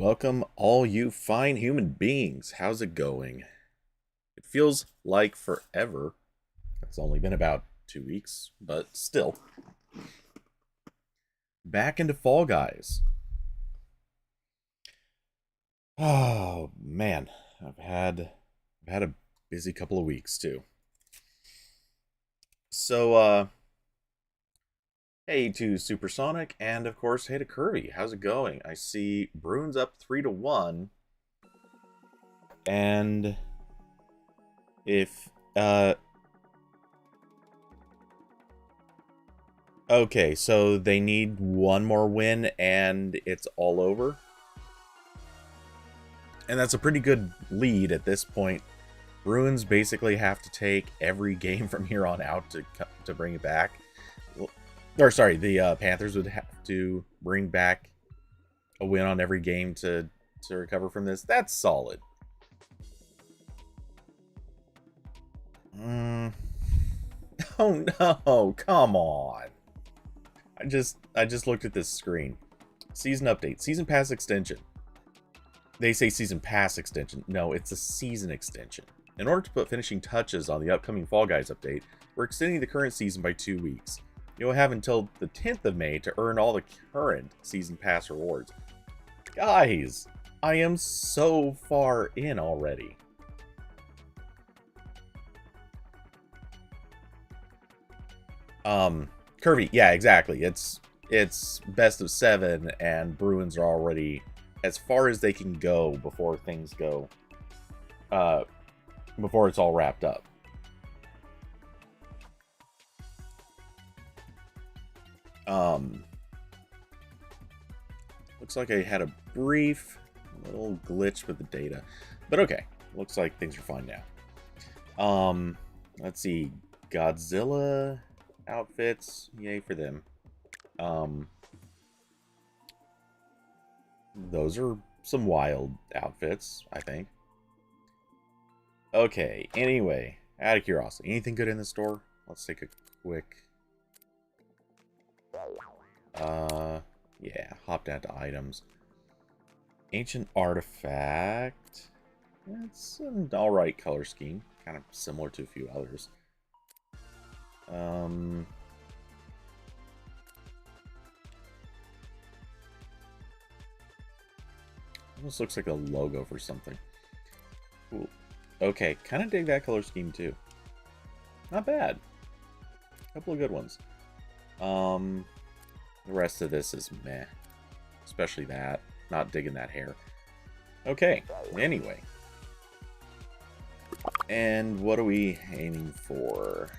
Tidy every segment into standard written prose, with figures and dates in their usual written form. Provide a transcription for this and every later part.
Welcome, all you fine human beings. How's it going? It feels like forever. It's only been about 2 weeks, but still. Back into Fall Guys. Oh man, I've had a busy couple of weeks too. So, hey to Supersonic, and of course, hey to Kirby. How's it going? I see Bruins up 3-1, and if okay, so they need one more win and it's all over. And that's a pretty good lead at this point. Bruins basically have to take every game from here on out to bring it back. Or sorry, the Panthers would have to bring back a win on every game to recover from this. That's solid. Oh no, come on. I just looked at this screen. Season update, season pass extension. They say season pass extension. No, it's a season extension. In order to put finishing touches on the upcoming Fall Guys update, we're extending the current season by 2 weeks. You'll have until the 10th of May to earn all the current season pass rewards. Guys, I am so far in already. Kirby, yeah, exactly. It's best of 7, and Bruins are already as far as they can go before things go, before it's all wrapped up. Looks like I had a brief little glitch with the data, but okay. Looks like things are fine now. Let's see, Godzilla outfits, yay for them. Those are some wild outfits, I think. Okay, anyway, out of curiosity, anything good in the store? Let's take a quick... yeah, hop down to items. Ancient artifact. It's an alright color scheme, kind of similar to a few others. Almost looks like a logo for something. Cool. Okay, kind of dig that color scheme too. Not bad. A couple of good ones. The rest of this is meh. Especially that. Not digging that hair. Okay, anyway. And what are we aiming for?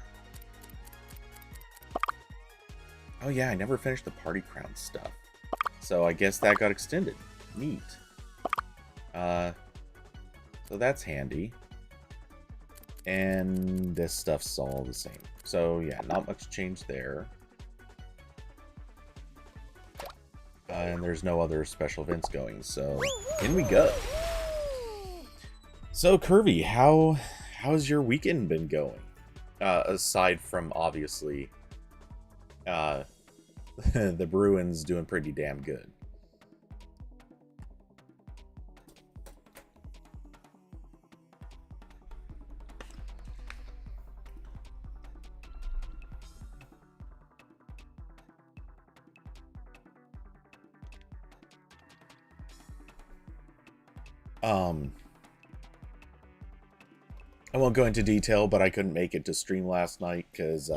Oh yeah, I never finished the party crown stuff. So I guess that got extended. Neat. So that's handy. And this stuff's all the same. So yeah, not much change there. And there's no other special events going, so in we go. So Kirby, how's your weekend been going? Aside from obviously the Bruins doing pretty damn good. I won't go into detail, but I couldn't make it to stream last night because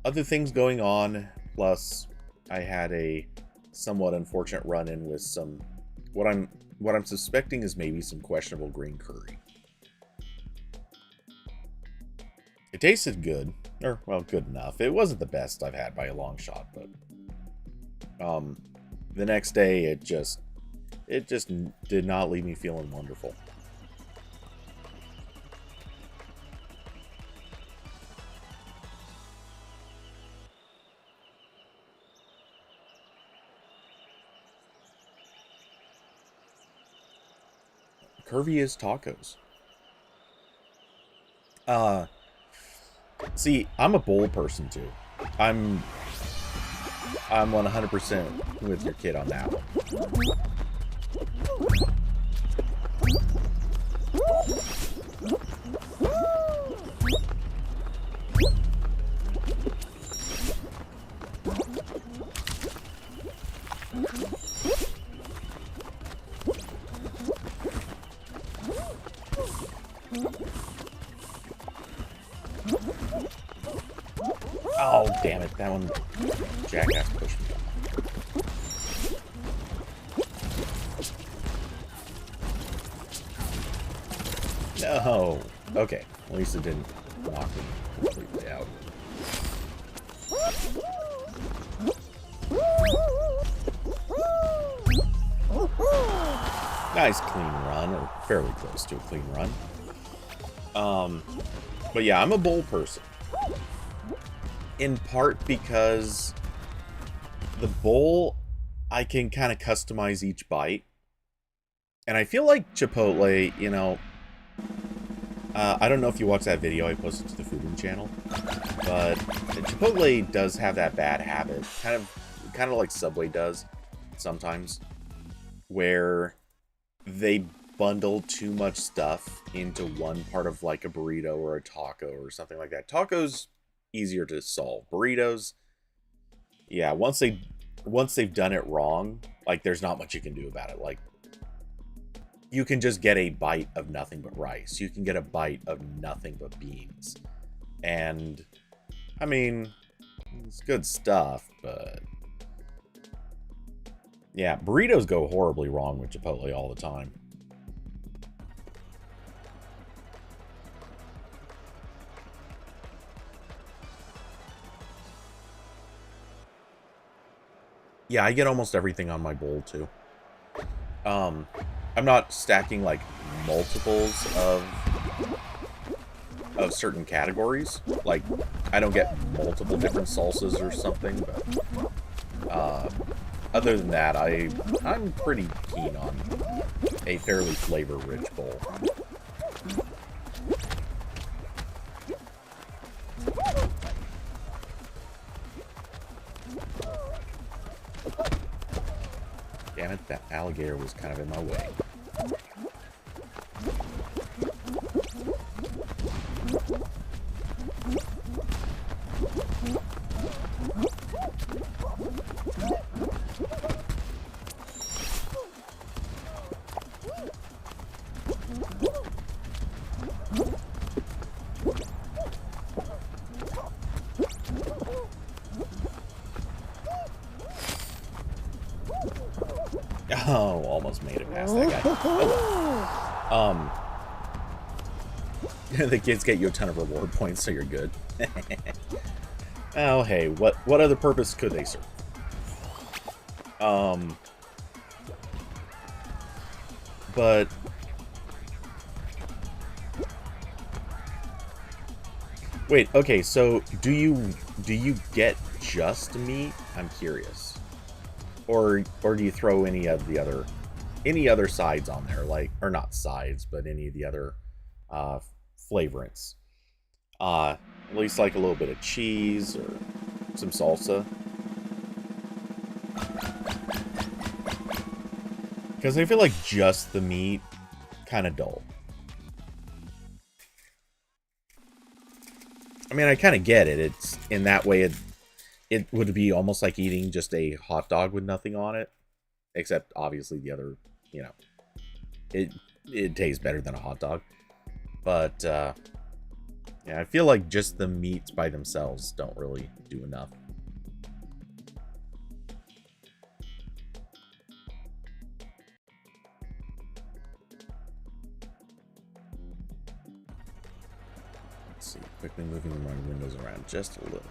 other things going on. Plus, I had a somewhat unfortunate run-in with some what I'm suspecting is maybe some questionable green curry. It tasted good, or well, good enough. It wasn't the best I've had by a long shot, but the next day it just did not leave me feeling wonderful. Curvy is tacos. See, I'm a bowl person too. I'm 100% with your kid on that one. Oh, damn it. That one jackass pushed me. No. Okay. At least it didn't knock me completely out. Nice clean run, or fairly close to a clean run. But yeah, I'm a bowl person. In part because the bowl, I can kind of customize each bite. And I feel like Chipotle, you know, I don't know if you watched that video I posted to the Fooding channel, but Chipotle does have that bad habit, kind of like Subway does sometimes, where they bundle too much stuff into one part of like a burrito or a taco or something like that. Tacos, easier to solve. Burritos, yeah, once they've done it wrong, like there's not much you can do about it. Like, you can just get a bite of nothing but rice. You can get a bite of nothing but beans. And, I mean, it's good stuff, but... yeah, burritos go horribly wrong with Chipotle all the time. Yeah, I get almost everything on my bowl, too. I'm not stacking, like, multiples of certain categories. Like, I don't get multiple different salsas or something, but, other than that, I'm pretty keen on a fairly flavor-rich bowl. Damn it, that alligator was kind of in my way. Oh, almost made it past that guy. Oh, well. The kids get you a ton of reward points, so you're good. Oh, hey, what other purpose could they serve? But... wait, okay, so do you get just meat? I'm curious. Or do you throw any of the other sides on there, like, or not sides, but any of the other flavorants? At least like a little bit of cheese or some salsa. Because I feel like just the meat, kind of dull. I mean, I kind of get it. It's in that way. It would be almost like eating just a hot dog with nothing on it. Except, obviously, the other, you know, it tastes better than a hot dog. But, yeah, I feel like just the meats by themselves don't really do enough. Let's see, quickly moving my windows around just a little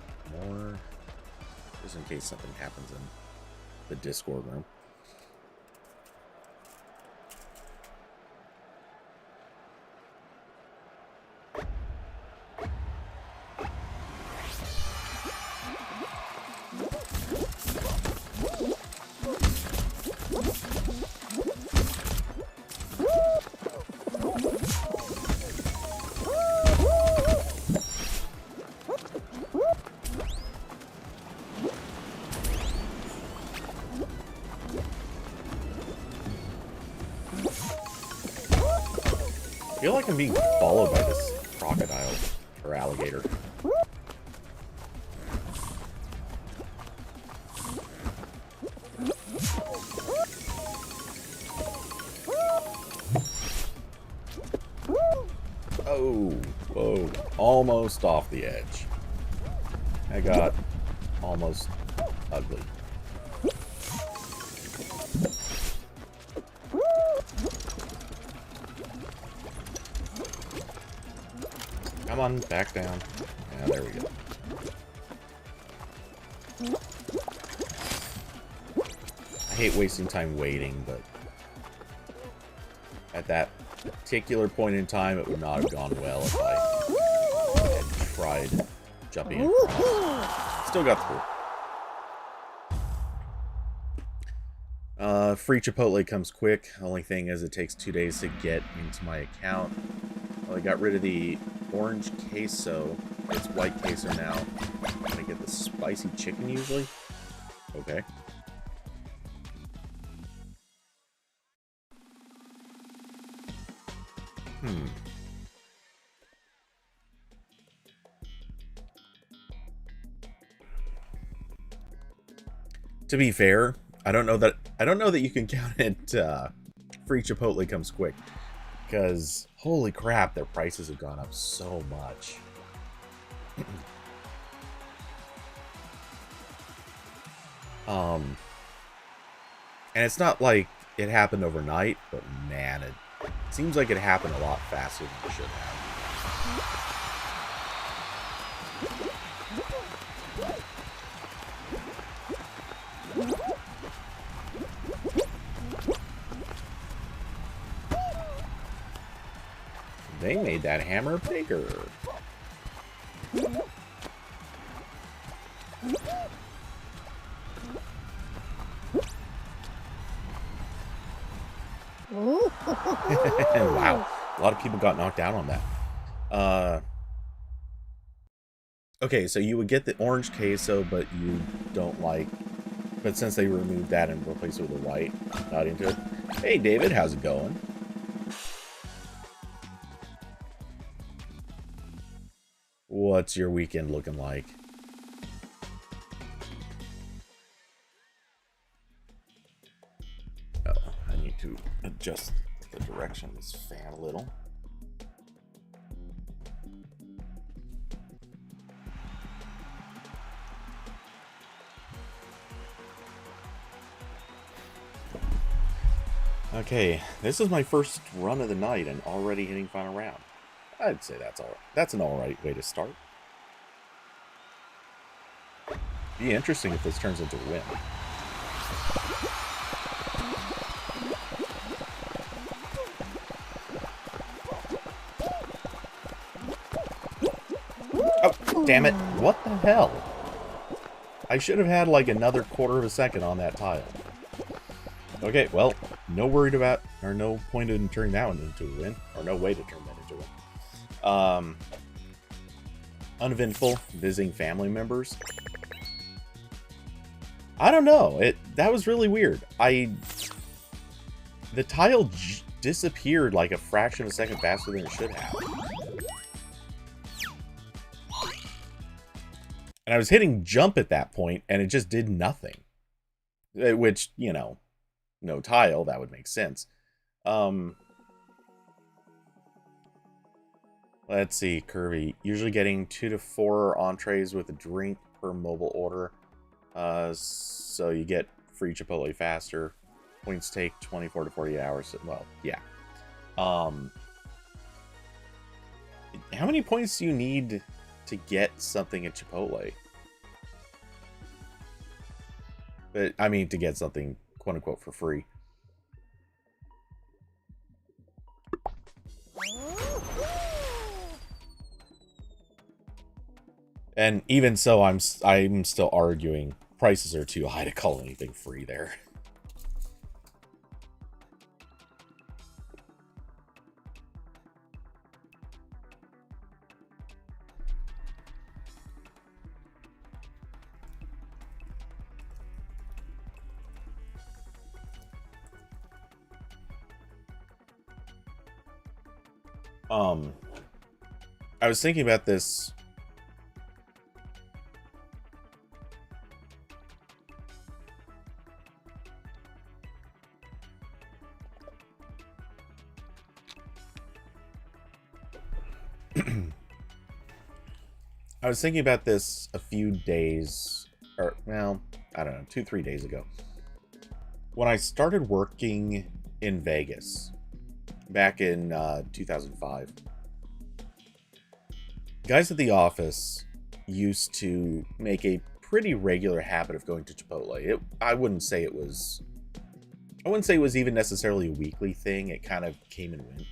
more. Just in case something happens in the Discord room. I feel like I'm being followed by this crocodile or alligator. Oh, whoa. Almost off the edge. I got almost ugly. Come on, back down. Yeah, there we go. I hate wasting time waiting, but at that particular point in time, it would not have gone well if I had tried jumping across. Still got through. Free Chipotle comes quick. Only thing is it takes 2 days to get into my account. Well, I got rid of the orange queso. It's white queso now. I'm gonna get the spicy chicken usually. Okay. To be fair, I don't know that you can count it free Chipotle comes quick, because holy crap, their prices have gone up so much. And it's not like it happened overnight, but man, it seems like it happened a lot faster than it should have. They made that hammer bigger. Wow, a lot of people got knocked out on that. Okay, so you would get the orange queso, but you don't like... But since they removed that and replaced it with the white, not into it. Hey, David, how's it going? What's your weekend looking like? Oh, I need to adjust the direction of this fan a little. Okay, this is my first run of the night and already hitting final round. I'd say that's alright. That's an alright way to start. Be interesting if this turns into a win. Oh, damn it. What the hell? I should have had like another quarter of a second on that tile. Okay, well, no worried about, or no point in turning that one into a win, or no way to turn that into a win. Uneventful, visiting family members. I don't know, that was really weird. The tile disappeared like a fraction of a second faster than it should have. And I was hitting jump at that point, and it just did nothing. Which, you know, no tile, that would make sense. Let's see, Kirby. Usually getting 2 to 4 entrees with a drink per mobile order. So you get free Chipotle faster. Points take 24 to 40 hours. Well, yeah. How many points do you need to get something at Chipotle? But, I mean, to get something, quote-unquote, for free. And even so, I'm still arguing prices are too high to call anything free there. I was thinking about this. I was thinking about this a few days, or, well, I don't know, 2-3 days ago. When I started working in Vegas, back in 2005, guys at the office used to make a pretty regular habit of going to Chipotle. I wouldn't say it was even necessarily a weekly thing. It kind of came and went.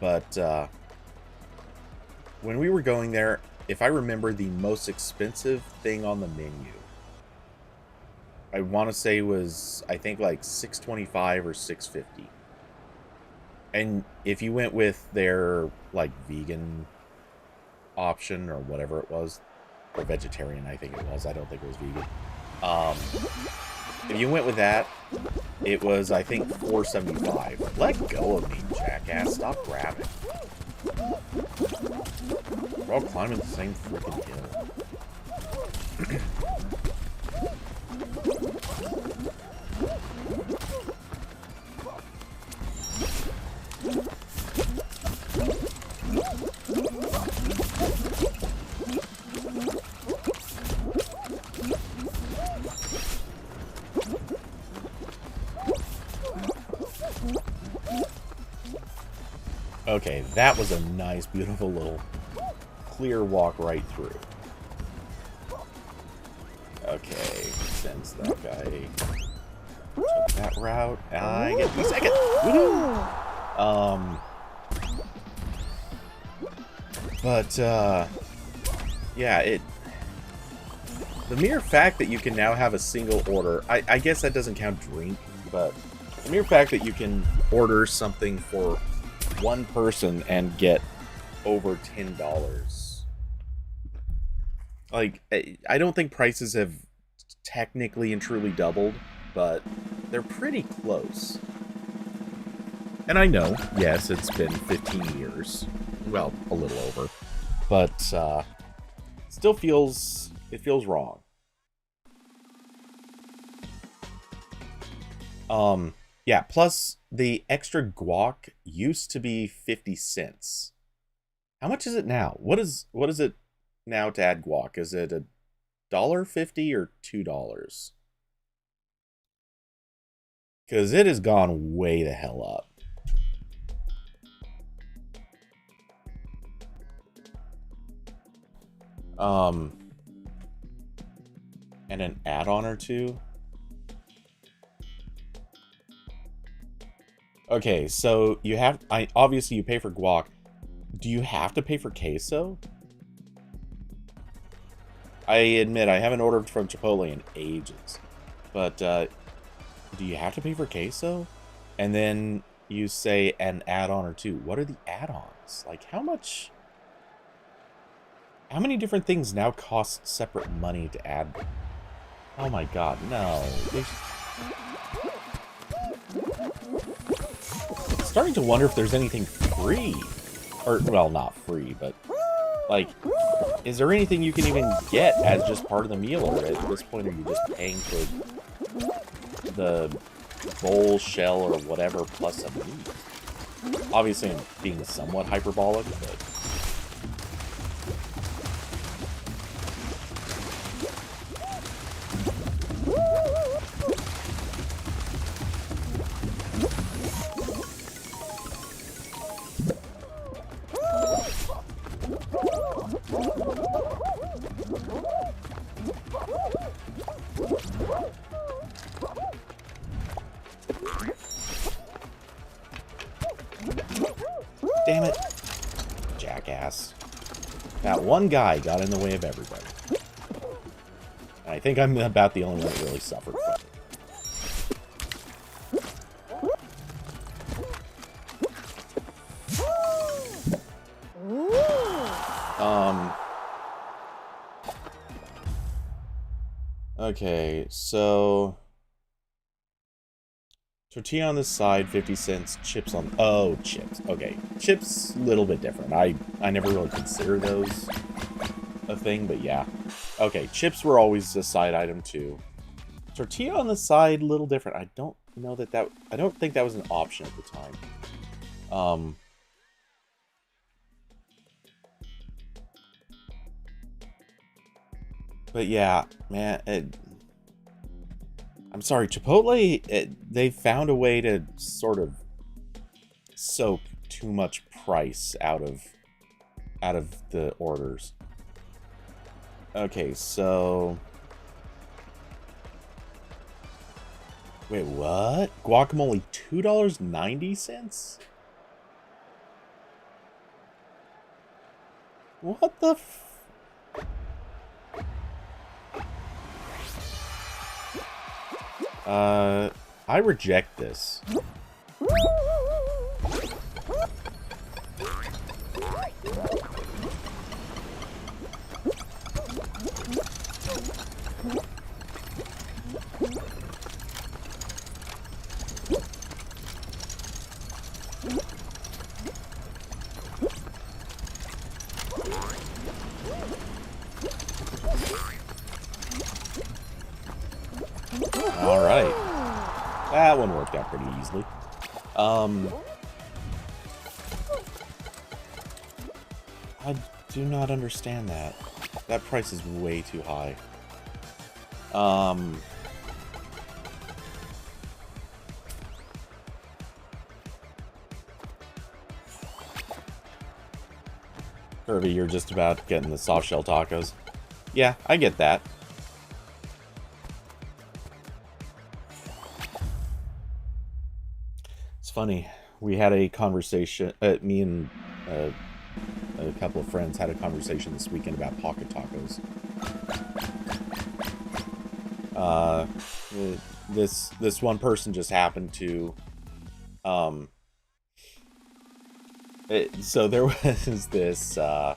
But when we were going there, if I remember, the most expensive thing on the menu, I want to say was, I think, like $6.25 or $6.50. And if you went with their, like, vegan option or whatever it was, or vegetarian, I think it was. I don't think it was vegan. If you went with that, it was, I think, $4.75. Let go of me, jackass. Stop grabbing. We're all climbing the same freaking hill. Okay, that was a nice, beautiful little clear walk right through. Okay, since that guy took that route, I get the second. Woohoo! But yeah, the mere fact that you can now have a single order, I guess that doesn't count drink, but the mere fact that you can order something for one person and get over $10. Like, I don't think prices have technically and truly doubled, but they're pretty close. And I know, yes, it's been 15 years. Well, a little over. But, still feels wrong. Yeah, plus the extra guac used to be 50 cents. How much is it now? What is it now to add guac? Is it $1.50 or $2? Because it has gone way the hell up. And an add-on or two. Okay, so you have, obviously you pay for guac. Do you have to pay for queso? I admit I haven't ordered from Chipotle in ages, but do you have to pay for queso? And then you say an add-on or two. What are the add-ons? Like, how many different things now cost separate money to add? Oh my god, no. Starting to wonder if there's anything free. Or, well, not free, but, like, is there anything you can even get as just part of the meal? Or at this point, are you just paying for the bowl, shell, or whatever, plus a meat? Obviously, I'm being somewhat hyperbolic, but... Damn it. Jackass. That one guy got in the way of everybody. And I think I'm about the only one that really suffered from it. Okay, so... Tortilla on this side, 50 cents. Chips on... Oh, chips. Okay. Chips, a little bit different. I never really consider those a thing, but yeah. Okay, chips were always a side item, too. Tortilla on the side, a little different. I don't know that... I don't think that was an option at the time. But yeah, man, I'm sorry, Chipotle, they found a way to sort of soak too much price out of the orders. Okay, so wait, what? Guacamole $2.90? What the I reject this. Alright. That one worked out pretty easily. I do not understand that. That price is way too high. Kirby, you're just about getting the soft shell tacos. Yeah, I get that. It's funny. We had a conversation, me and a couple of friends had a conversation this weekend about pocket tacos. This one person just happened to, so there was this, there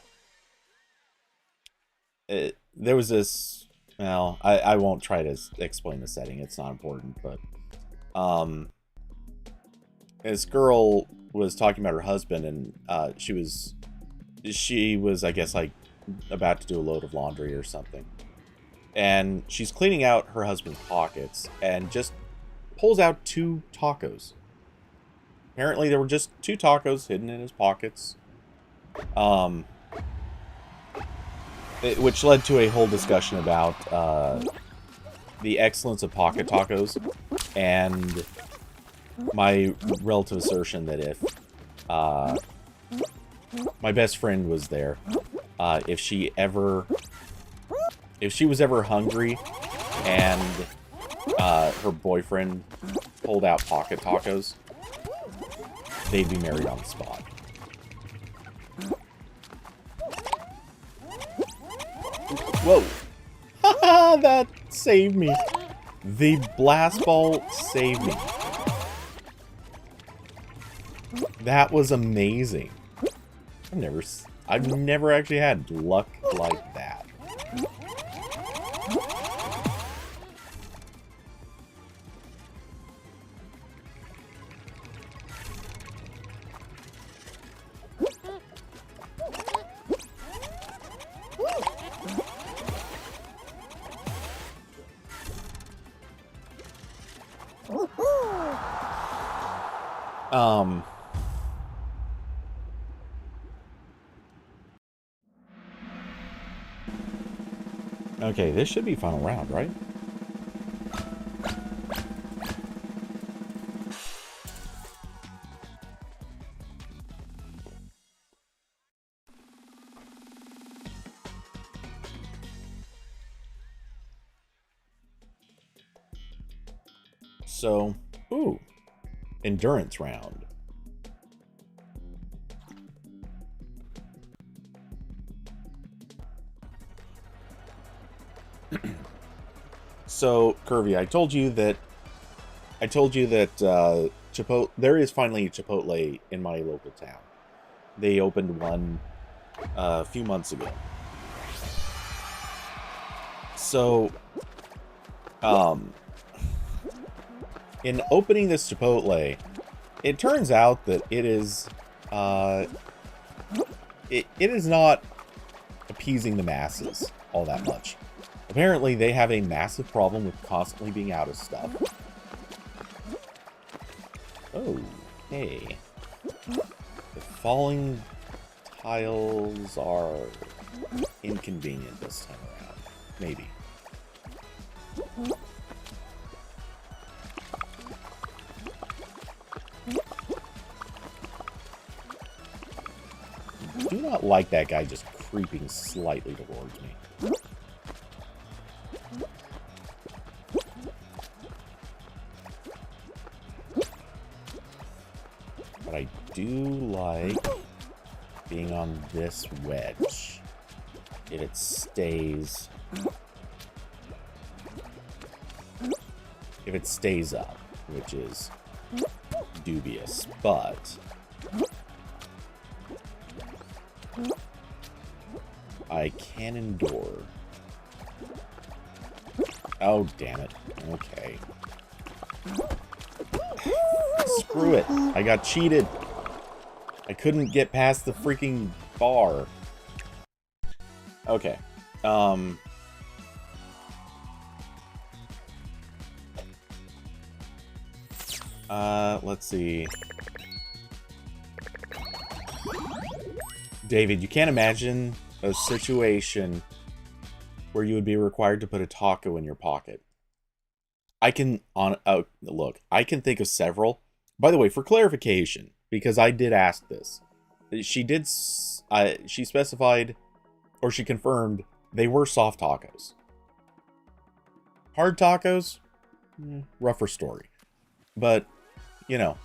was this, well, I won't try to explain the setting, it's not important, but, this girl was talking about her husband, and, she was, I guess, like, about to do a load of laundry or something. And she's cleaning out her husband's pockets, and just pulls out 2 tacos. Apparently there were just 2 tacos hidden in his pockets. Which led to a whole discussion about the excellence of pocket tacos, and my relative assertion that if my best friend was there, if she was ever hungry and her boyfriend pulled out pocket tacos, they'd be married on the spot. Whoa. Haha, that saved me. The blast ball saved me. That was amazing. I've never actually had luck like that. Okay, this should be final round, right? So, ooh, endurance round. So, Kirby, I told you that Chipotle, there is finally a Chipotle in my local town. They opened one a few months ago. So, in opening this Chipotle, it turns out that it is, it is not appeasing the masses all that much. Apparently, they have a massive problem with constantly being out of stuff. Oh, hey. The falling tiles are inconvenient this time around. Maybe. I do not like that guy just creeping slightly towards me. But I do like being on this wedge. If it stays... If it stays up, which is dubious, but... I can endure. Oh, damn it. Okay. Screw it. I got cheated. I couldn't get past the freaking bar. Okay. Let's see. David, you can't imagine a situation where you would be required to put a taco in your pocket. I can, look, I can think of several. By the way, for clarification, because I did ask this, she specified, or she confirmed, they were soft tacos. Hard tacos, rougher story. But, you know,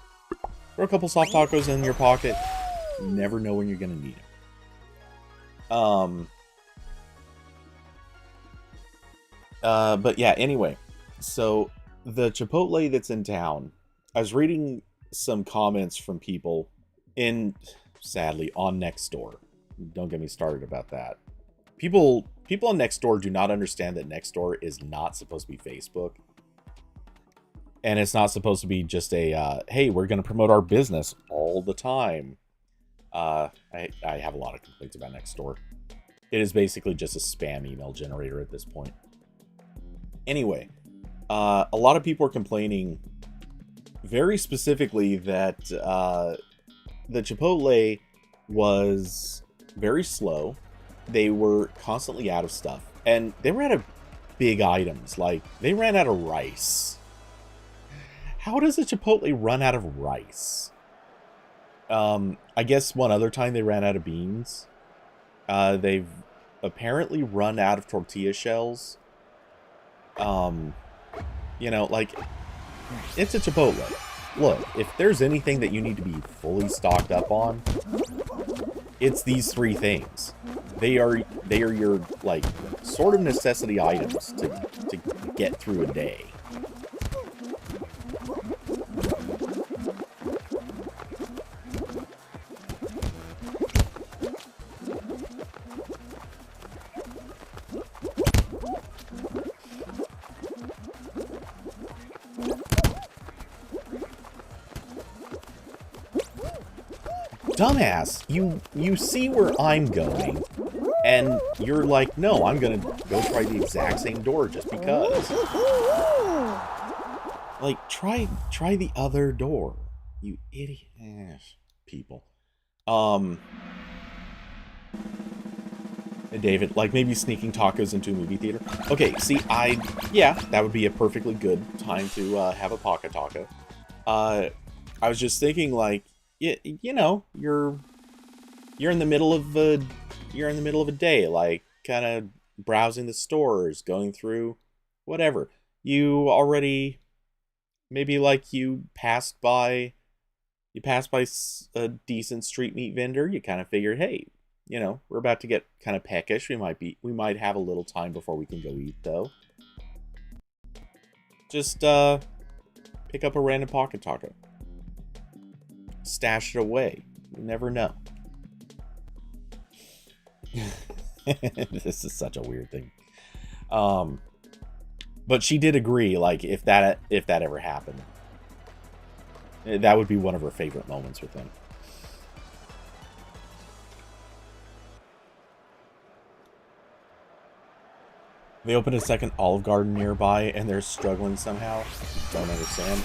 throw a couple soft tacos in your pocket, you never know when you're going to need it. But yeah, anyway, so the Chipotle that's in town, I was reading some comments from people sadly, on Nextdoor. Don't get me started about that. People on Nextdoor do not understand that Nextdoor is not supposed to be Facebook. And it's not supposed to be just a, hey, we're going to promote our business all the time. I have a lot of complaints about Nextdoor. It is basically just a spam email generator at this point. Anyway, a lot of people are complaining very specifically that the Chipotle was very slow. They were constantly out of stuff. And they ran out of big items. Like, they ran out of rice. How does a Chipotle run out of rice? I guess one other time they ran out of beans. They've apparently run out of tortilla shells. You know, like, it's a Chipotle. Look, if there's anything that you need to be fully stocked up on, it's these three things. They are your, like, sort of necessity items to get through a day. Dumbass, you see where I'm going, and you're like, no, I'm gonna go try the exact same door just because. Like, try the other door, you idiot. People. David, like maybe sneaking tacos into a movie theater. Okay, see, yeah, that would be a perfectly good time to have a pocket taco. I was just thinking, like, you know, you're in the middle of a day, like kind of browsing the stores, going through whatever. You already maybe like you passed by a decent street meat vendor. You kind of figured, hey, you know, we're about to get kind of peckish. We might have a little time before we can go eat though. Just pick up a random pocket taco. Stash it away. You never know. This is such a weird thing. But she did agree, like, if that ever happened, that would be one of her favorite moments with him. They opened a second Olive Garden nearby and they're struggling somehow. Don't understand.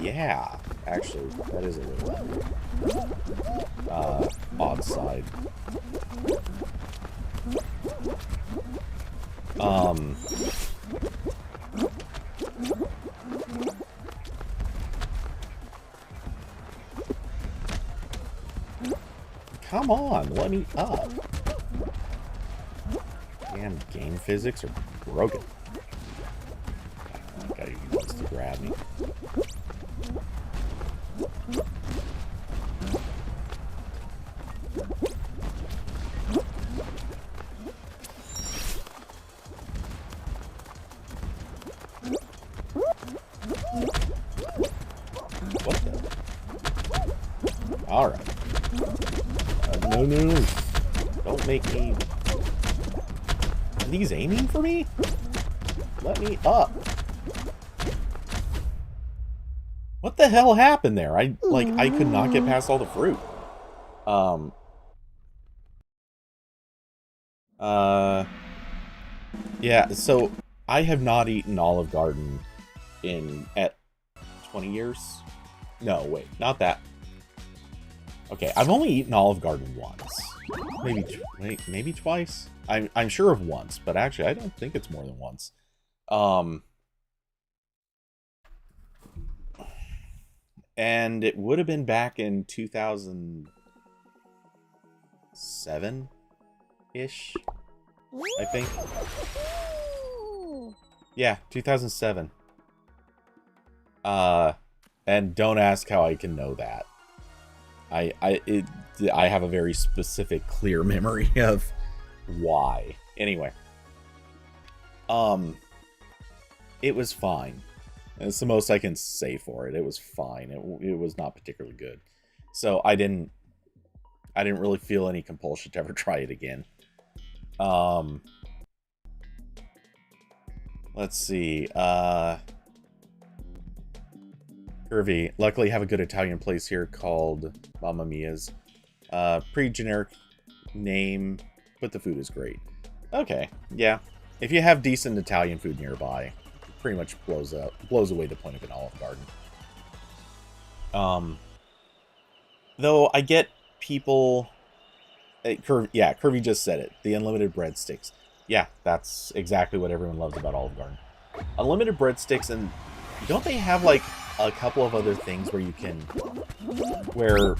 Yeah, actually, that is a little odd side. come on, let me up. Damn, game physics are broken. That guy wants to grab me. What the? Alright. No. Don't make me... Are these aiming for me? Let me up. What the hell happened there? I could not get past all the fruit. Yeah, so I have not eaten Olive Garden at 20 years. No, wait, not that. Okay, I've only eaten Olive Garden once. Maybe twice. I'm sure of once, but actually I don't think it's more than once. And it would have been back in 2007-ish, I think. Yeah, 2007. And don't ask how I can know that. I have a very specific, clear memory of why. Anyway. It was fine. It's the most I can say for it. It was fine. It was not particularly good. So I didn't really feel any compulsion to ever try it again. Let's see. Curvy. Luckily, have a good Italian place here called Mamma Mia's. Pretty generic name, but the food is great. Okay, yeah. If you have decent Italian food nearby, it pretty much blows away the point of an Olive Garden. Though I get people... Curvy just said it. The unlimited breadsticks. Yeah, that's exactly what everyone loves about Olive Garden. Unlimited breadsticks, and don't they have, like, a couple of other things where you can... Where,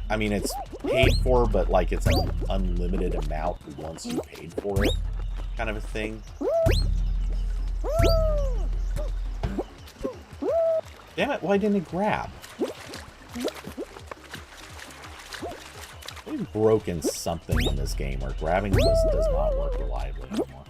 I mean, it's paid for, but, like, it's an unlimited amount once you paid for it, kind of a thing. Damn it, why didn't it grab? We've broken something in this game where grabbing just does not work reliably anymore.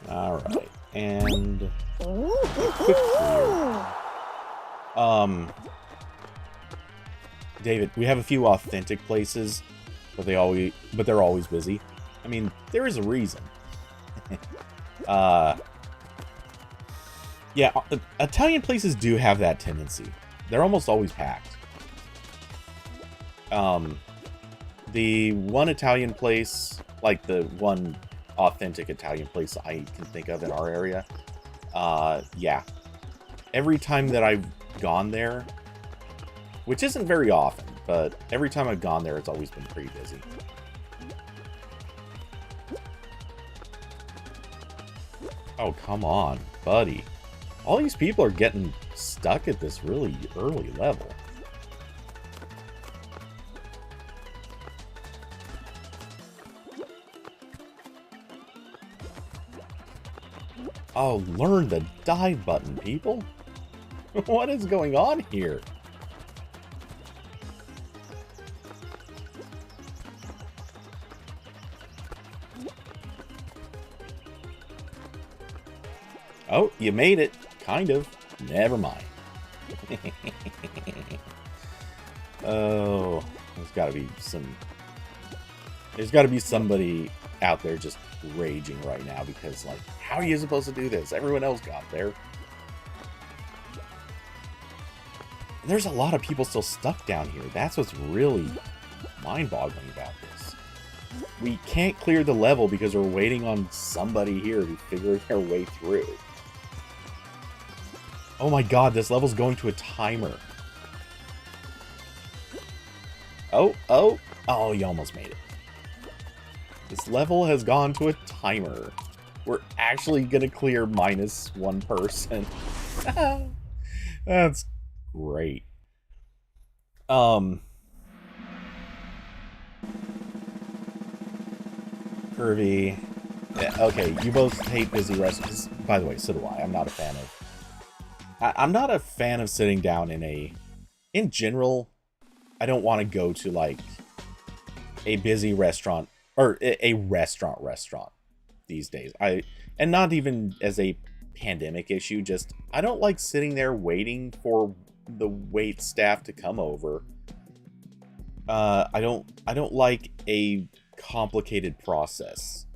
Alright, and quick clear. David, we have a few authentic places, but they're always busy. I mean, there is a reason. Yeah, Italian places do have that tendency. They're almost always packed. The one Italian place, like the one authentic Italian place I can think of in our area, yeah. Every time that I've gone there, which isn't very often, but every time I've gone there, it's always been pretty busy. Oh, come on, buddy. All these people are getting stuck at this really early level. Oh, learn the dive button, people. What is going on here? Oh, you made it. Kind of. Never mind. Oh, there's got to be somebody out there just raging right now because, like, how are you supposed to do this? Everyone else got there. There's a lot of people still stuck down here. That's what's really mind-boggling about this. We can't clear the level because we're waiting on somebody here to figure their way through. Oh my god, this level's going to a timer. Oh, you almost made it. This level has gone to a timer. We're actually gonna clear minus one person. That's great. Kirby. Yeah, okay, you both hate busy restaurants. By the way, so do I. I'm not a fan of... I'm not a fan of sitting down in a... In general, I don't want to go to, like, a busy restaurant, or a restaurant these days. And not even as a pandemic issue, just, I don't like sitting there waiting for the wait staff to come over. I don't like a complicated process.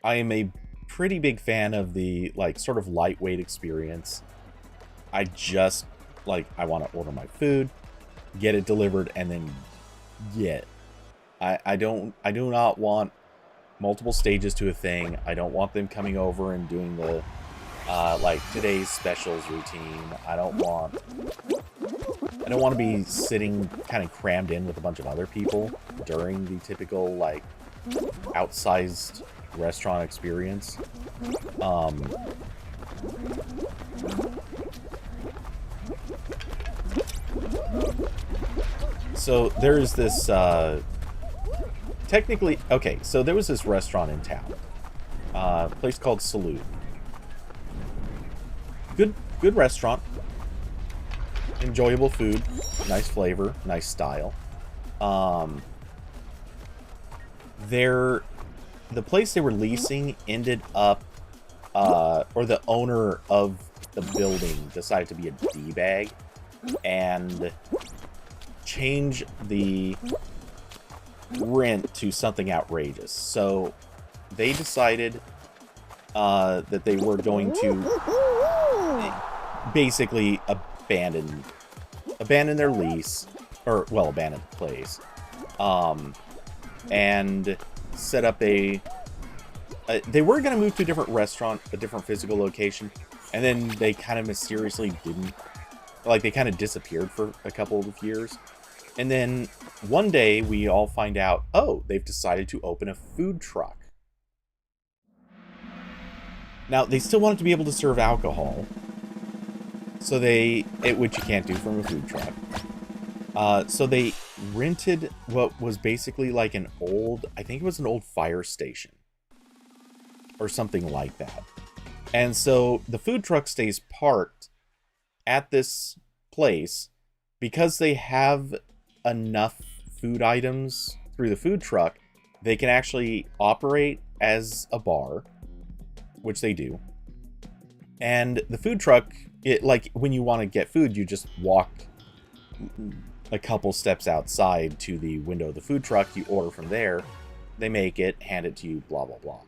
I am a pretty big fan of the, like, sort of lightweight experience. I just, like, I want to order my food, get it delivered, and then get. I do not want multiple stages to a thing. I don't want them coming over and doing the, like, today's specials routine. I don't want to be sitting kind of crammed in with a bunch of other people during the typical, like, outsized restaurant experience. So there's this, technically, okay, so there was this restaurant in town, a place called Salute. Good restaurant, enjoyable food, nice flavor, nice style. The place they were leasing ended up, or the owner of the building decided to be a D-bag and change the rent to something outrageous. So they decided that they were going to basically abandon their lease, or, well, abandon the place, and set up they were going to move to a different restaurant, a different physical location, and then they kind of mysteriously didn't. Like, they kind of disappeared for a couple of years. And then one day we all find out, oh, they've decided to open a food truck. Now, they still wanted to be able to serve alcohol. So which you can't do from a food truck. So they rented what was basically like an old, I think it was an old fire station. Or something like that. And so the food truck stays parked at this place because they have enough food items through the food truck. They can actually operate as a bar, which they do. And the food truck, like, when you want to get food, you just walk a couple steps outside to the window of the food truck. You order from there. They make it, hand it to you, blah, blah, blah.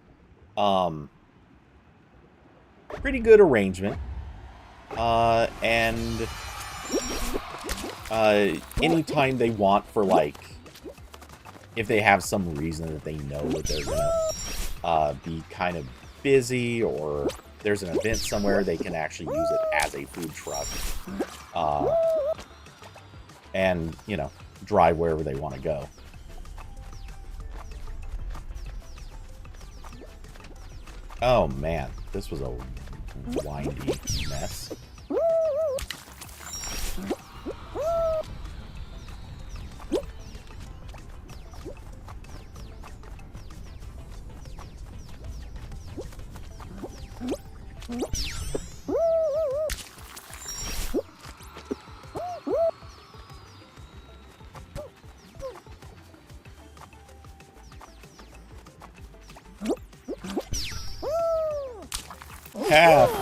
Pretty good arrangement. And anytime they want for, like, if they have some reason that they know that they're gonna be kind of busy, or there's an event somewhere, they can actually use it as a food truck. And, you know, drive wherever they want to go. Oh man, this was a windy mess.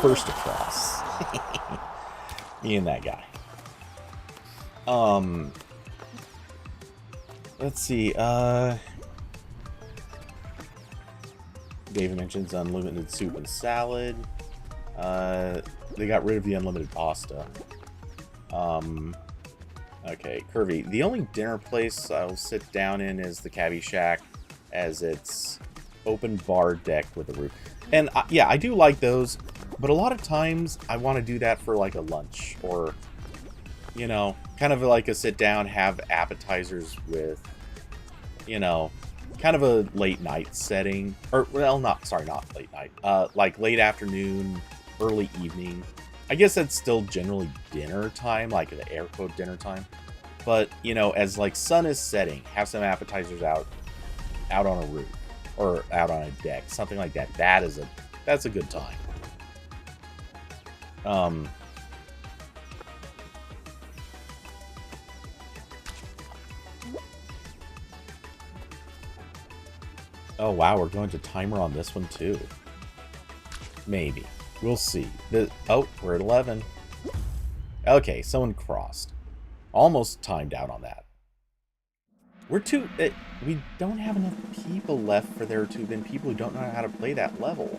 First across. Me and that guy. Let's see, David mentions unlimited soup and salad. They got rid of the unlimited pasta. Okay, Curvy. The only dinner place I'll sit down in is the Cabbie Shack, as it's open bar deck with a roof. And yeah, I do like those, but a lot of times I want to do that for like a lunch or, you know, kind of like a sit down, have appetizers with, you know, kind of a late night setting. Or, well, not late night. Like late afternoon, early evening. I guess that's still generally dinner time, like the air quote dinner time. But, you know, as like sun is setting, have some appetizers out on a roof or out on a deck, something like that. That's a good time. Oh wow, we're going to timer on this one too. Maybe. We'll see. Oh, we're at 11. Okay, someone crossed. Almost timed out on that. We don't have enough people left for there to have been people who don't know how to play that level.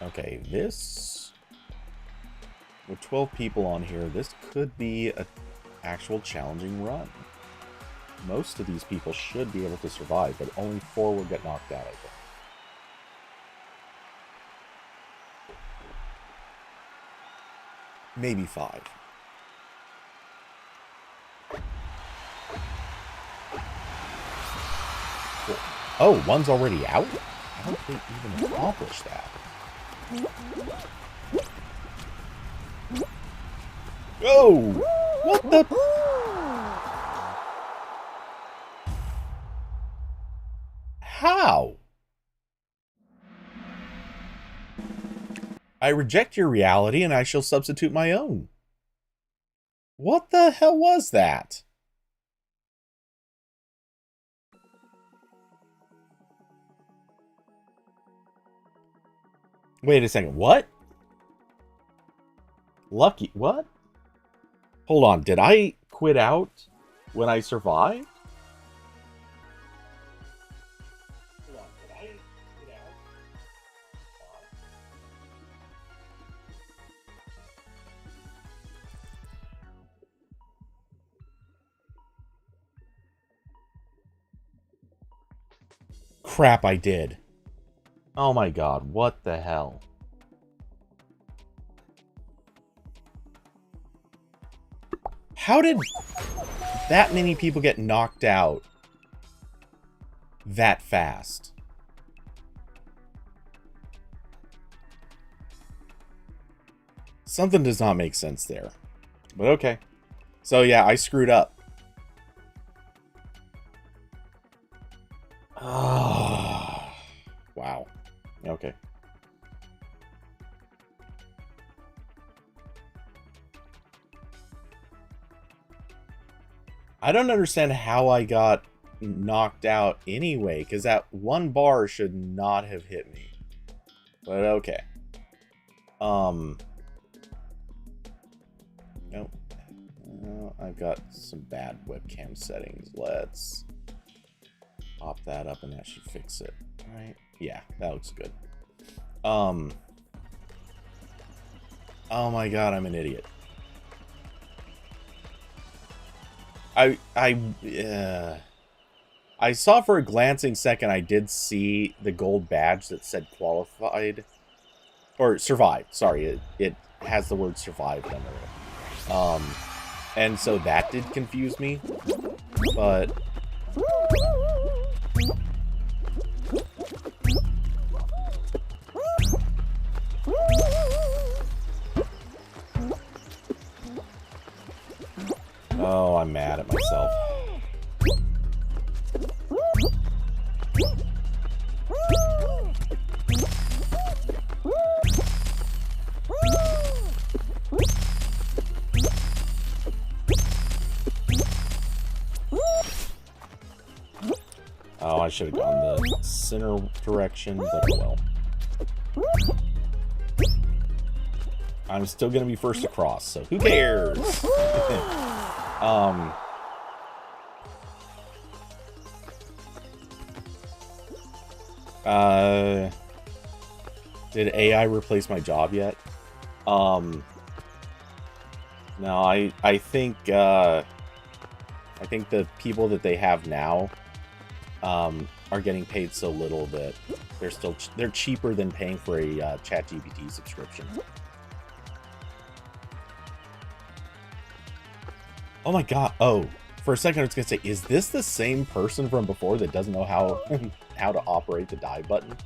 Okay, this... with 12 people on here, this could be an actual challenging run. Most of these people should be able to survive, but only 4 will get knocked out, I think. Maybe 5. Cool. Oh, one's already out? How did they even accomplish that? Oh! What the... How? I reject your reality and I shall substitute my own. What the hell was that? Wait a second, what? Lucky, what? Hold on, did I quit out when I survived? Hold on, did I quit out? Crap, I did. Oh my god, what the hell? How did that many people get knocked out that fast? Something does not make sense there. But okay. So yeah, I screwed up. Wow. Okay. I don't understand how I got knocked out anyway, because that one bar should not have hit me. But okay. Nope. I've got some bad webcam settings. Let's pop that up and that should fix it. Alright. Yeah, that looks good. Oh my god, I'm an idiot. I saw for a glancing second, I did see the gold badge that said qualified. Or survived, sorry. It has the word survived under it. And so that did confuse me. But... oh, I'm mad at myself. Oh, I should have gone the center direction, but oh well. I'm still gonna be first across, so who cares? Did AI replace my job yet? No, I think the people that they have now are getting paid so little that they're cheaper than paying for a ChatGPT subscription. Oh my god! Oh, for a second I was gonna say, is this the same person from before that doesn't know how how to operate the dive button?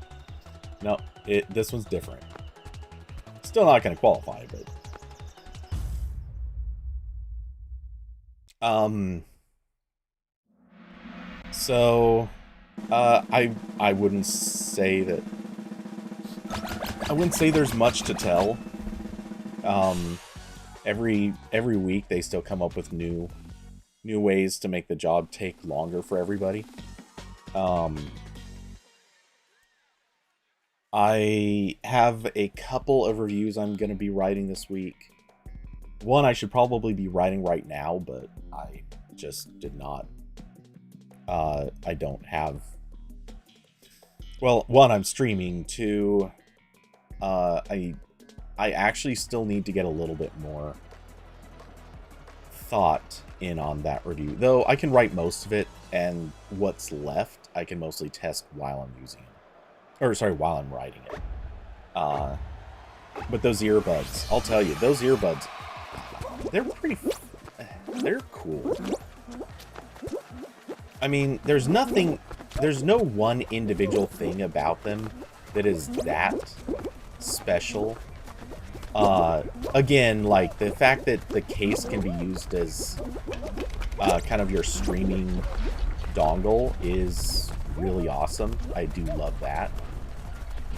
No, this one's different. Still not gonna qualify, but so I wouldn't say that. I wouldn't say there's much to tell. Every week they still come up with new ways to make the job take longer for everybody. I have a couple of reviews I'm going to be writing this week. One I should probably be writing right now, but I just did not. I don't have... Well, one, I'm streaming. Two, I actually still need to get a little bit more thought in on that review. Though I can write most of it, and what's left, I can mostly test while I'm using it. Or, sorry, while I'm writing it. But those earbuds, I'll tell you, those earbuds, they're they're cool. I mean, there's no one individual thing about them that is that special. Again, like, the fact that the case can be used as kind of your streaming dongle is really awesome. I do love that.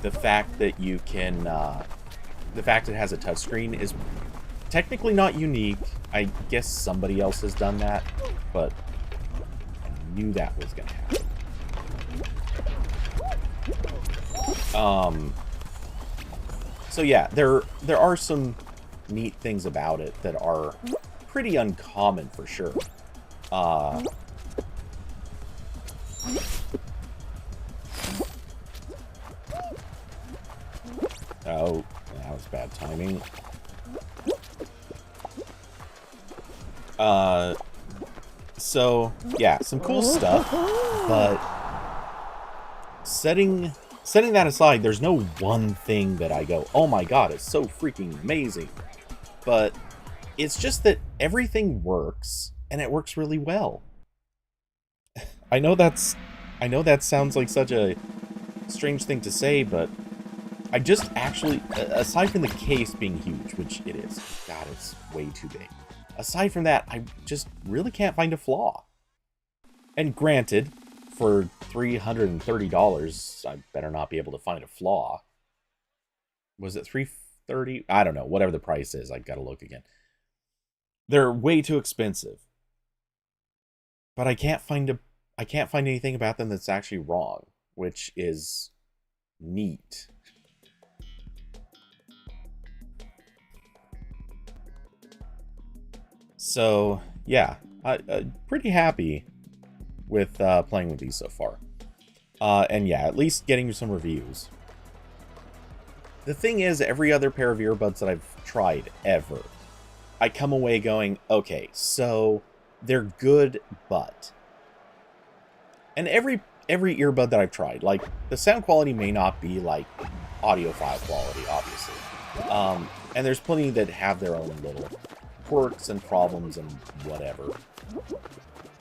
The fact that you can, the fact it has a touchscreen is technically not unique. I guess somebody else has done that, but I knew that was gonna happen. So yeah, there are some neat things about it that are pretty uncommon for sure. Oh, that was bad timing. So yeah, some cool stuff, but setting that aside, there's no one thing that I go, oh my god, it's so freaking amazing. But it's just that everything works, and it works really well. I know that sounds like such a strange thing to say, but I just actually, aside from the case being huge, which it is, god, it's way too big. Aside from that, I just really can't find a flaw. And granted, for $330, I better not be able to find a flaw. Was it $330? I don't know. Whatever the price is, I've got to look again. They're way too expensive. But I can't find anything about them that's actually wrong, which is neat. So, yeah, I'm pretty happy with playing with these so far. And yeah, at least getting some reviews. The thing is, every other pair of earbuds that I've tried ever, I come away going, okay, so they're good, but... And every earbud that I've tried, like, the sound quality may not be like audiophile quality, obviously. And there's plenty that have their own little quirks and problems and whatever.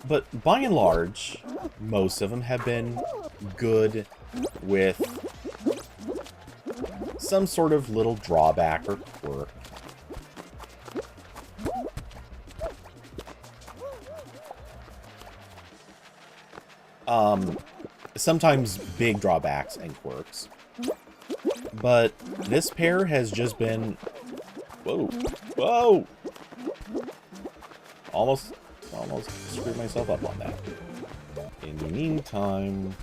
But by and large, most of them have been good with some sort of little drawback or quirk. Sometimes big drawbacks and quirks. But this pair has just been... Whoa! Whoa! Almost screwed myself up on that. In the meantime...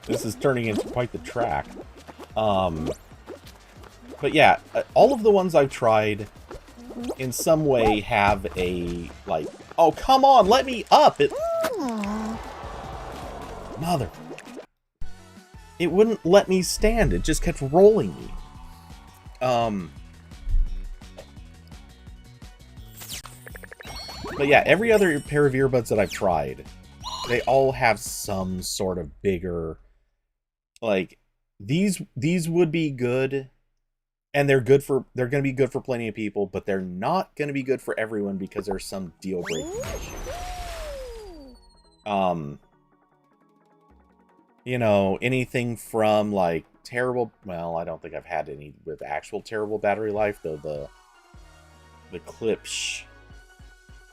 This is turning into quite the track. But yeah, all of the ones I've tried in some way have a, like, oh, come on, let me up! Mother. It wouldn't let me stand, it just kept rolling me. But yeah, every other pair of earbuds that I've tried, they all have some sort of bigger, like, these would be good, and they're going to be good for plenty of people, but they're not going to be good for everyone because there's some deal-breaking issue. You know, anything from, like, terrible, well, I don't think I've had any with actual terrible battery life, though the Klipsch,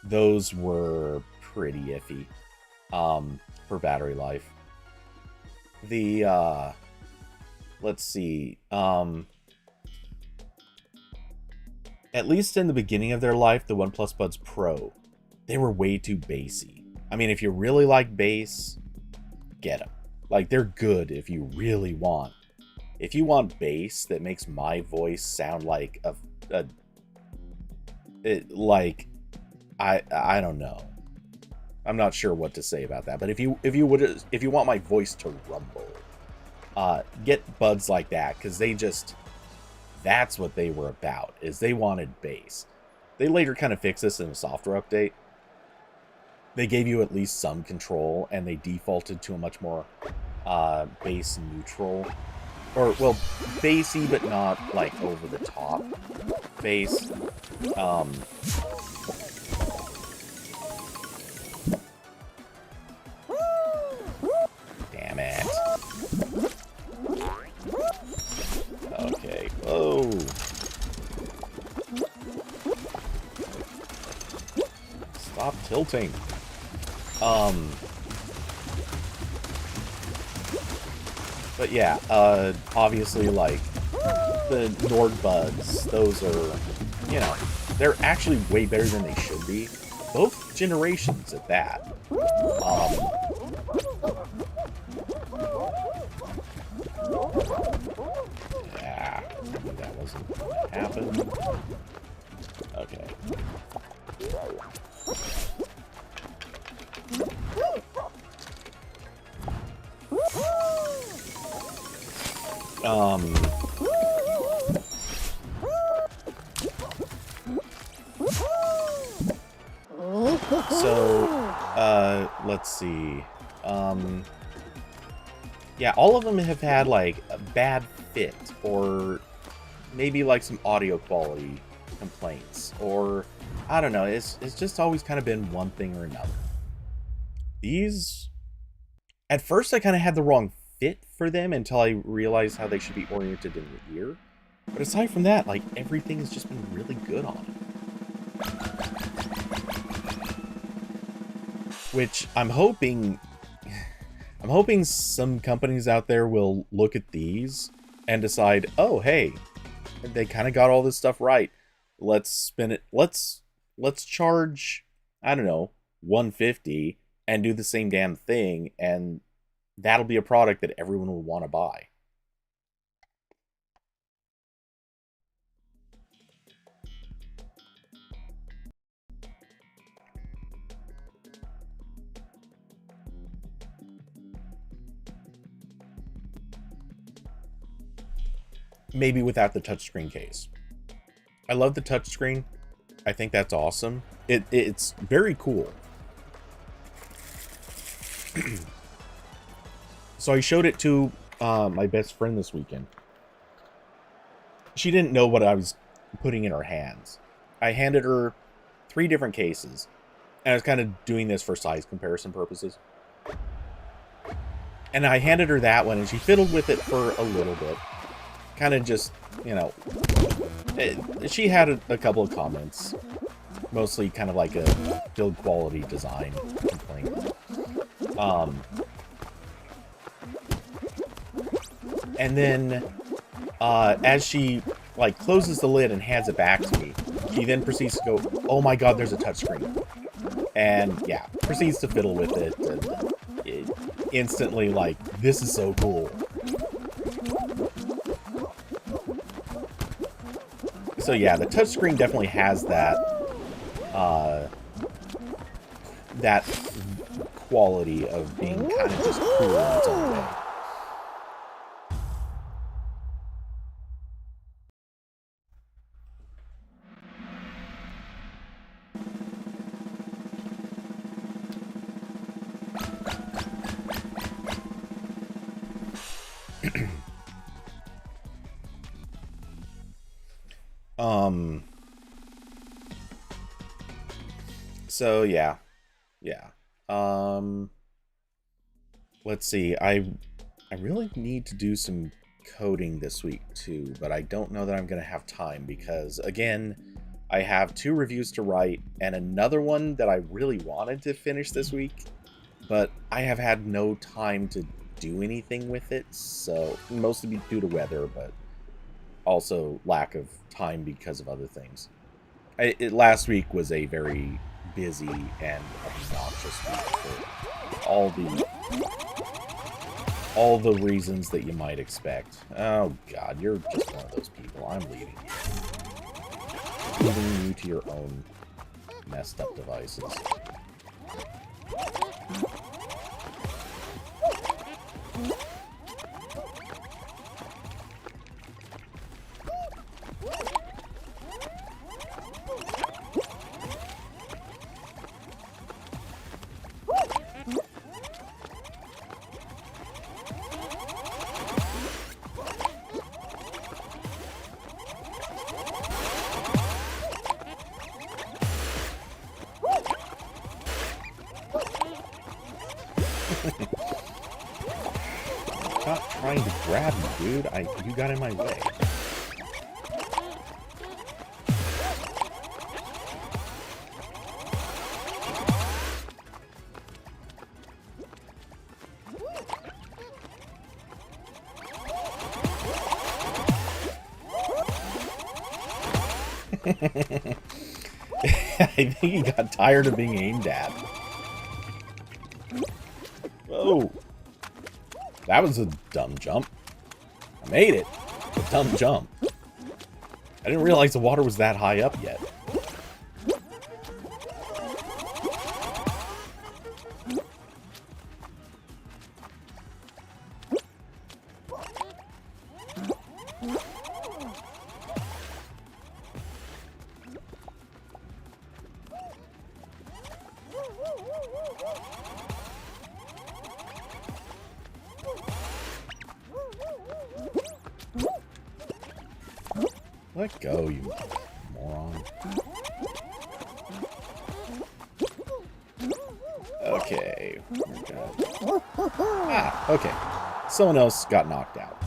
those were pretty iffy, for battery life. The, let's see, at least in the beginning of their life, the OnePlus Buds Pro, they were way too bassy. I mean, if you really like bass, get them. Like, they're good if you really want. If you want bass that makes my voice sound like I don't know. I'm not sure what to say about that. But if you want my voice to rumble, get buds like that, because that's what they were about, is they wanted bass. They later kind of fixed this in a software update. They gave you at least some control, and they defaulted to a much more bass neutral, or, well, bassy but not, like, over the top bass. Damn it. Okay, whoa. Stop tilting. But yeah, obviously, like, the Nord Buds, those are, you know, they're actually way better than they should be. Both generations at that. Yeah, that wasn't what happened. Okay. So, let's see. Yeah, all of them have had, like, a bad fit, or maybe, like, some audio quality complaints, or, I don't know, it's just always kind of been one thing or another. These, at first I kind of had the wrong fit for them until I realized how they should be oriented in the ear. But aside from that, like, everything has just been really good on it. Which I'm hoping some companies out there will look at these and decide, oh, hey, they kind of got all this stuff right. Let's spin it. Let's charge, I don't know, $150 and do the same damn thing, and that'll be a product that everyone will want to buy. Maybe without the touchscreen case. I love the touchscreen. I think that's awesome. It's very cool. So I showed it to my best friend this weekend. She didn't know what I was putting in her hands. I handed her 3 different cases. And I was kind of doing this for size comparison purposes. And I handed her that one, and she fiddled with it for a little bit. Kind of just, you know... she had a couple of comments. Mostly kind of like a build quality design complaint. And then, as she, like, closes the lid and hands it back to me, she then proceeds to go, oh my god, there's a touchscreen. And, yeah, proceeds to fiddle with it, and it instantly, like, this is so cool. So, yeah, the touchscreen definitely has that, that quality of being kind of just cool in its own way. So yeah. Let's see. I really need to do some coding this week too, but I don't know that I'm gonna have time because again, I have 2 reviews to write and another one that I really wanted to finish this week, but I have had no time to do anything with it, so mostly due to weather, but also lack of time because of other things. Last week was a very busy and obnoxious week for all the reasons that you might expect. Oh god, you're just one of those people. I'm leaving you. Leaving you to your own messed up devices. Stop trying to grab me, dude. You got in my way. I think he got tired of being aimed at. Whoa. That was a dumb jump. I made it. A dumb jump. I didn't realize the water was that high up yet. Let go, you moron. Okay. Ah, okay. Someone else got knocked out.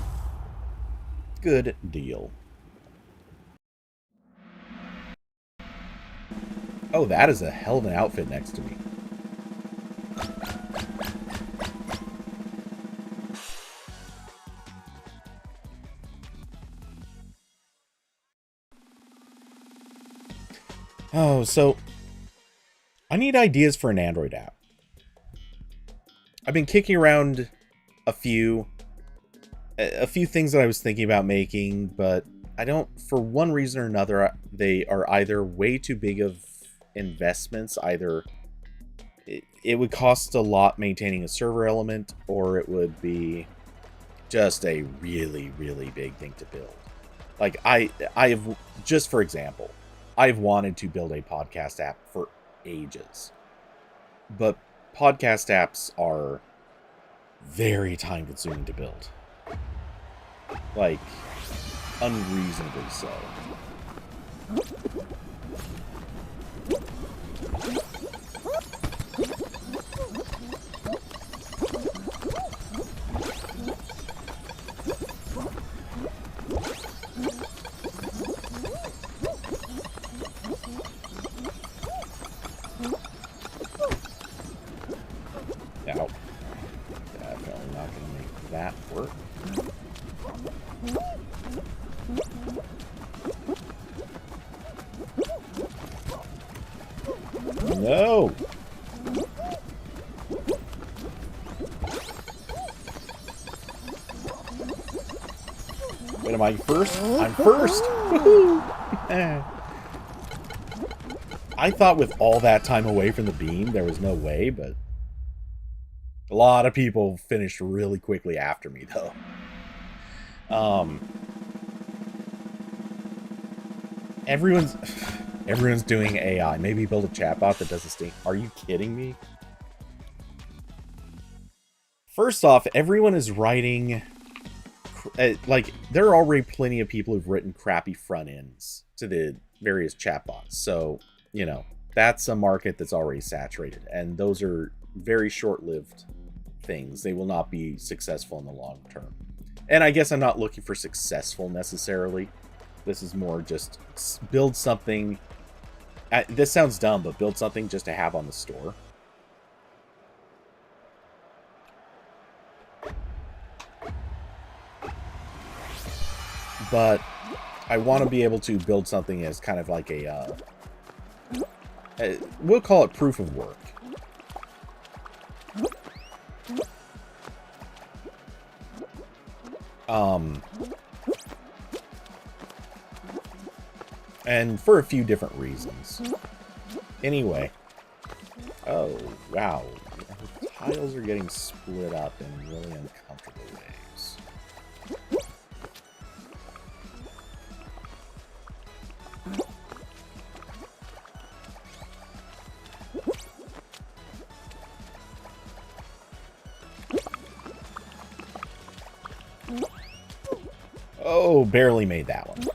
Good deal. Oh, that is a hell of an outfit next to me. Oh, so I need ideas for an Android app. I've been kicking around a few things that I was thinking about making, but I don't, for one reason or another, they are either way too big of investments, either it would cost a lot maintaining a server element, or it would be just a really, really big thing to build. Like, I have, just for example, I've wanted to build a podcast app for ages. But podcast apps are very time consuming to build. Like, unreasonably so. What am I first? I'm first! Woohoo! I thought with all that time away from the beam, there was no way, but a lot of people finished really quickly after me, though. Everyone's doing AI. Maybe build a chatbot that does this thing. Are you kidding me? First off, everyone is writing... like, there are already plenty of people who've written crappy front ends to the various chatbots. So, you know, that's a market that's already saturated. And those are very short-lived things. They will not be successful in the long term. And I guess I'm not looking for successful necessarily. This is more just build something. This sounds dumb, but build something just to have on the store. But I want to be able to build something as kind of like a we'll call it proof of work. And for a few different reasons. Anyway. Oh, wow. The tiles are getting split up in really uncomfortable ways. Oh, barely made that one.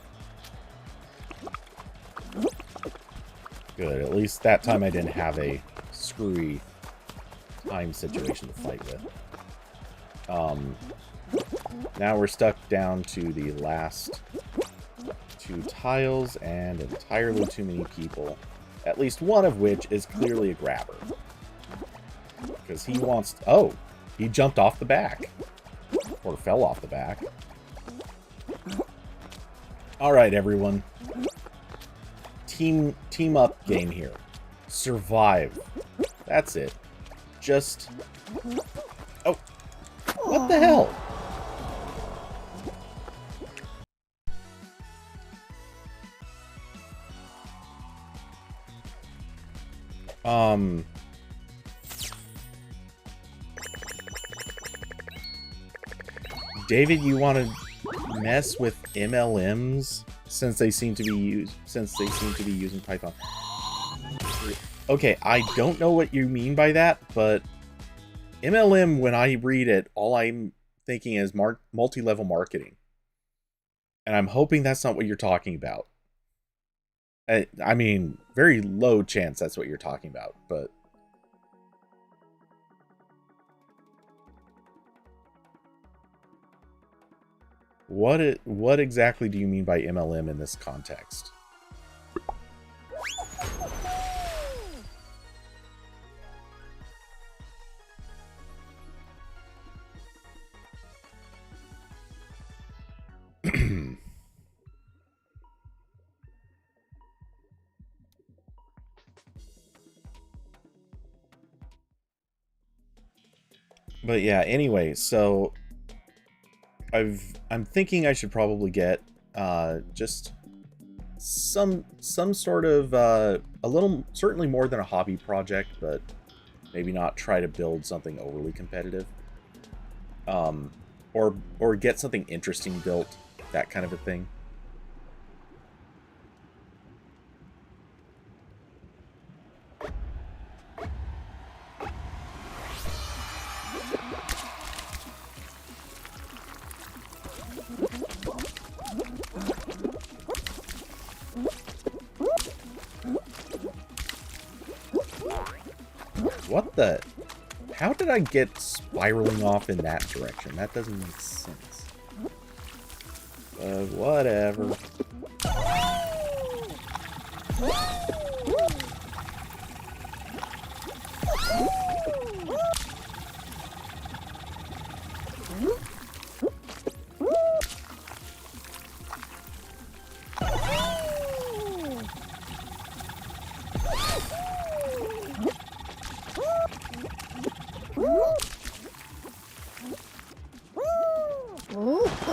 Good, at least that time I didn't have a screwy time situation to fight with. Now we're stuck down to the last 2 tiles and entirely too many people. At least one of which is clearly a grabber. Because he wants... Oh! He jumped off the back. Or fell off the back. Alright, everyone. Team up game here. Survive. That's it. Just... Oh! What the hell? David, you want to mess with MLMs since they seem to be using Python? Okay, I don't know what you mean by that, but MLM, when I read it, all I'm thinking is multi-level marketing. And I'm hoping that's not what you're talking about. I mean, very low chance that's what you're talking about, but... What exactly do you mean by MLM in this context? But yeah, anyway, so I'm thinking I should probably get just some sort of a little, certainly more than a hobby project, but maybe not try to build something overly competitive. Or get something interesting built, that kind of a thing. What the... How did I get spiraling off in that direction? That doesn't make sense. Whatever.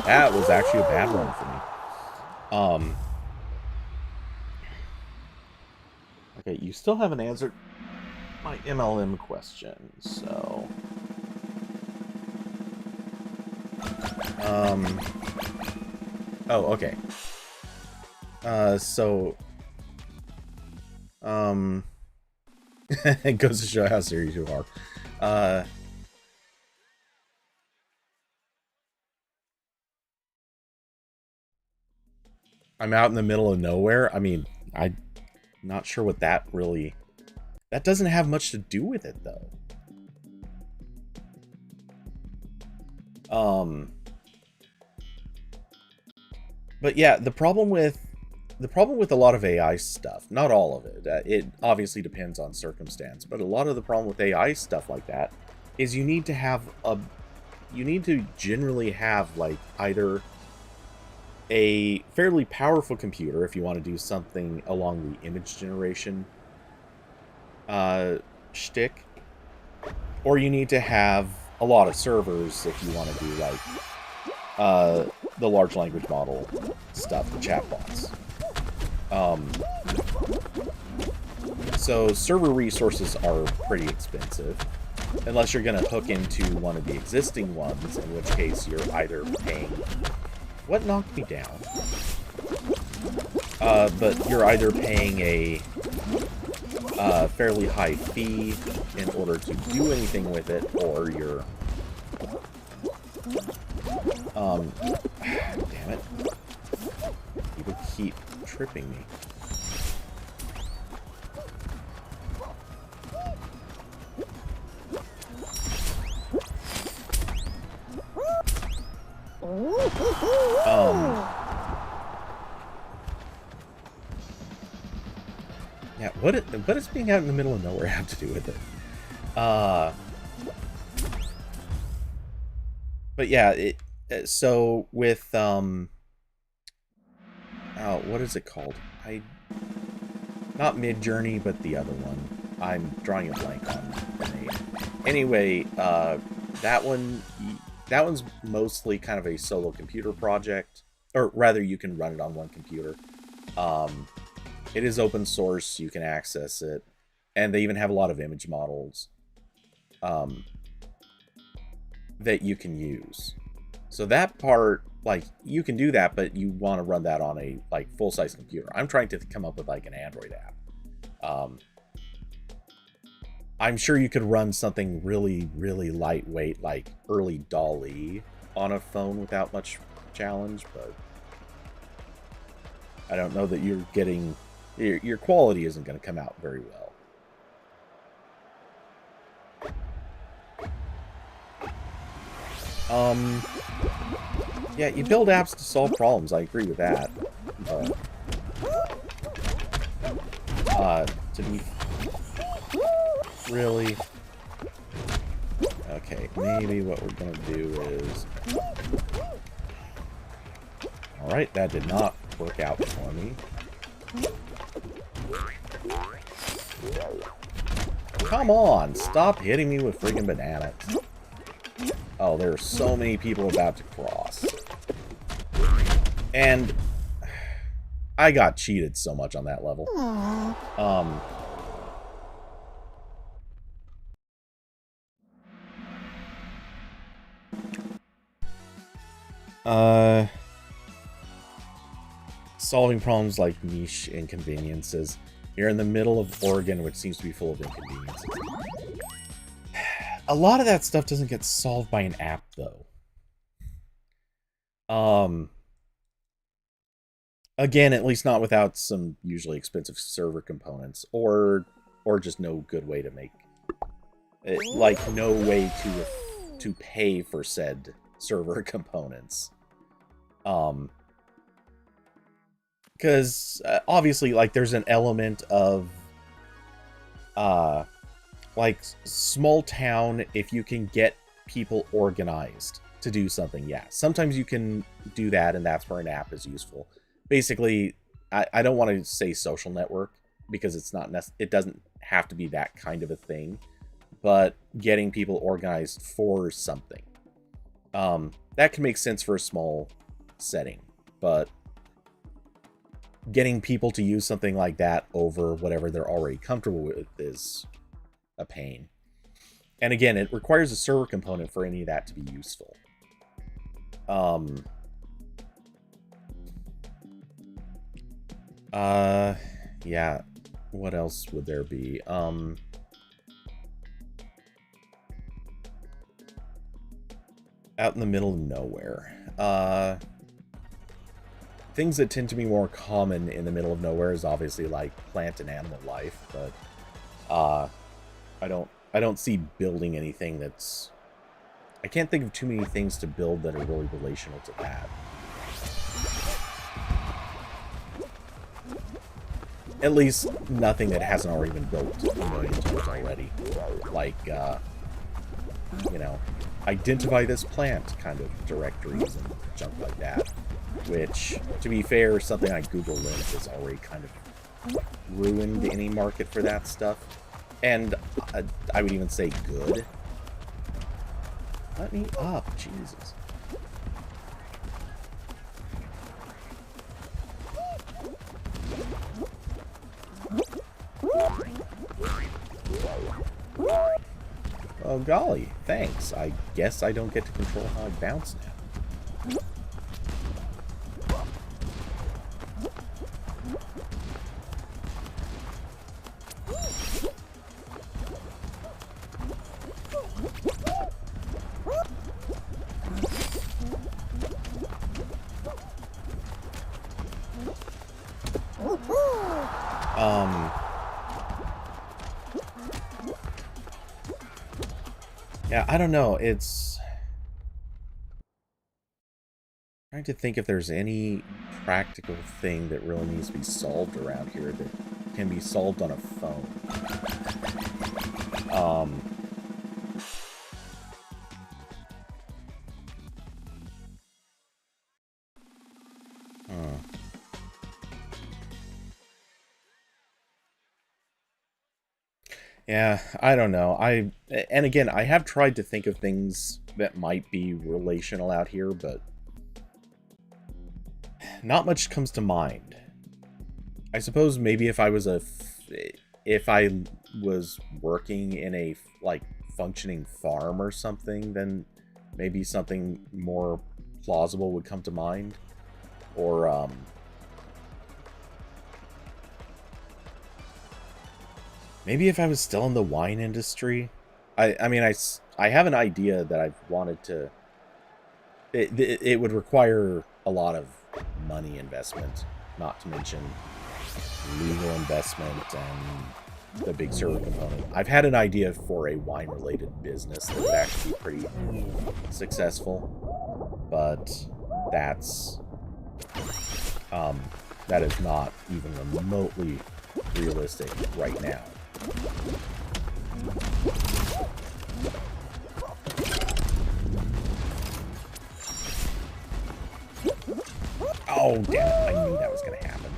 That was actually a bad one for me. Okay, you still haven't answered my MLM question, so... Oh, okay. It goes to show how serious you are. I'm out in the middle of nowhere. I mean, I'm not sure what that really... That doesn't have much to do with it, though. But yeah, the problem with a lot of AI stuff, not all of it, it obviously depends on circumstance, but a lot of the problem with AI stuff like that is you need to generally have, like, either a fairly powerful computer if you want to do something along the image generation shtick, or you need to have a lot of servers if you want to do, like, the large language model stuff, the chatbots. So server resources are pretty expensive, unless you're going to hook into one of the existing ones, in which case you're either paying... What knocked me down? But you're either paying a fairly high fee in order to do anything with it, or you're... damn it. People keep tripping me. Yeah, what does being out in the middle of nowhere have to do with it? But yeah, so with oh, what is it called? Not Midjourney, but the other one. I'm drawing a blank on the name. Anyway, that one's mostly kind of a solo computer project, or rather, you can run it on one computer. It is open source, you can access it, and they even have a lot of image models that you can use. So that part, like, you can do that, but you want to run that on a, like, full-size computer. I'm trying to come up with, like, an Android app. I'm sure you could run something really, really lightweight, like early DALL-E, on a phone without much challenge, but I don't know that you're getting... Your quality isn't going to come out very well. Yeah, you build apps to solve problems. I agree with that. To be... Really? Okay, maybe what we're going to do is... Alright, that did not work out for me. Come on, stop hitting me with friggin' bananas. Oh, there are so many people about to cross. And I got cheated so much on that level. Solving problems like niche inconveniences. You're in the middle of Oregon, which seems to be full of inconveniences. A lot of that stuff doesn't get solved by an app, though. Again, at least not without some usually expensive server components, or just no good way to make it, like no way to pay for said server components. Because obviously, like, there's an element of like, small town, if you can get people organized to do something, yeah. Sometimes you can do that, and that's where an app is useful. Basically, I don't want to say social network, because it's not it doesn't have to be that kind of a thing, but getting people organized for something. That can make sense for a small setting, but getting people to use something like that over whatever they're already comfortable with is a pain. And again, it requires a server component for any of that to be useful. Yeah, what else would there be? Out in the middle of nowhere. Things that tend to be more common in the middle of nowhere is obviously like plant and animal life, but I don't see building anything that's... I can't think of too many things to build that are really relational to that. At least nothing that hasn't already been built a million times already. Like, you know, identify this plant kind of directories and junk like that. Which, to be fair, something like Google Lens has already kind of ruined any market for that stuff. And I would even say good. Let me up, Jesus. Oh, golly, thanks. I guess I don't get to control how I bounce now. Yeah, I don't know. It's... trying to think if there's any practical thing that really needs to be solved around here that can be solved on a phone. Yeah, I don't know. And again, I have tried to think of things that might be relational out here, but not much comes to mind. I suppose maybe if I was working in a like functioning farm or something, then maybe something more plausible would come to mind. Or maybe if I was still in the wine industry. I mean, I have an idea that I've wanted to... It would require a lot of money investment, not to mention legal investment and the big server component. I've had an idea for a wine-related business that would actually be pretty successful, but that's... that is not even remotely realistic right now. Oh, damn it. I knew that was going to happen.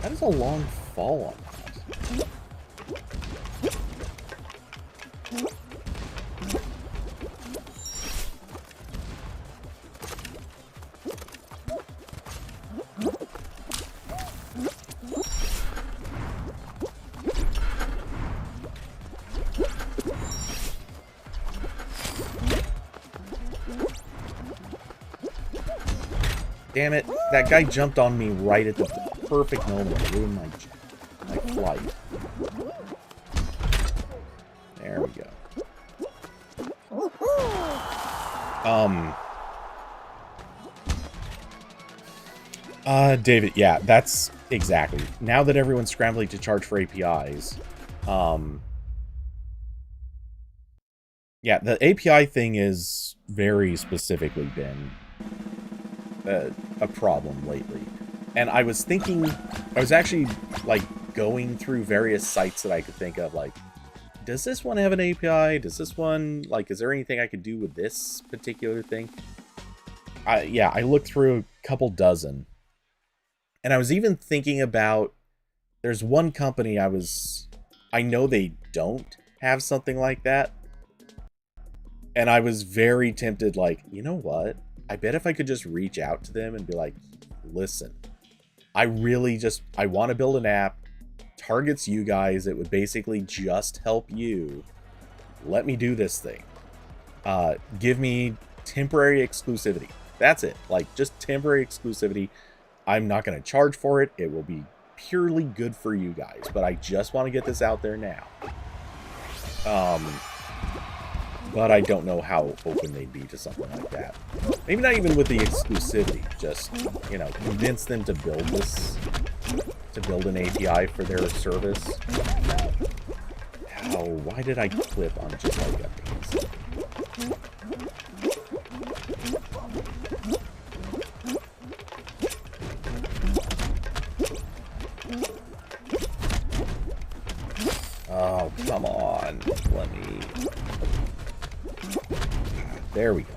That is a long fall on that. Damn it, that guy jumped on me right at the perfect moment to ruin my flight. There we go. David, yeah, that's exactly. Now that everyone's scrambling to charge for APIs, yeah, the API thing is very specifically been a problem lately. And I was thinking, I was actually, like, going through various sites that I could think of, like, does this one have an API? Does this one, like, is there anything I could do with this particular thing? Yeah, I looked through a couple dozen. And I was even thinking about, there's one company I know they don't have something like that. And I was very tempted, like, you know what? I bet if I could just reach out to them and be like, listen, I want to build an app, targets you guys. It would basically just help you. Let me do this thing. Give me temporary exclusivity. That's it. Like, just temporary exclusivity. I'm not going to charge for it. It will be purely good for you guys. But I just want to get this out there now. But I don't know how open they'd be to something like that. Maybe not even with the exclusivity. Just, you know, convince them to build this, to build an API for their service. Ow, why did I clip on just like updates? Oh, come on. Let me... There we go.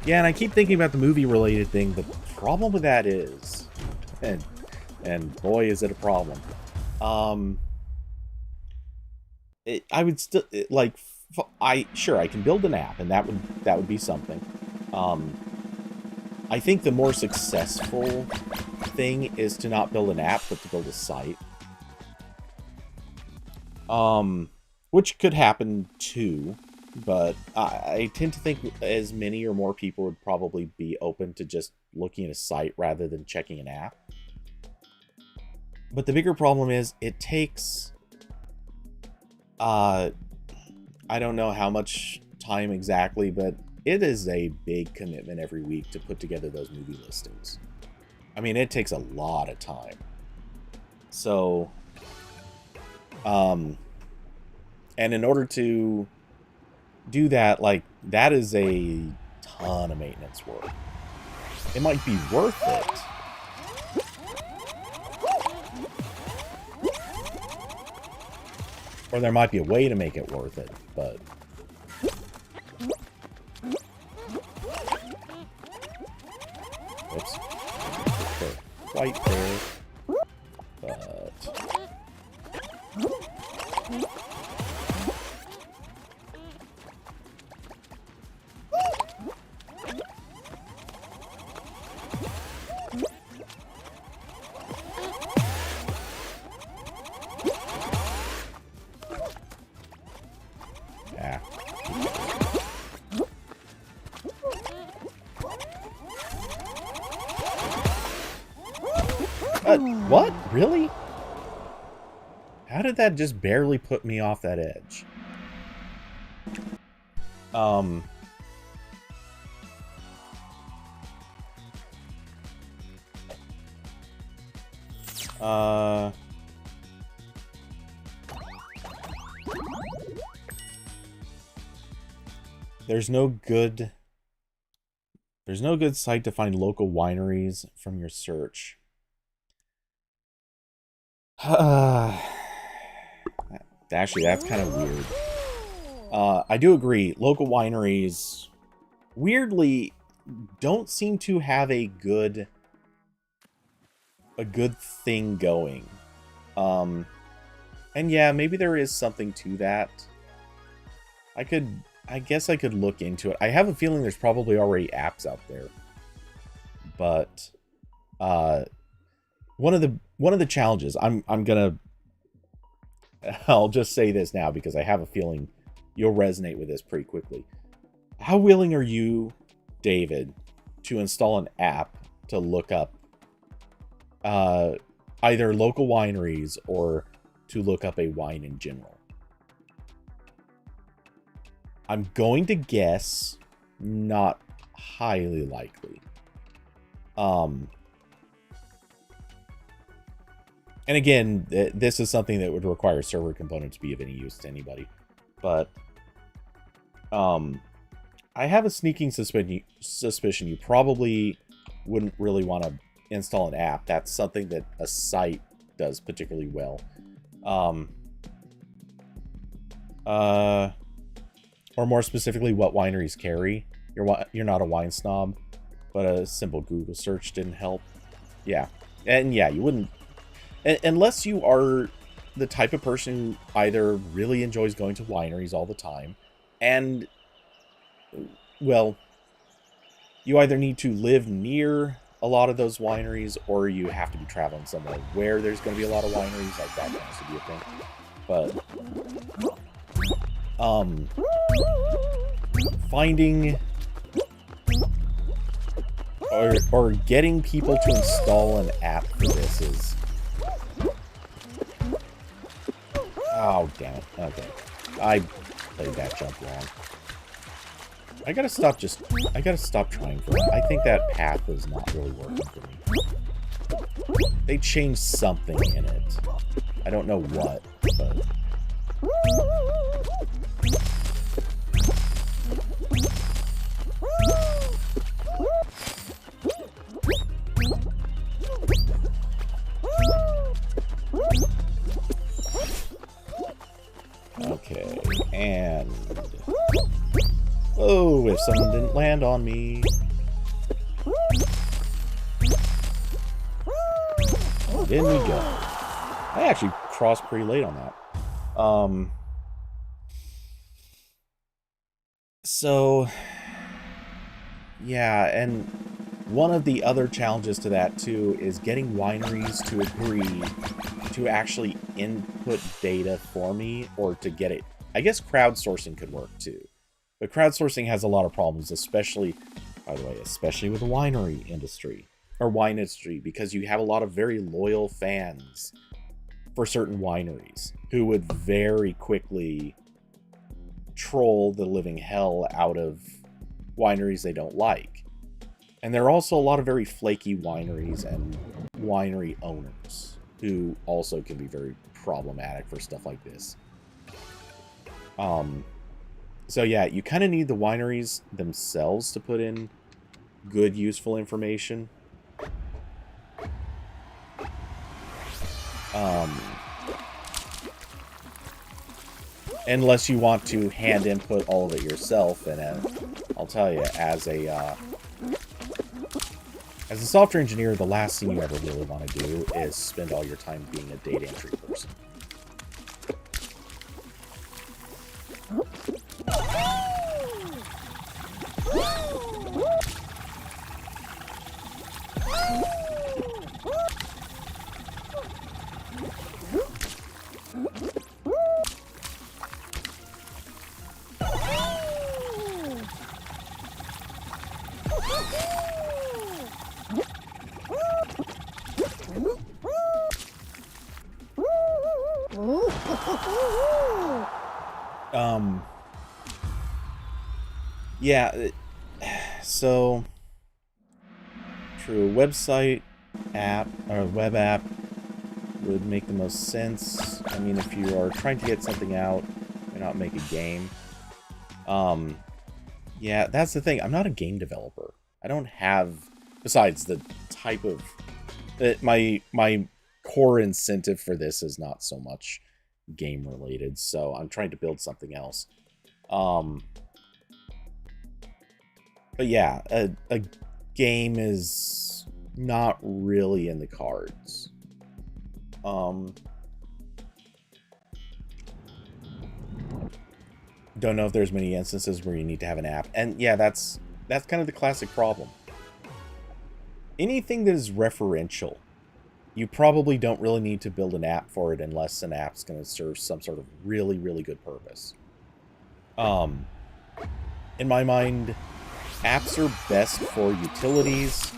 Yeah, and I keep thinking about the movie-related thing. The problem with that is, and boy, is it a problem. I would still like, I can build an app, and that would be something. I think the more successful thing is to not build an app, but to build a site. Which could happen too, but I tend to think as many or more people would probably be open to just looking at a site rather than checking an app. But the bigger problem is it takes, I don't know how much time exactly, but it is a big commitment every week to put together those movie listings. I mean, it takes a lot of time. So, and in order to do that, like, that is a ton of maintenance work. It might be worth it. Or there might be a way to make it worth it, but... Oops. Okay, quite there. But... Yeah. What? Really? How did that just barely put me off that edge? There's no good site to find local wineries from your search. Actually, that's kind of weird. I do agree. Local wineries, weirdly, don't seem to have a good thing going. And yeah, maybe there is something to that. I guess I could look into it. I have a feeling there's probably already apps out there. But one of the challenges, I'll just say this now because I have a feeling you'll resonate with this pretty quickly. How willing are you, David, to install an app to look up either local wineries or to look up a wine in general? I'm going to guess not highly likely. And again, this is something that would require server components to be of any use to anybody. But I have a sneaking suspicion you probably wouldn't really want to install an app. That's something that a site does particularly well. Or more specifically, what wineries carry. You're not a wine snob, but a simple Google search didn't help. Yeah. And yeah, you wouldn't... Unless you are the type of person who either really enjoys going to wineries all the time, and, well, you either need to live near a lot of those wineries, or you have to be traveling somewhere where there's going to be a lot of wineries. Like, that tends to be a thing. But, finding or getting people to install an app for this is... Oh, damn it. Okay. I played that jump wrong. I gotta stop trying for it. I think that path is not really working for me. They changed something in it. I don't know what, but... Okay, and... Oh, if someone didn't land on me. In we go. I actually crossed pretty late on that. So, yeah, and one of the other challenges to that, too, is getting wineries to agree to actually input data for me, or to get it. I guess crowdsourcing could work, too. But crowdsourcing has a lot of problems, especially, by the way, especially with the winery industry, or wine industry, because you have a lot of very loyal fans for certain wineries who would very quickly troll the living hell out of wineries they don't like. And there are also a lot of very flaky wineries and winery owners who also can be very problematic for stuff like this. So yeah, you kind of need the wineries themselves to put in good, useful information. Unless you want to hand input all of it yourself, and I'll tell you, as a software engineer, the last thing you ever really want to do is spend all your time being a data entry person. Yeah, so true. Website app or web app would make the most sense. I mean, if you are trying to get something out, why not make a game? Yeah, that's the thing. I'm not a game developer. I don't have, besides the type of my core incentive for this is not so much game related, so I'm trying to build something else. But yeah, a game is not really in the cards. Don't know if there's many instances where you need to have an app. And yeah, that's kind of the classic problem. Anything that is referential, you probably don't really need to build an app for it unless an app's going to serve some sort of really, really good purpose. In my mind, apps are best for utilities,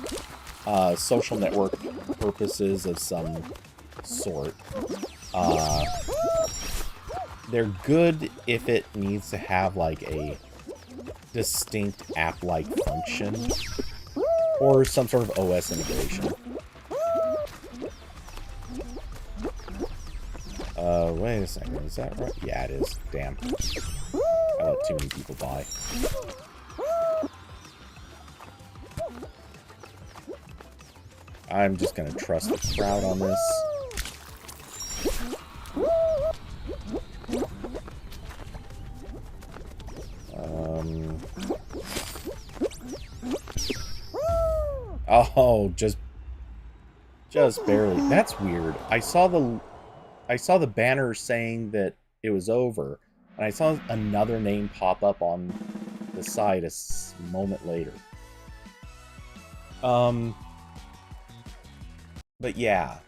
social network purposes of some sort. They're good if it needs to have like a distinct app-like function or some sort of OS integration. Wait a second, is that right? Yeah, it is. Damn. I let too many people by. I'm just gonna trust the crowd on this. Oh, just barely. That's weird. I saw the I saw the banner saying that it was over, and I saw another name pop up on the side a moment later. But yeah,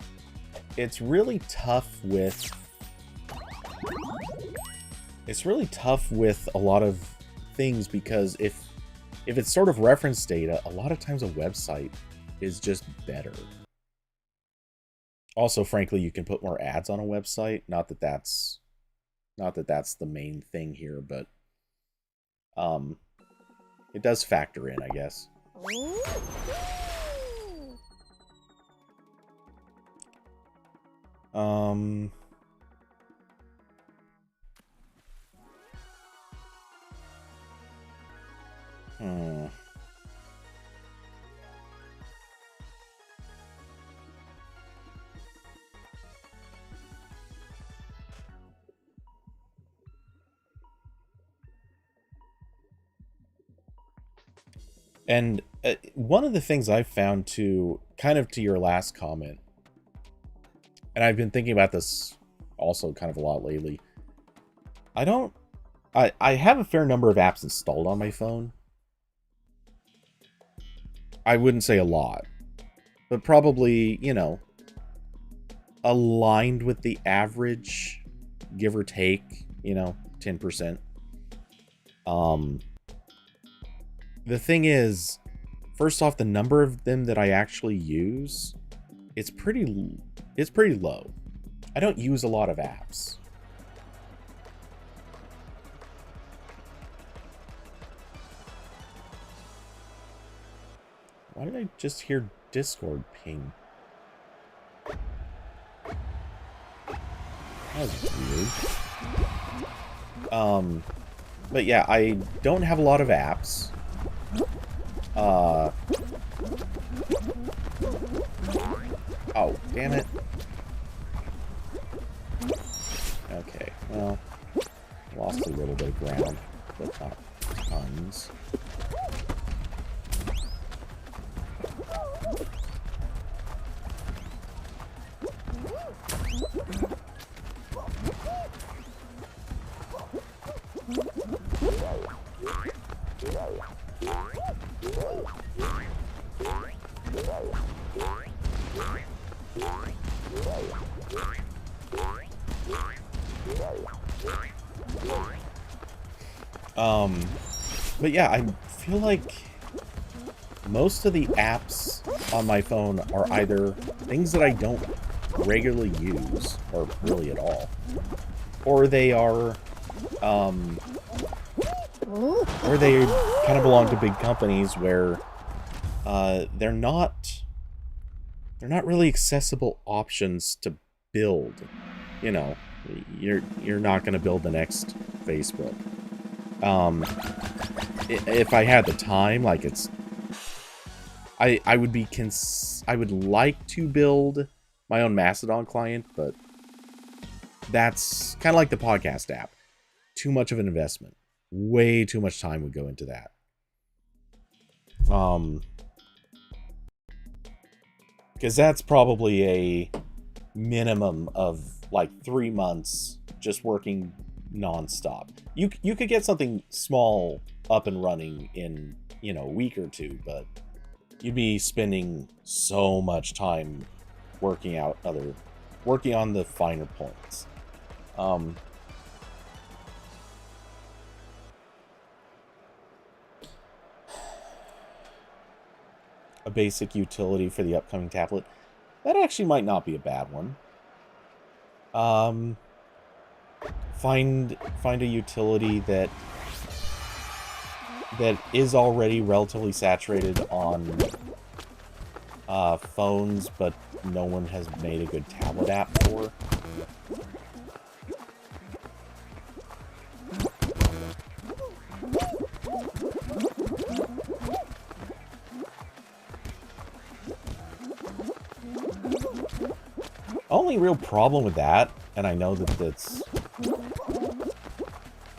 it's really tough with a lot of things, because if it's sort of reference data, a lot of times a website is just better. Also, frankly, you can put more ads on a website. Not that that's the main thing here, but it does factor in, I guess. And one of the things I've found to, kind of to your last comment, and I've been thinking about this also kind of a lot lately, I have a fair number of apps installed on my phone. I wouldn't say a lot, but probably, you know, aligned with the average, give or take, you know, 10%. The thing is, first off, the number of them that I actually use, it's pretty low. I don't use a lot of apps. Why did I just hear Discord ping? That was weird. But yeah, I don't have a lot of apps. Oh, damn it. Okay, well, lost a little bit of ground, but not tons. But yeah, I feel like most of the apps on my phone are either things that I don't regularly use, or really at all, or they are, or they kind of belong to big companies where they're not really accessible options to build. You know, you're not going to build the next Facebook. If I had the time, like I would like to build my own Mastodon client, but that's kind of like the podcast app. Too much of an investment. Way too much time would go into that. Because that's probably a minimum of like 3 months just working non-stop. You could get something small up and running in, you know, a week or two, but you'd be spending so much time working on the finer points. A basic utility for the upcoming tablet. That actually might not be a bad one. Find a utility that is already relatively saturated on phones, but no one has made a good tablet app for. Only real problem with that, and I know that that's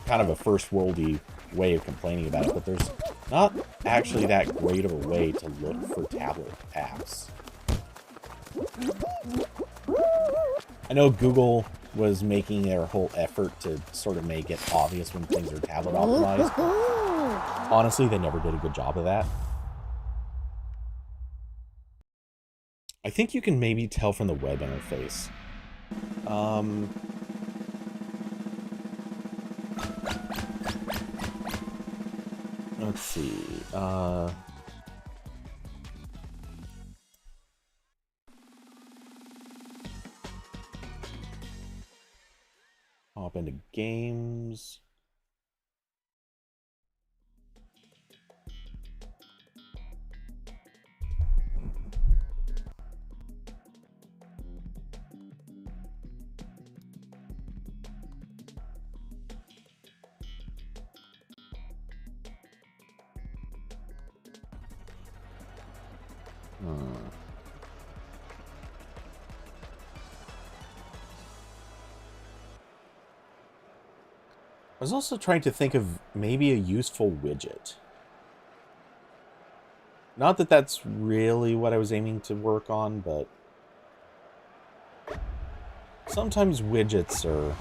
kind of a first worldy way of complaining about it, but there's not actually that great of a way to look for tablet apps. I know Google was making their whole effort to sort of make it obvious when things are tablet optimized. Honestly, they never did a good job of that. I think you can maybe tell from the web interface. Let's see. Hop into games. I was also trying to think of maybe a useful widget. Not that that's really what I was aiming to work on, but sometimes widgets are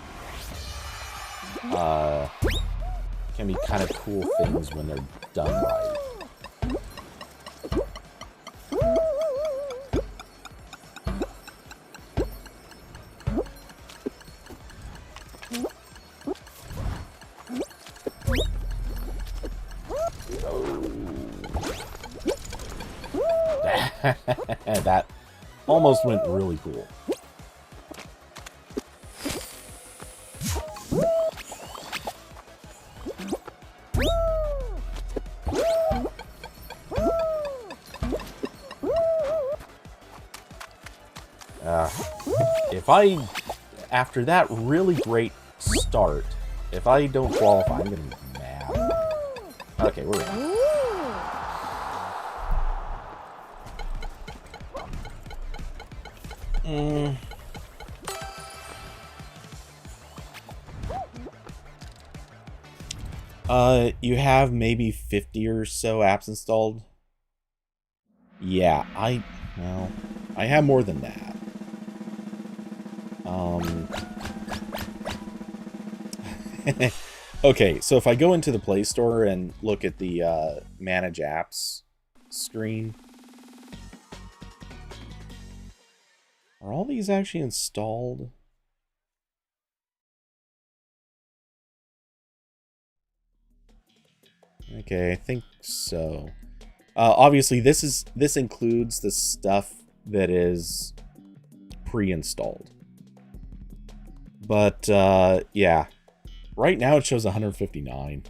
can be kind of cool things when they're done right. That almost went really cool. If I, after that really great start, if I don't qualify, I'm gonna be mad. Okay, we're in. You have maybe 50 or so apps installed. Yeah, I have more than that. Okay, so if I go into the Play Store and look at the Manage Apps screen, are all these actually installed? Okay, I think so. Obviously, this includes the stuff that is pre-installed. But yeah, right now it shows 159.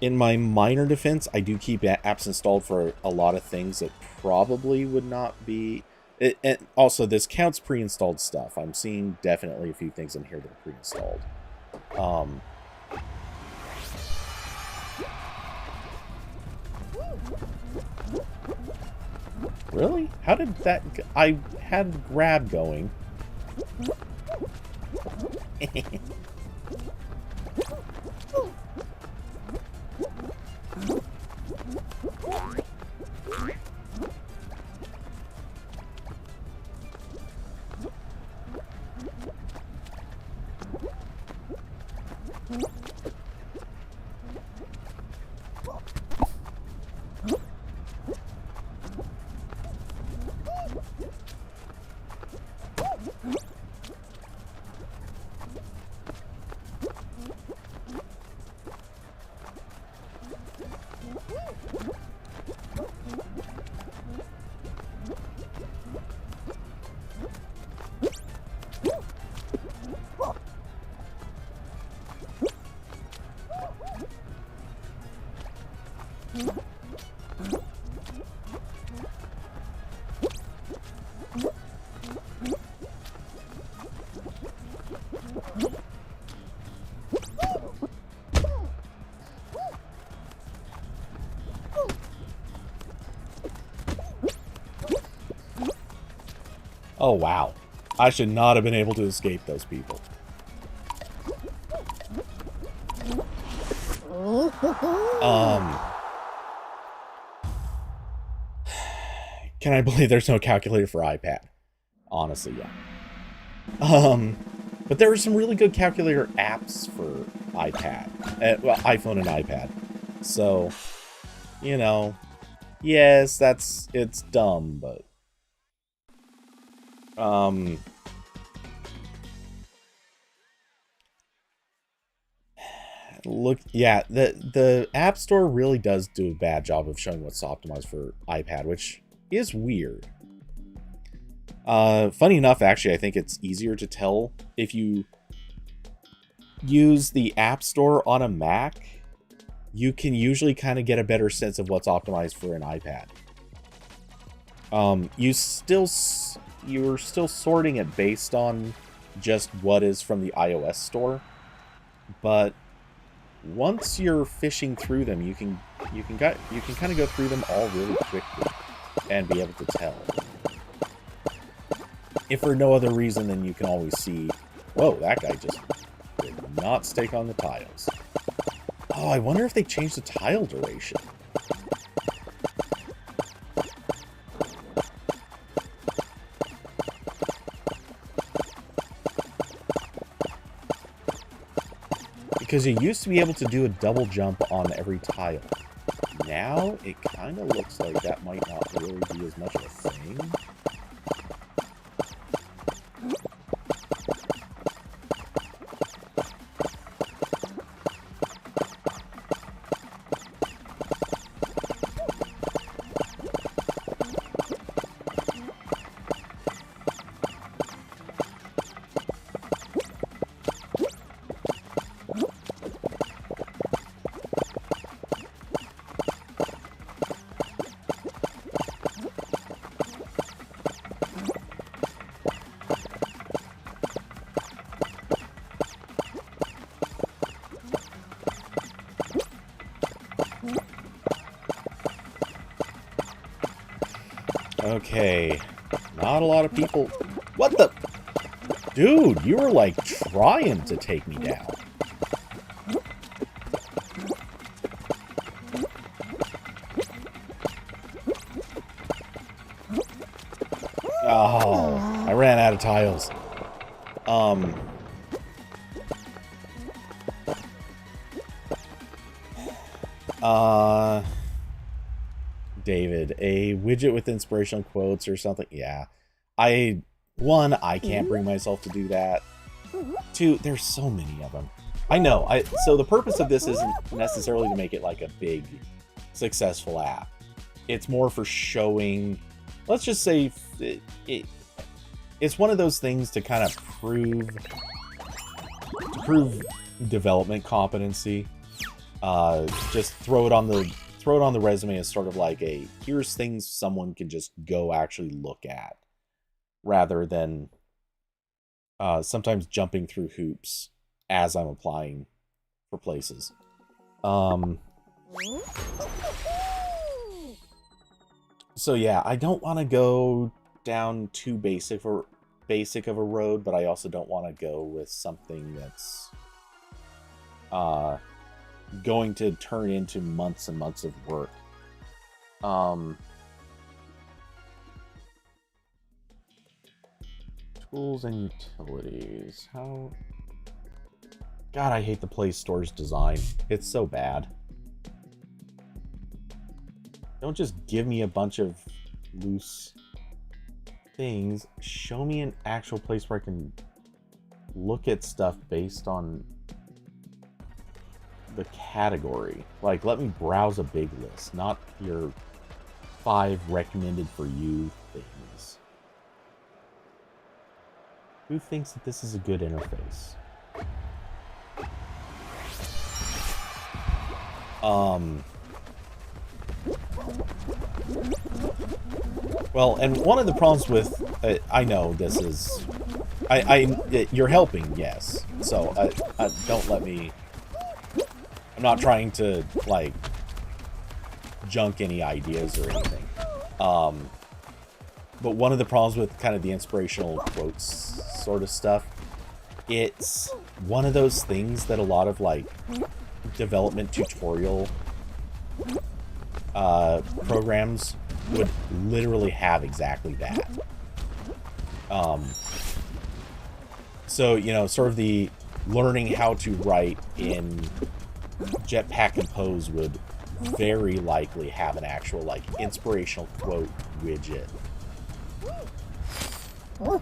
In my minor defense, I do keep apps installed for a lot of things that probably would not be... And also, this counts pre-installed stuff. I'm seeing definitely a few things in here that are pre-installed. Really? How did that... I had grab going. Oh, wow. I should not have been able to escape those people. Can I believe there's no calculator for iPad? Honestly, yeah. But there are some really good calculator apps for iPad. Well, iPhone and iPad. So, you know, yes, it's dumb, but look, yeah, the App Store really does do a bad job of showing what's optimized for iPad, which is weird. Funny enough, actually, I think it's easier to tell if you use the App Store on a Mac. You can usually kind of get a better sense of what's optimized for an iPad. You're still sorting it based on just what is from the iOS store, but once you're fishing through them, you can kind of go through them all really quickly and be able to tell. If for no other reason than you can always see, whoa, that guy just did not stake on the tiles. Oh, I wonder if they changed the tile duration. Because you used to be able to do a double jump on every tile. Now, it kind of looks like that might not really be as much of a thing. Okay, not a lot of people. What the? Dude, you were like trying to take me down. Oh, I ran out of tiles. David, a widget with inspirational quotes or something. Yeah. One, I can't bring myself to do that. Two, there's so many of them. I know. So the purpose of this isn't necessarily to make it like a big, successful app. It's more for showing, let's just say, it's one of those things to kind of prove development competency. Just throw it on the resume as sort of like here's things someone can just go actually look at, rather than sometimes jumping through hoops as I'm applying for places. So yeah, I don't want to go down too basic of a road, but I also don't want to go with something that's going to turn into months and months of work. Tools and utilities. How? God, I hate the Play Store's design. It's so bad. Don't just give me a bunch of loose things. Show me an actual place where I can look at stuff based on the category. Like, let me browse a big list, not your 5 recommended for you things. Who thinks that this is a good interface? Well, and one of the problems with I know this is you're helping, yes. So don't let me. I'm not trying to like junk any ideas or anything. But one of the problems with kind of the inspirational quotes sort of stuff, it's one of those things that a lot of like development tutorial programs would literally have exactly that. So, you know, sort of the learning how to write in Jetpack Compose would very likely have an actual, like, inspirational quote widget. Or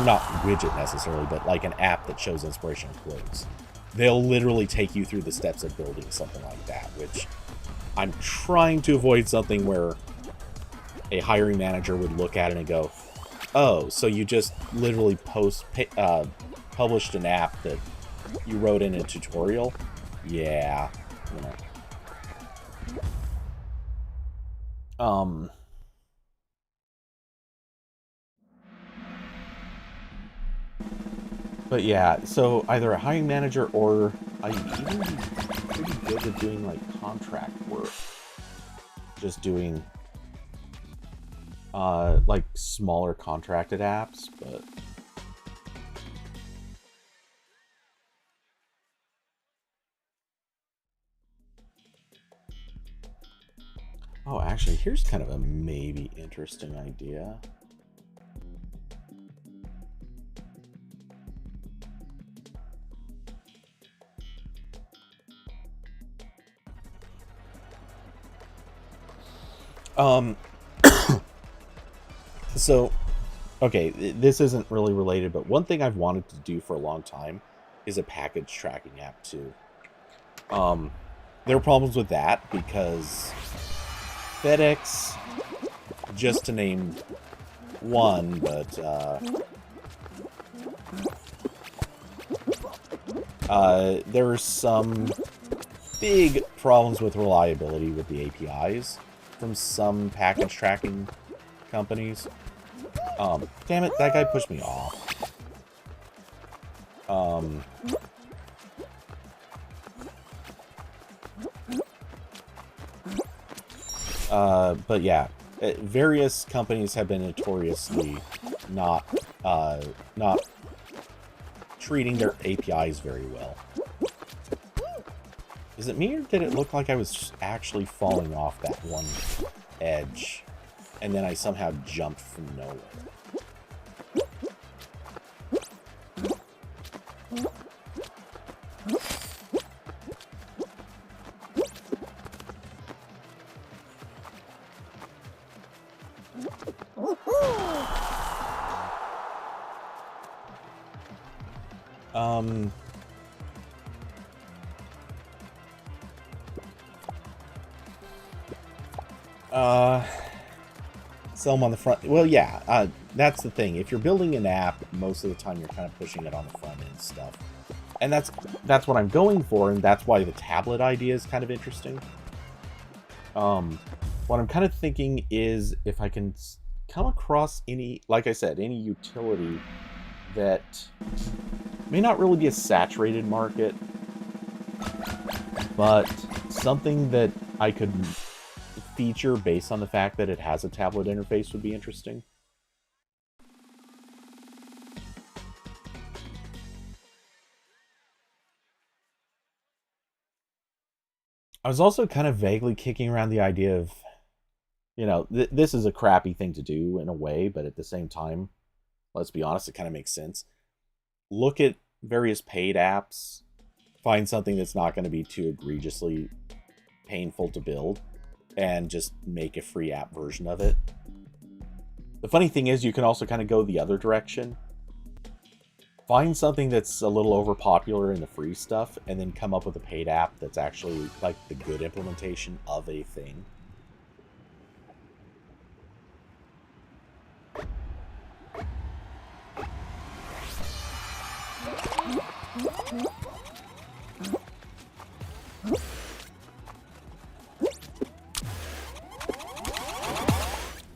not widget necessarily, but like an app that shows inspirational quotes. They'll literally take you through the steps of building something like that, which I'm trying to avoid something where a hiring manager would look at it and go, oh, so you just literally published an app that you wrote in a tutorial? Yeah, you know. But yeah, so either a hiring manager or I'd even be pretty good at doing like contract work. Just doing like smaller contracted apps, but oh, actually, here's kind of a maybe interesting idea. So, okay, this isn't really related, but one thing I've wanted to do for a long time is a package tracking app too. There are problems with that because FedEx, just to name one, but there are some big problems with reliability with the APIs from some package tracking companies. Damn it, that guy pushed me off. But yeah, various companies have been notoriously not treating their APIs very well. Is it me, or did it look like I was actually falling off that one edge, and then I somehow jumped from nowhere? Sell them on the front. Well, yeah, that's the thing. If you're building an app, most of the time you're kind of pushing it on the front end stuff. And that's what I'm going for, and that's why the tablet idea is kind of interesting. What I'm kind of thinking is if I can come across any, like I said, any utility that may not really be a saturated market, but something that I could feature based on the fact that it has a tablet interface would be interesting. I was also kind of vaguely kicking around the idea of, you know, this is a crappy thing to do in a way, but at the same time, let's be honest, it kind of makes sense. Look at various paid apps, find something that's not going to be too egregiously painful to build, and just make a free app version of it. The funny thing is, you can also kind of go the other direction. Find something that's a little overpopular in the free stuff, and then come up with a paid app that's actually like the good implementation of a thing.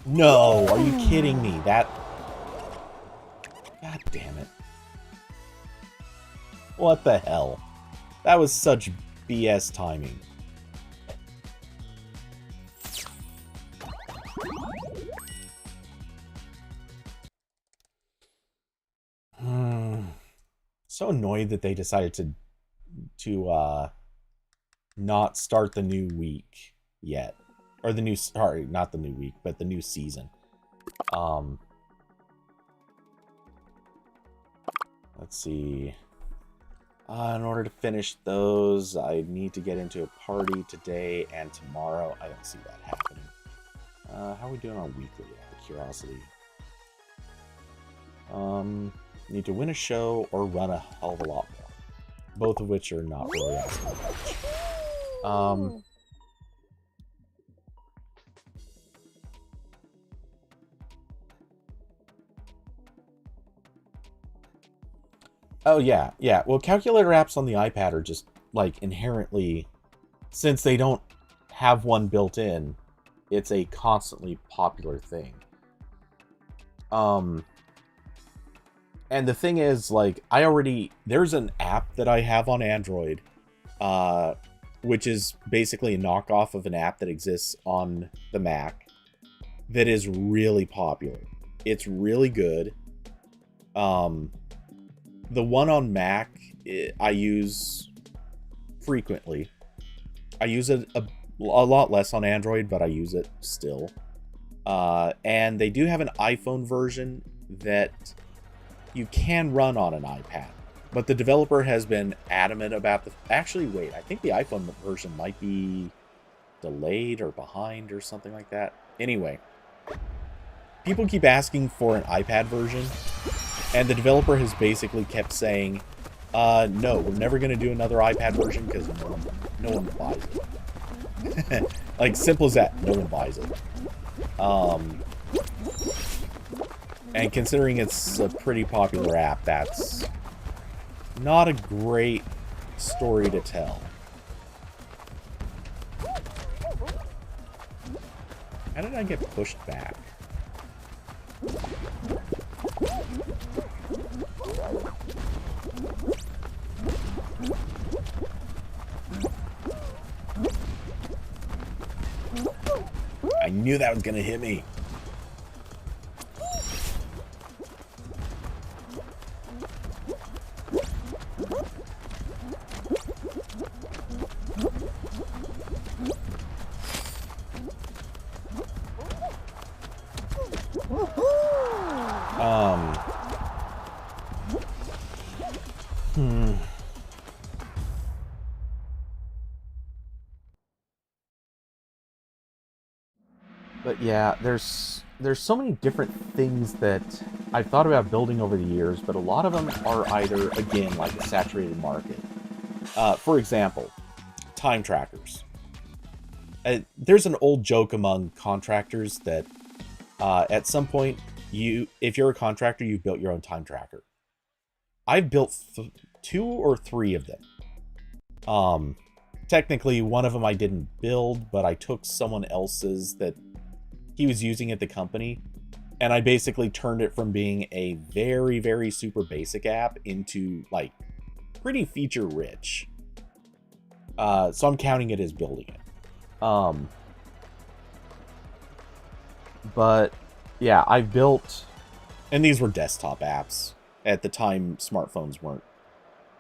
No, are you kidding me? That... God damn it. What the hell? That was such BS timing. So annoyed that they decided to not start the new week yet. Or the new, sorry, not the new week, but the new season. Let's see. In order to finish those, I need to get into a party today and tomorrow. I don't see that happening. How are we doing on weekly? Out of curiosity. Need to win a show or run a hell of a lot more. Both of which are not really asking much. Oh, yeah, yeah. Well, calculator apps on the iPad are just, like, inherently... Since they don't have one built in, it's a constantly popular thing. And the thing is, like, there's an app that I have on Android, which is basically a knockoff of an app that exists on the Mac, that is really popular. It's really good. The one on Mac, I use frequently. I use it a lot less on Android, but I use it still. And they do have an iPhone version that you can run on an iPad. But the developer has been adamant about the... Actually, wait, I think the iPhone version might be delayed or behind or something like that. Anyway, people keep asking for an iPad version. And the developer has basically kept saying, no, we're never going to do another iPad version because no one buys it. Like, simple as that. No one buys it. And considering it's a pretty popular app, that's not a great story to tell. How did I get pushed back? I knew that was gonna hit me. But yeah, there's so many different things that I've thought about building over the years, but a lot of them are either, again, like a saturated market. For example, time trackers. There's an old joke among contractors that at some point, if you're a contractor, you've built your own time tracker. I've built 2 or 3 of them. Technically, one of them I didn't build, but I took someone else's that he was using at the company, and I basically turned it from being a very, very super basic app into, like, pretty feature-rich. So I'm counting it as building it. But, yeah, I've built... And these were desktop apps. At the time, smartphone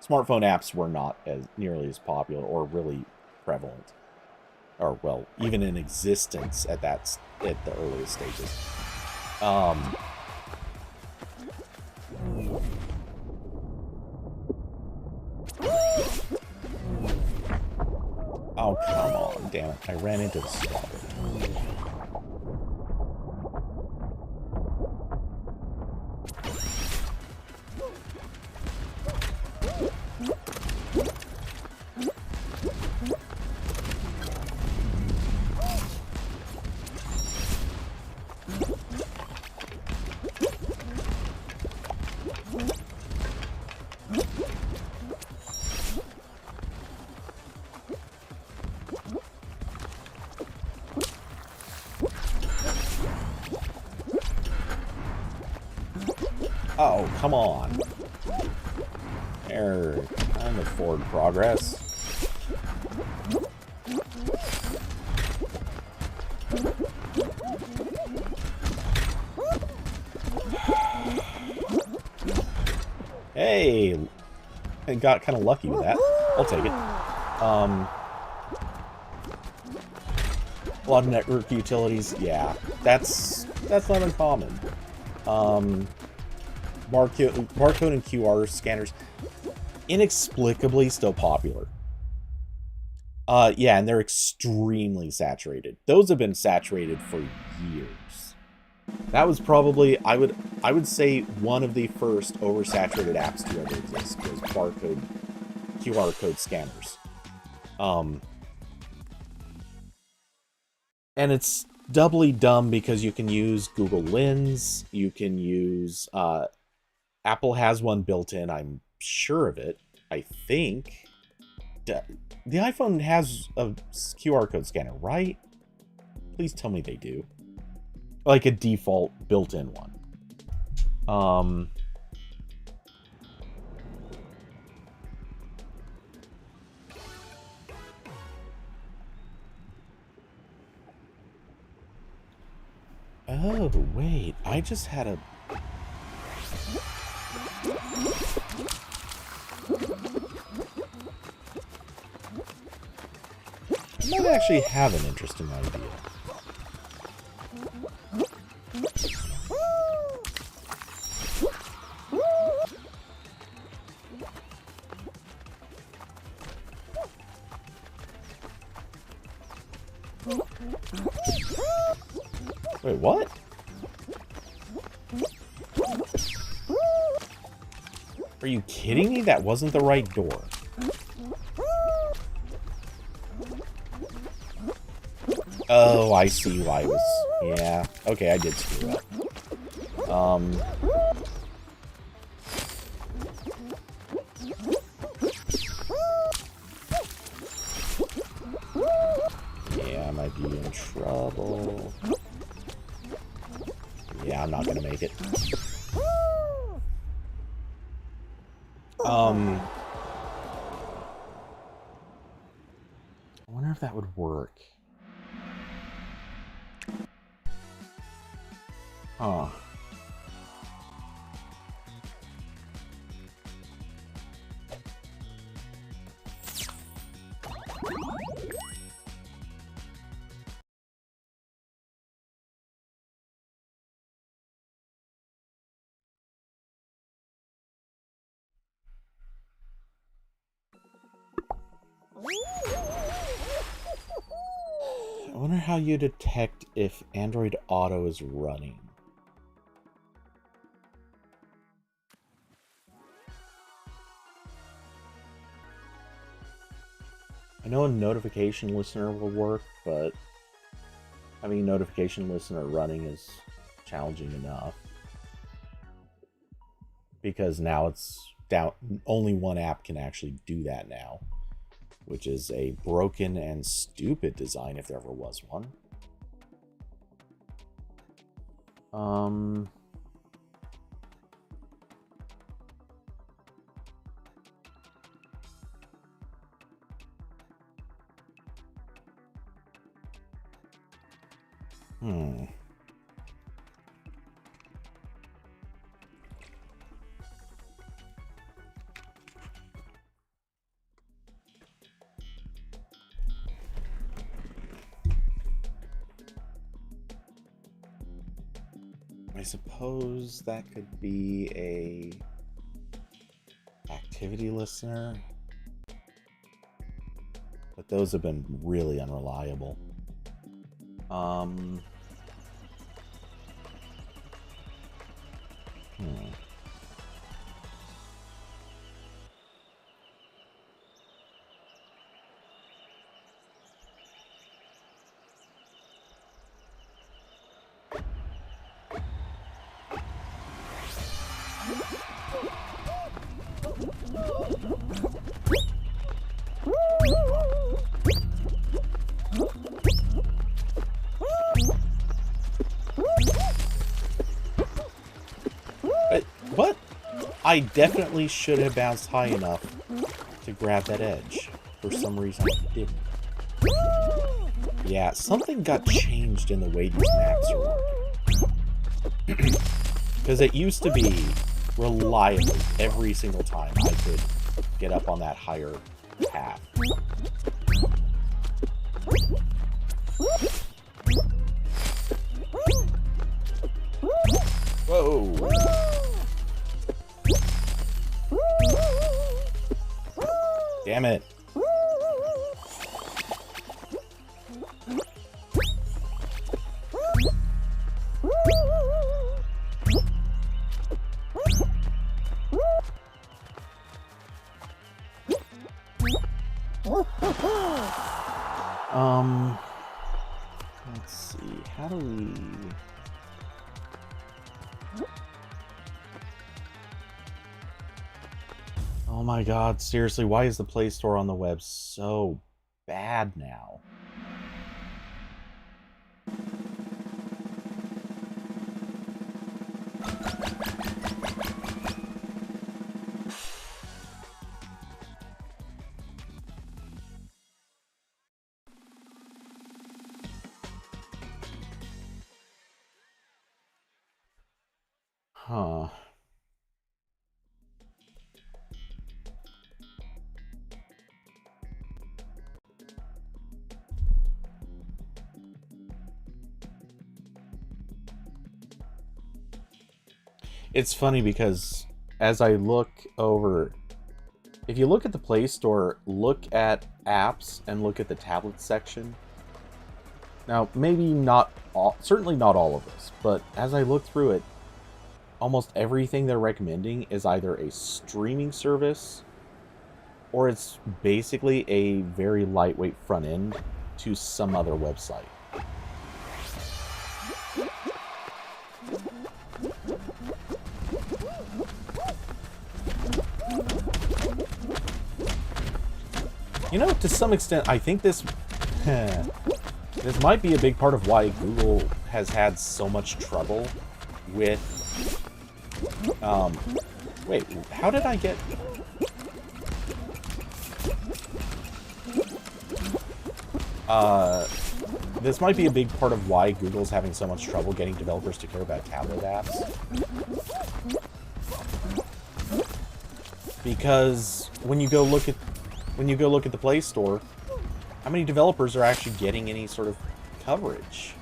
apps were not nearly as popular or really prevalent. Or, well, even in existence at the earliest stages. Oh, come on, damn it. I ran into the spot. Oh, come on. There, I'm at forward progress. Hey! I got kind of lucky with that. I'll take it. A lot of network utilities, yeah. That's not uncommon. Barcode and QR scanners, inexplicably still popular. Yeah, and they're extremely saturated. Those have been saturated for years. That was probably, I would say, one of the first oversaturated apps to ever exist was QR code scanners. And it's doubly dumb because you can use Google Lens, you can use, Apple has one built in, I'm sure of it, I think. The iPhone has a QR code scanner, right? Please tell me they do. Like a default built-in one. Oh, wait. I just had a... I might actually have an interesting idea. Wait, what? Are you kidding me? That wasn't the right door. Oh, I see why it was... Yeah. Okay, I did screw up. Yeah, I might be in trouble. Yeah, I'm not gonna make it. I wonder if that would work. Huh. I wonder how you detect if Android Auto is running. I know a notification listener will work, but having a notification listener running is challenging enough. Because now it's down, only one app can actually do that now. Which is a broken and stupid design if there ever was one. I suppose that could be a activity listener, but those have been really unreliable. What? I definitely should have bounced high enough to grab that edge. For some reason, I didn't. Yeah, something got changed in the way these maps are working. Because it used to be reliably every single time I could get up on that higher path. Whoa. Damn it. Let's see. How do we... Oh my god, seriously, why is the Play Store on the web so bad now? Huh. It's funny because as I look over, if you look at the Play Store, look at apps and look at the tablet section. Now, maybe not all, certainly not all of this, but as I look through it, almost everything they're recommending is either a streaming service or it's basically a very lightweight front end to some other website. You know, to some extent, I think this this might be a big part of why Google has had so much trouble with wait, how did I get... This might be a big part of why Google's having so much trouble getting developers to care about tablet apps. Because when you go look at the Play Store, how many developers are actually getting any sort of coverage?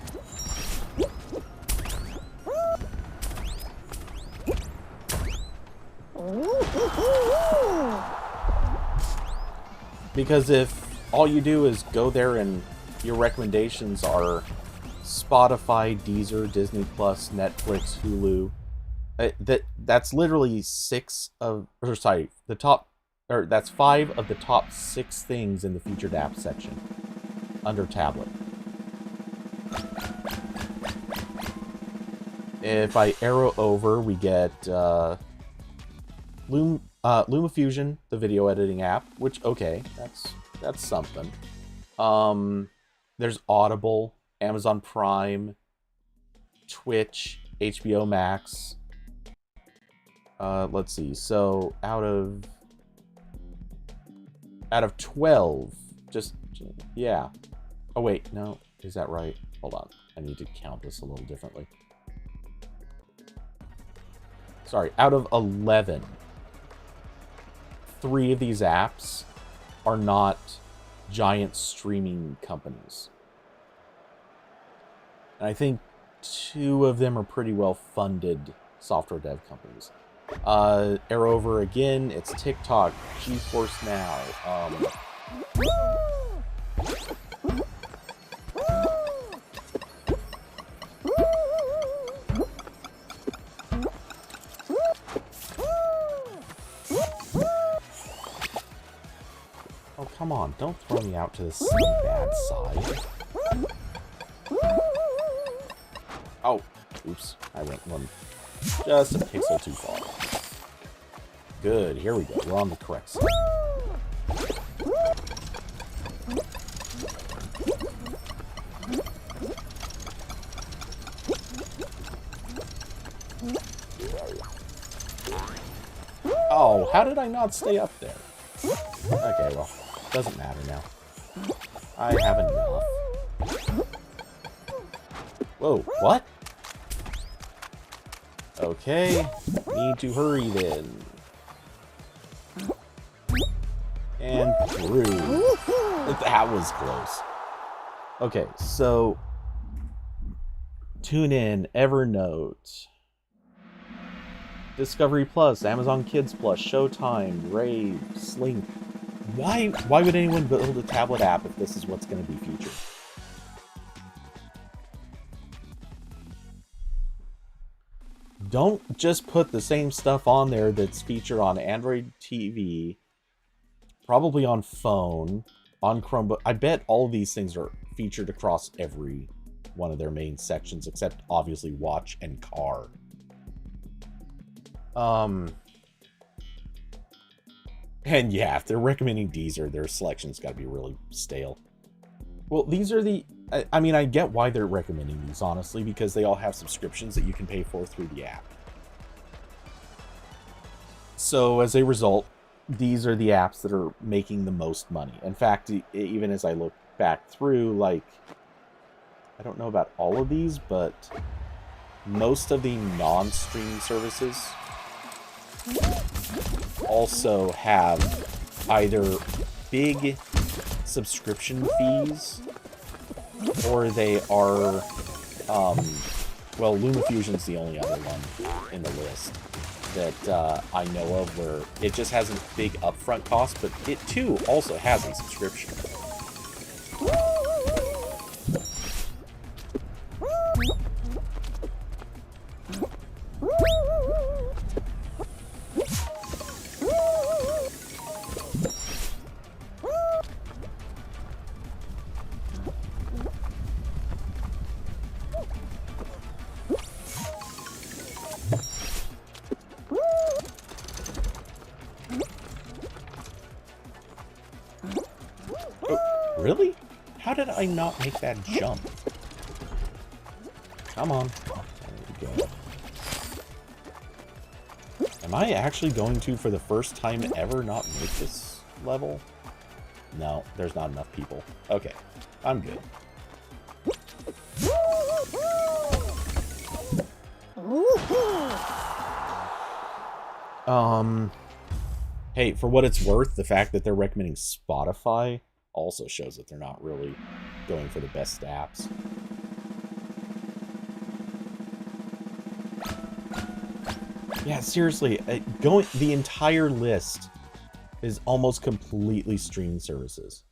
Because if all you do is go there and your recommendations are Spotify, Deezer, Disney Plus, Netflix, Hulu, that's literally that's 5 of the top 6 things in the featured apps section under tablet. If I arrow over, we get LumaFusion, the video editing app, which, okay, that's something. There's Audible, Amazon Prime, Twitch, HBO Max. Let's see. So out of 12, yeah. Oh wait, no, is that right? Hold on, I need to count this a little differently. Sorry, out of 11, 3 of these apps are not giant streaming companies. And I think 2 of them are pretty well-funded software dev companies. Arrow over again, it's TikTok, GeForce Now, oh, come on, don't throw me out to the bad side. Oh, oops, I went one just a pixel too far. Good, here we go, we're on the correct side. Oh, how did I not stay up there? Okay, well, doesn't matter now. I have enough. Whoa, what? Okay, need to hurry then. And through. That was close. Okay, so TuneIn, Evernote, Discovery Plus, Amazon Kids Plus, Showtime, Rave, Slink. Why would anyone build a tablet app if this is what's going to be featured? Don't just put the same stuff on there that's featured on Android TV, probably on phone, on Chromebook. I bet all of these things are featured across every one of their main sections, except obviously watch and car. And yeah, if they're recommending Deezer, their selection's got to be really stale. Well, these are the... I mean, I get why they're recommending these, honestly, because they all have subscriptions that you can pay for through the app. So, as a result, these are the apps that are making the most money. In fact, even as I look back through, like... I don't know about all of these, but most of the non-streaming services also have either big subscription fees, or they are, well, LumaFusion's the only other one in the list that I know of where it just has a big upfront cost, but it too also has a subscription. Really? How did I not make that jump? Come on. There we go. Am I actually going to, for the first time ever, not make this level? No, there's not enough people. Okay, I'm good. Hey, for what it's worth, the fact that they're recommending Spotify also shows that they're not really going for the best apps. Yeah, seriously, the entire list is almost completely streaming services.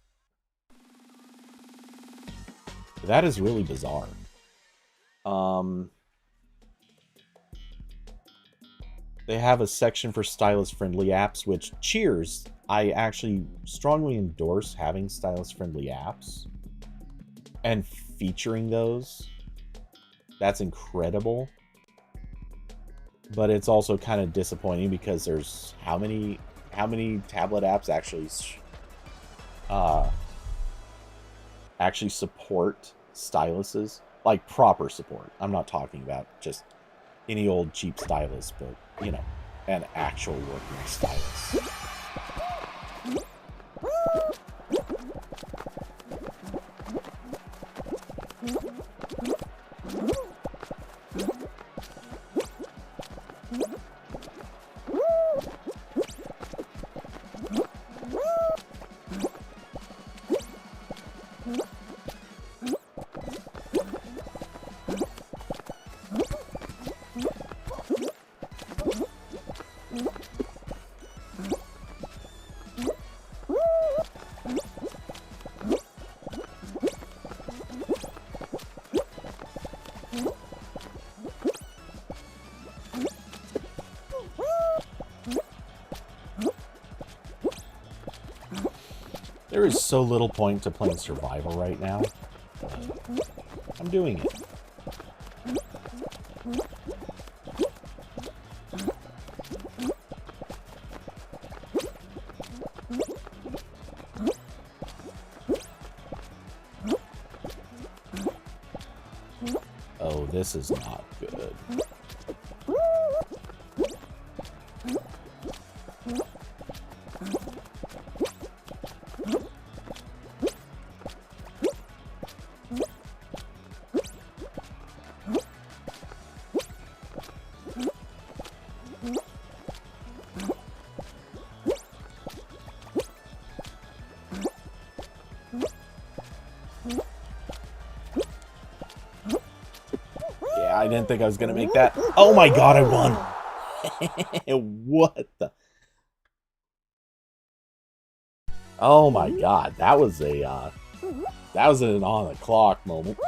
That is really bizarre. They have a section for stylus-friendly apps, which, cheers! I actually strongly endorse having stylus-friendly apps and featuring those. That's incredible. But it's also kind of disappointing because there's how many tablet apps actually support styluses, like proper support. I'm not talking about just any old cheap stylus, but you know, an actual working stylus. There is so little point to playing survival right now. I'm doing it. Oh, this is not good. I didn't think I was gonna make that. Oh my god, I won! What the? Oh my god, that was an on the clock moment.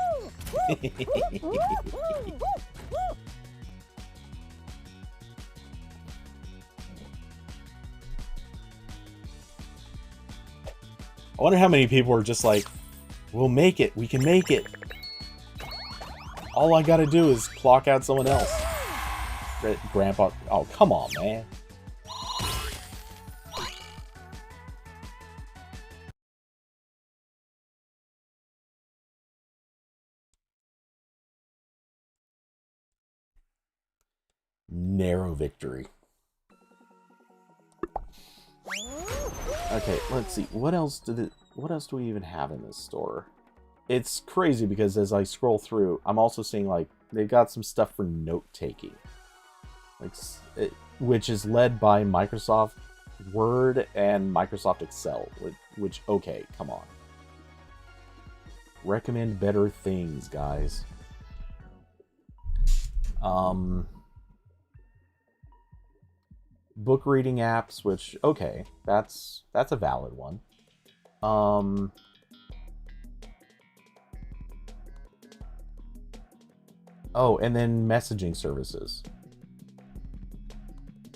I wonder how many people are just like, we'll make it, we can make it. All I gotta do is clock out someone else. Grandpa, oh, come on, man. Narrow victory. Okay, let's see. What else do we even have in this store? It's crazy because as I scroll through, I'm also seeing like they've got some stuff for note-taking. Like which is led by Microsoft Word and Microsoft Excel, which okay, come on. Recommend better things, guys. Book reading apps, which okay, that's a valid one. Oh, and then messaging services.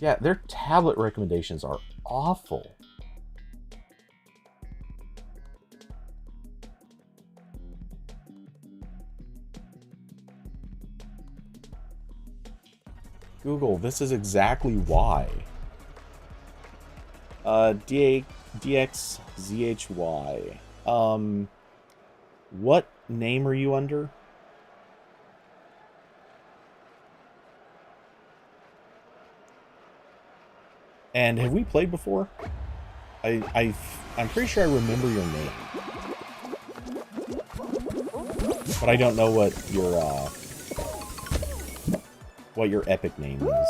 Yeah, their tablet recommendations are awful. Google, this is exactly why. DXZHY. What name are you under? And have we played before? I'm pretty sure I remember your name. But I don't know what your epic name is.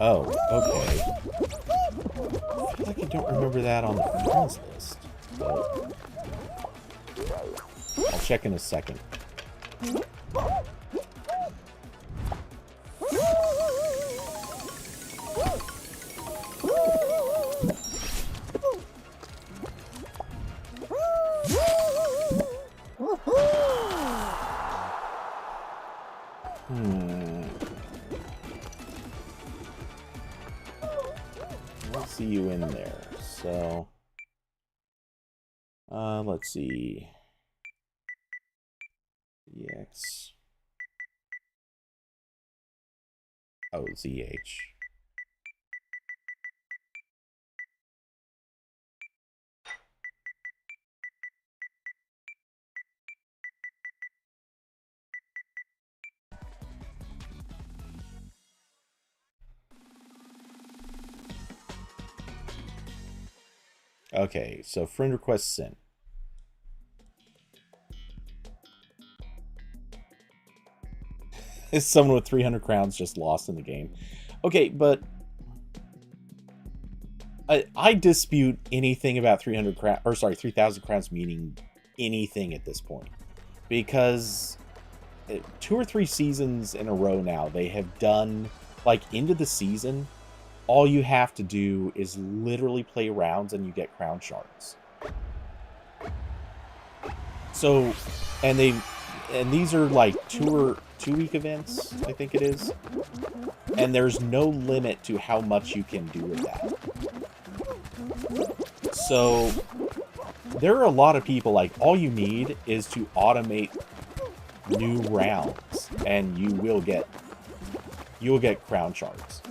Oh, okay. I feel like I don't remember that on the friends list, but I'll check in a second. See you in there. So, let's see. EX. Oh, ZH. Okay, so friend request sent. Is someone with 300 crowns just lost in the game? Okay, but I dispute anything about 300 crowns, or sorry, 3,000 crowns meaning anything at this point, because 2 or 3 seasons in a row now they have done like into the season. All you have to do is literally play rounds and you get crown shards. So, and these are like 2-week events, I think it is. And there's no limit to how much you can do with that. So, there are a lot of people like, all you need is to automate new rounds and you will get crown shards.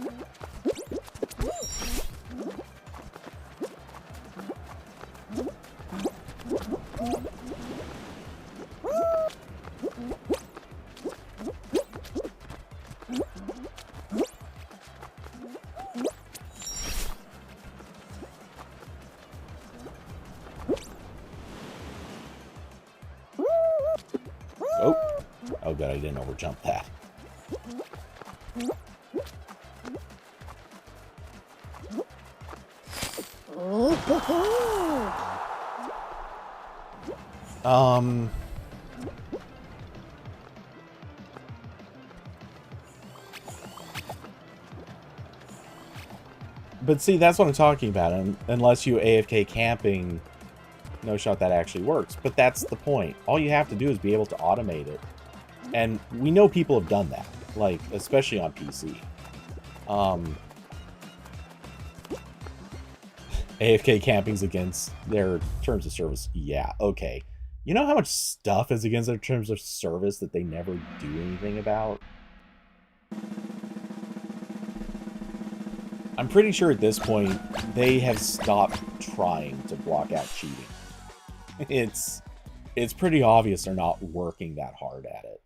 Oh, good, I didn't overjump that. But see, that's what I'm talking about. Unless you AFK camping, no shot that actually works. But that's the point. All you have to do is be able to automate it. And we know people have done that, like, especially on PC. AFK camping's against their terms of service. Yeah, okay. You know how much stuff is against their terms of service that they never do anything about? I'm pretty sure at this point, they have stopped trying to block out cheating. It's pretty obvious they're not working that hard at it.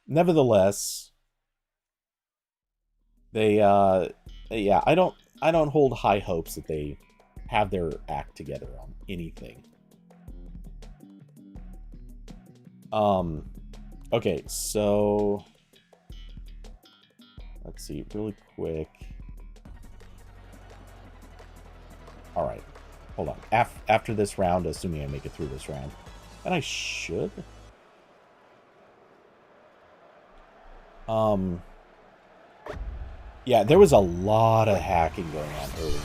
Nevertheless, they, yeah, I don't hold high hopes that they have their act together on anything. Okay, so let's see, really quick. All right, hold on. After this round, assuming I make it through this round, and I should. Yeah, there was a lot of hacking going on earlier in the year.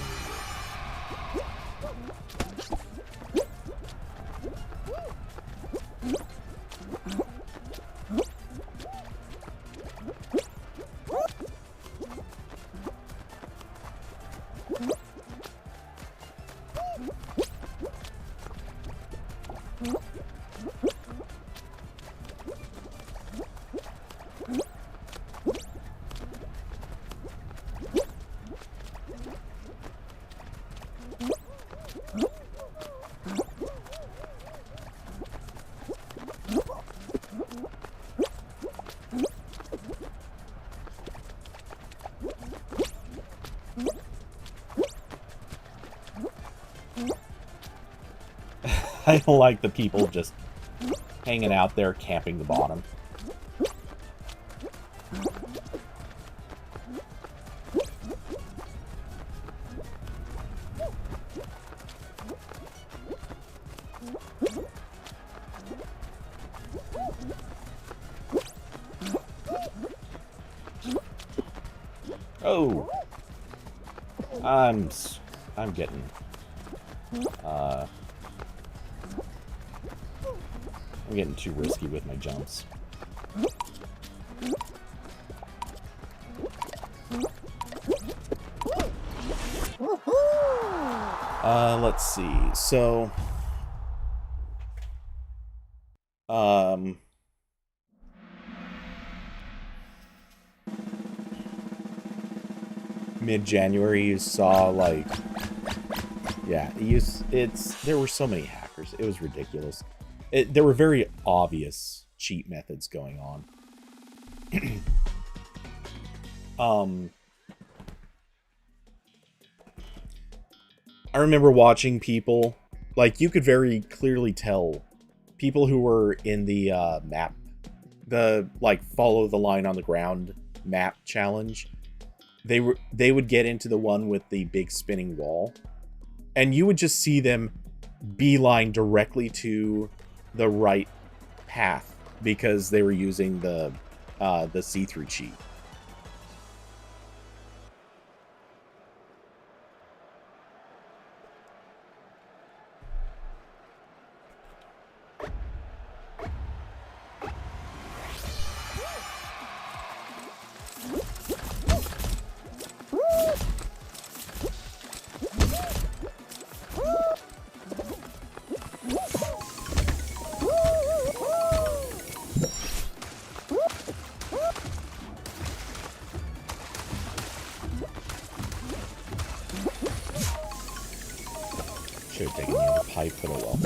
I don't like the people just hanging out there camping the bottom. Oh, I'm getting I'm getting too risky with my jumps. Let's see. So, mid-January, you saw, like, yeah, there were so many hackers. It was ridiculous. There were very obvious cheat methods going on. I remember watching people, like, you could very clearly tell people who were in the map, the, like, follow the line on the ground map challenge. They would get into the one with the big spinning wall, and you would just see them beeline directly to the right path because they were using the see-through cheat. Should have taken the other pipe, but oh well.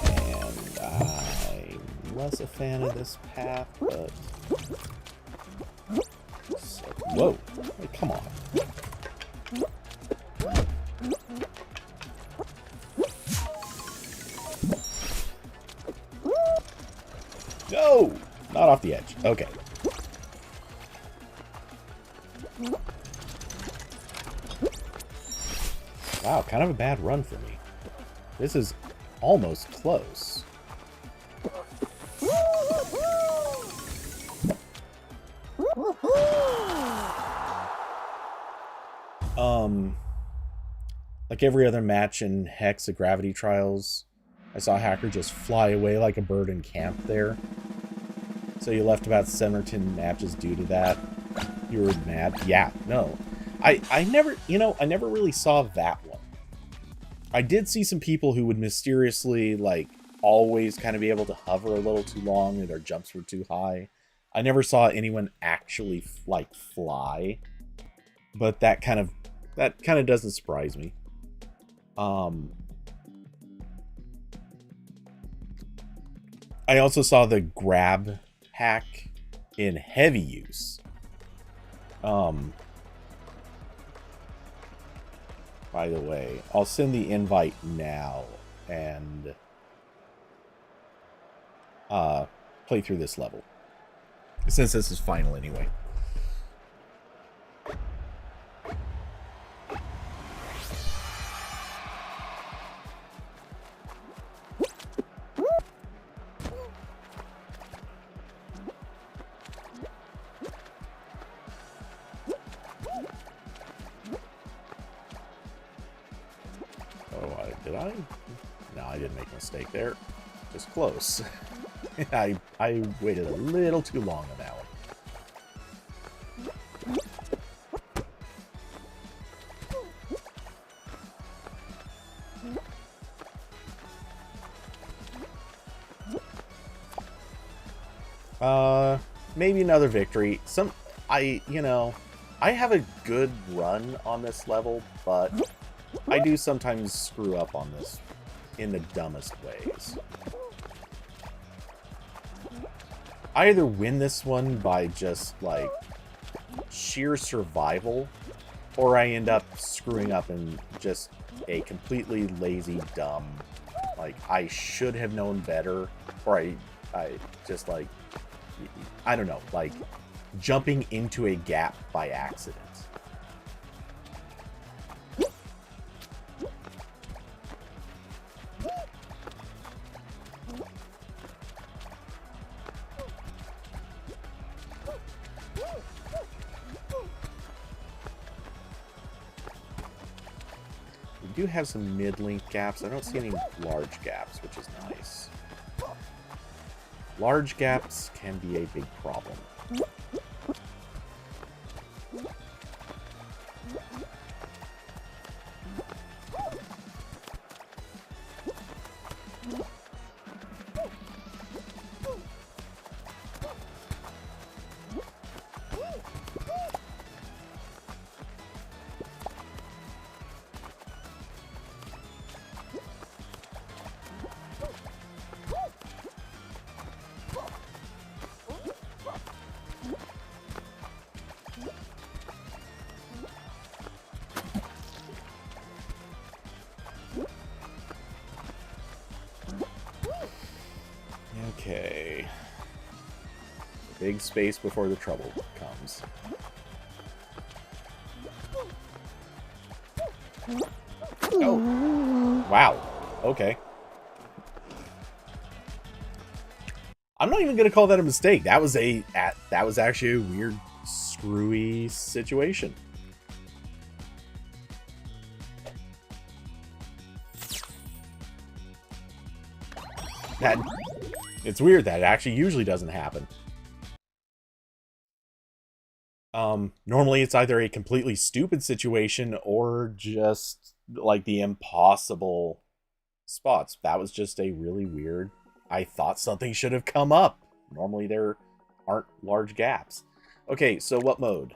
And I'm less a fan of this path, but Whoa. Hey, come on. No! Not off the edge. Okay. Wow, kind of a bad run for me. This is almost close. Like every other match in Hex at Gravity Trials, I saw Hacker just fly away like a bird in camp there. So you left about 7 or 10 matches due to that. You were mad. Yeah, no. I never, you know, I never really saw that one. I did see some people who would mysteriously, like, always kind of be able to hover a little too long and their jumps were too high. I never saw anyone actually, like, fly. But that kind of doesn't surprise me. I also saw the grab hack in heavy use. By the way, I'll send the invite now and play through this level. Since this is final anyway. No, I didn't make a mistake there. Just close. I waited a little too long on that one. Maybe another victory. I have a good run on this level, but I do sometimes screw up on this in the dumbest ways. I either win this one by just, like, sheer survival, or I end up screwing up in just a completely lazy, dumb, like, I should have known better, or I just, like, I don't know, like, jumping into a gap by accident. We do have some mid-length gaps. I don't see any large gaps, which is nice. Large gaps can be a big problem. Okay. Big space before the trouble comes. Oh. Wow. Okay. I'm not even going to call that a mistake. That was actually a weird, screwy situation. It's weird that it actually usually doesn't happen. Normally it's either a completely stupid situation or just like the impossible spots. That was just a really weird. I thought something should have come up. Normally there aren't large gaps. Okay, so what mode?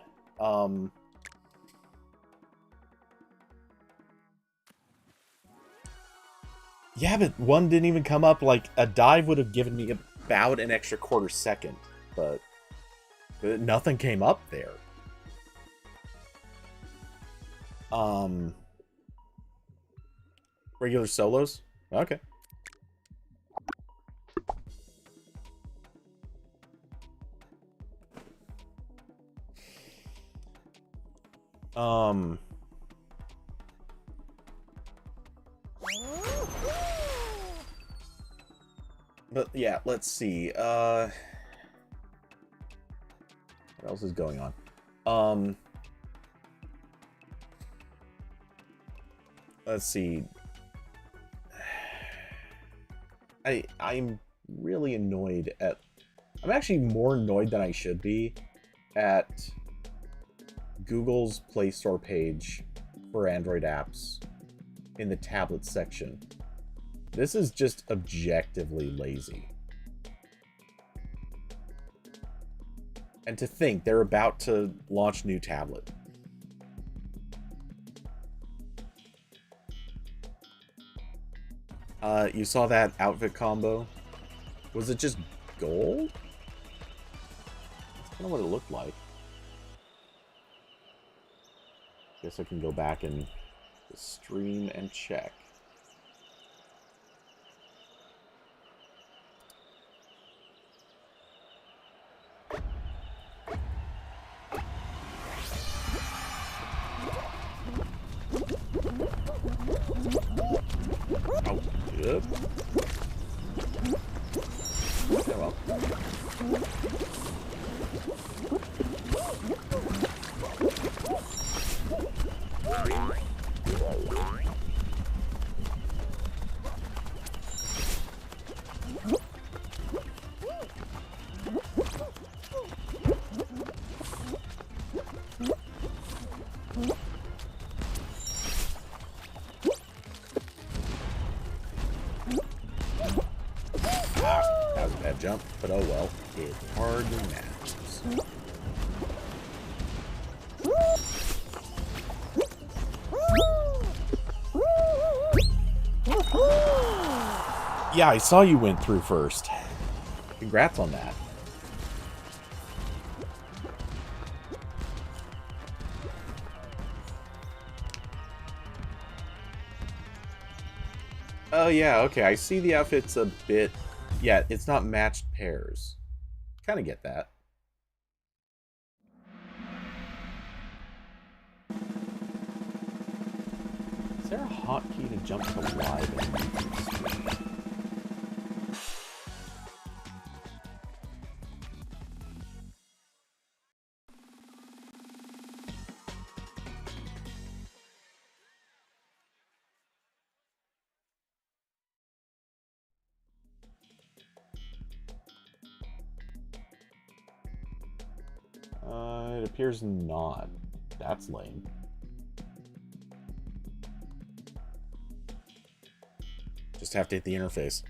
Yeah, but one didn't even come up. Like, a dive would have given me about an extra quarter second, but nothing came up there. Regular solos? Okay. But yeah, let's see. What else is going on? Let's see. I'm really annoyed at... I'm actually more annoyed than I should be at Google's Play Store page for Android apps in the tablet section. This is just objectively lazy. And to think they're about to launch new tablet. You saw that outfit combo? Was it just gold? That's kind of what it looked like. Guess I can go back and stream and check. Oh, yep. Oh well. That was a bad jump, but oh well. It hardly matters. Yeah, I saw you went through first. Congrats on that. Oh yeah, okay, I see the outfit's a bit... Yeah, it's not matched pairs. Kind of get that. Is there a hotkey to jump to live in YouTube stream? It appears not. That's lame. Just have to hit the interface.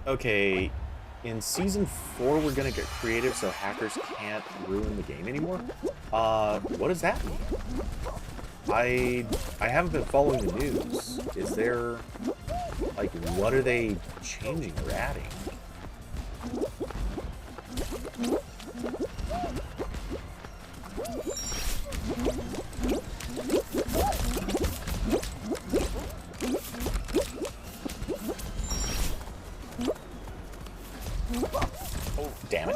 Okay, in Season 4 we're gonna get creative so hackers can't ruin the game anymore? What does that mean? I haven't been following the news. Is there... like, what are they changing or adding? Oh, damn it.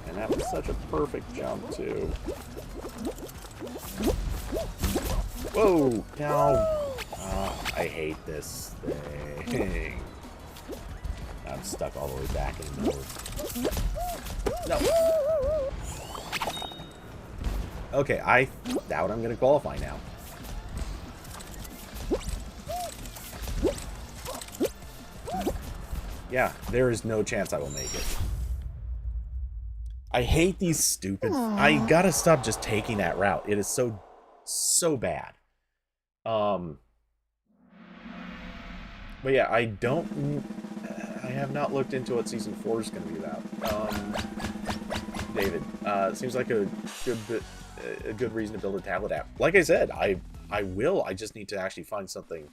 And that was such a perfect jump, too. Whoa! No! I hate this thing. I'm stuck all the way back in the middle. No! Okay, I doubt I'm gonna qualify now. Yeah, there is no chance I will make it. I hate these stupid... I gotta stop just taking that route. It is so bad. But yeah, I have not looked into what Season 4 is going to be about. David, seems like a good reason to build a tablet app. Like I said, I will. I just need to actually find something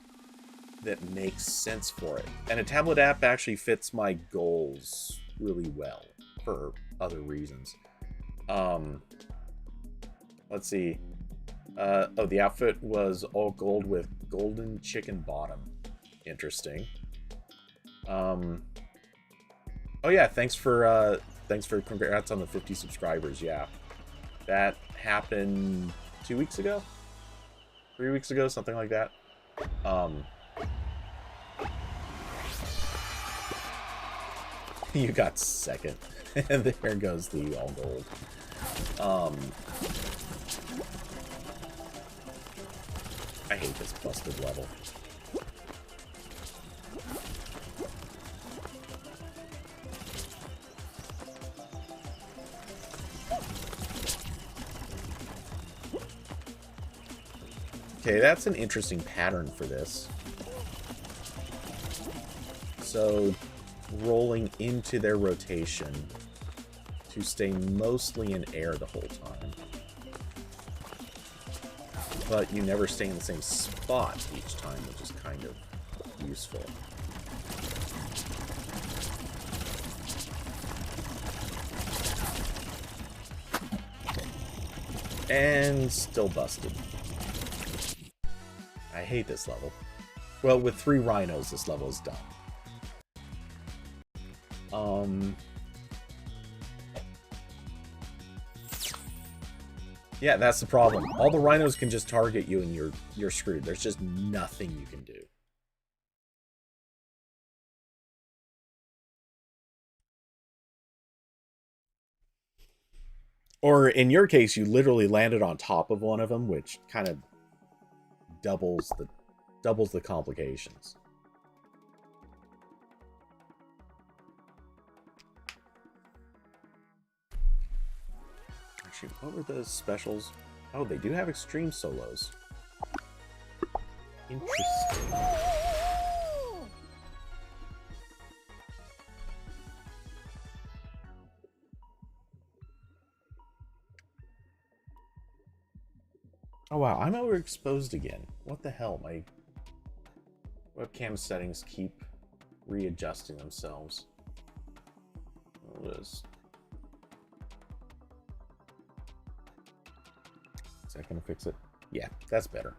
that makes sense for it. And a tablet app actually fits my goals really well for other reasons. Let's see. Oh, the outfit was all gold with golden chicken bottom. Interesting. Oh yeah, thanks for congrats on the 50 subscribers. Yeah, that happened 2 weeks ago, 3 weeks ago, something like that. You got second. And there goes the all gold. I hate this busted level. Okay, that's an interesting pattern for this. So, rolling into their rotation to stay mostly in air the whole time. But you never stay in the same spot each time, which is kind of useful. And still busted. I hate this level. Well, with 3 rhinos, this level is done. Yeah, that's the problem. All the rhinos can just target you and you're screwed. There's just nothing you can do. Or in your case, you literally landed on top of one of them, which kind of doubles the complications. Actually, what were the specials? Oh, they do have extreme solos. Interesting. Oh wow, I'm overexposed again. What the hell? My webcam settings keep readjusting themselves. Is that gonna fix it? Yeah, that's better.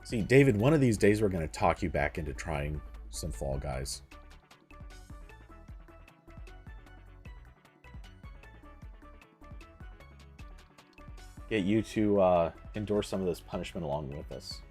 See, David, one of these days we're going to talk you back into trying some Fall Guys. Get you to endorse some of this punishment along with us.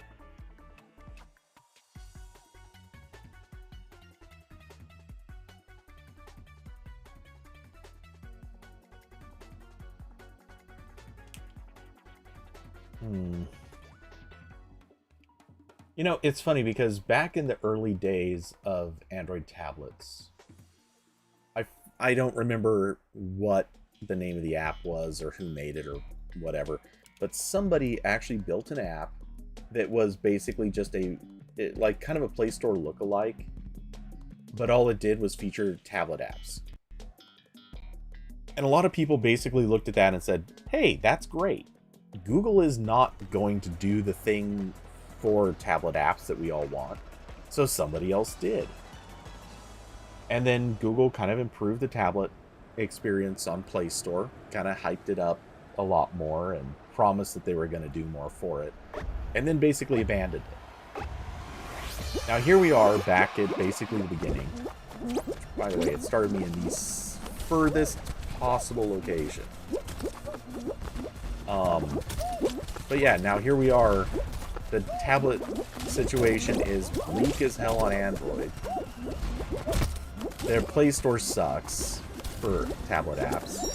You know, it's funny because back in the early days of Android tablets, I don't remember what the name of the app was or who made it or whatever, but somebody actually built an app that was basically just like kind of a Play Store lookalike, but all it did was feature tablet apps. And a lot of people basically looked at that and said, hey, that's great. Google is not going to do the thing for tablet apps that we all want, so somebody else did. And then Google kind of improved the tablet experience on Play Store, kind of hyped it up a lot more and promised that they were going to do more for it, and then basically abandoned it. Now here we are back at basically the beginning. By the way, it started me in the furthest possible location. But yeah, now here we are. The tablet situation is weak as hell on Android. Their Play Store sucks for tablet apps.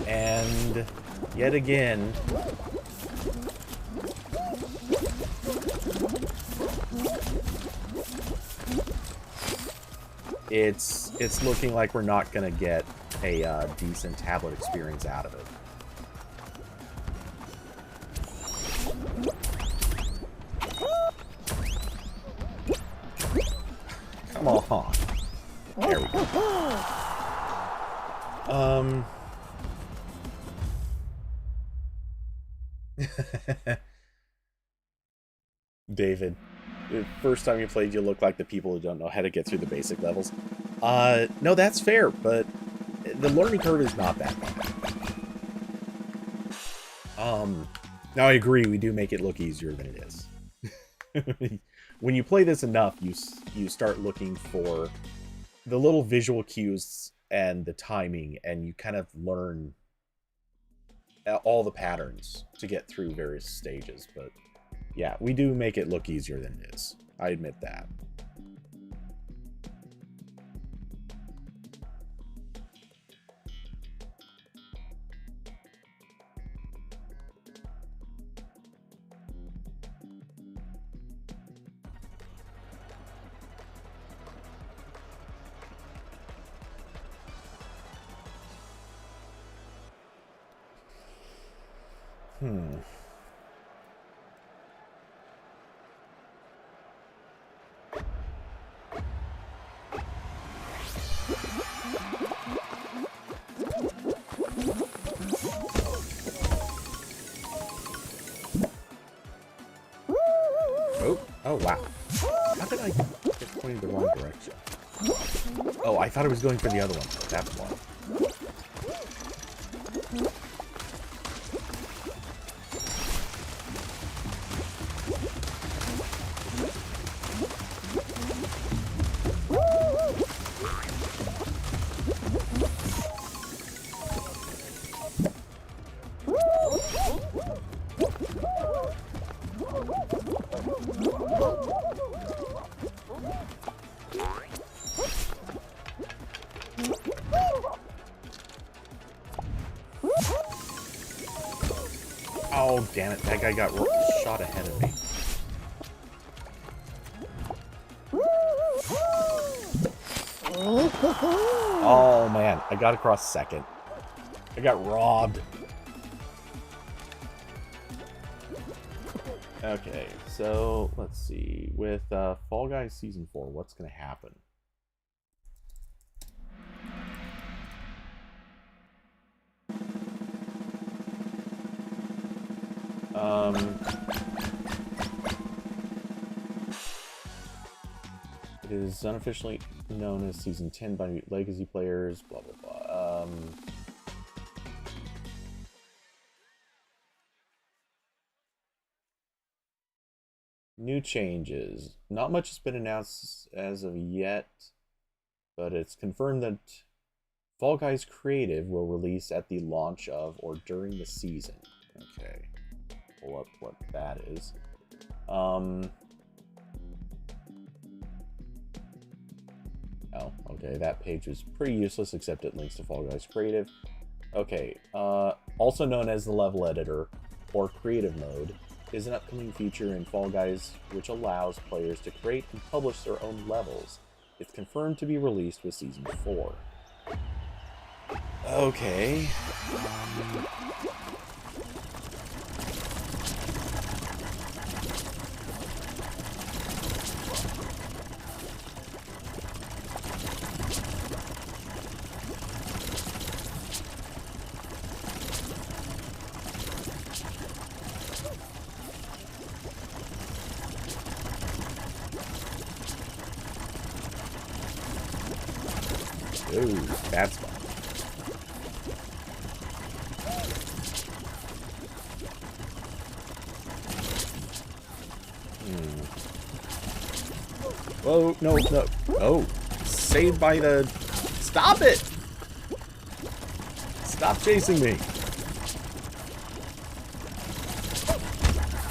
And yet again, it's looking like we're not gonna get a decent tablet experience out of it. Come on. There we go. David, the first time you played, you look like the people who don't know how to get through the basic levels. No, that's fair, but the learning curve is not that bad. Now I agree, we do make it look easier than it is. When you play this enough, you start looking for the little visual cues and the timing, and you kind of learn all the patterns to get through various stages. But yeah, we do make it look easier than it is. I admit that. Oh, wow. How did I get pointed the wrong direction? Oh, I thought I was going for the other one. That's why. Oh, damn it. That guy got shot ahead of me. Oh, man. I got across second. I got robbed. Okay, so let's see. With Fall Guys Season 4, what's going to happen? It is unofficially known as Season 10 by legacy players, blah, blah, blah. New changes. Not much has been announced as of yet, but it's confirmed that Fall Guys Creative will release at the launch of or during the season. Okay. Pull up what that is. Oh, okay, that page was pretty useless, except it links to Fall Guys Creative. Okay, also known as the level editor, or creative mode, is an upcoming feature in Fall Guys which allows players to create and publish their own levels. It's confirmed to be released with Season 4. Okay. Ooh, bad spot. Whoa, no, no. Oh, saved by the... Stop it! Stop chasing me.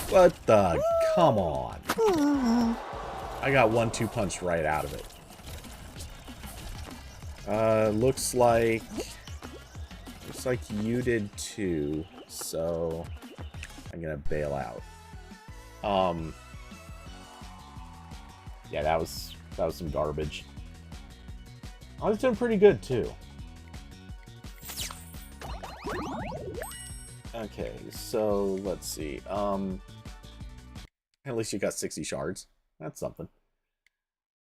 What the... Come on. I got 1-2 punched right out of it. Looks like there's Looks like you did too, so I'm gonna bail out. Yeah, that was some garbage. I was doing pretty good too. Okay, so let's see. At least you got 60 shards. That's something.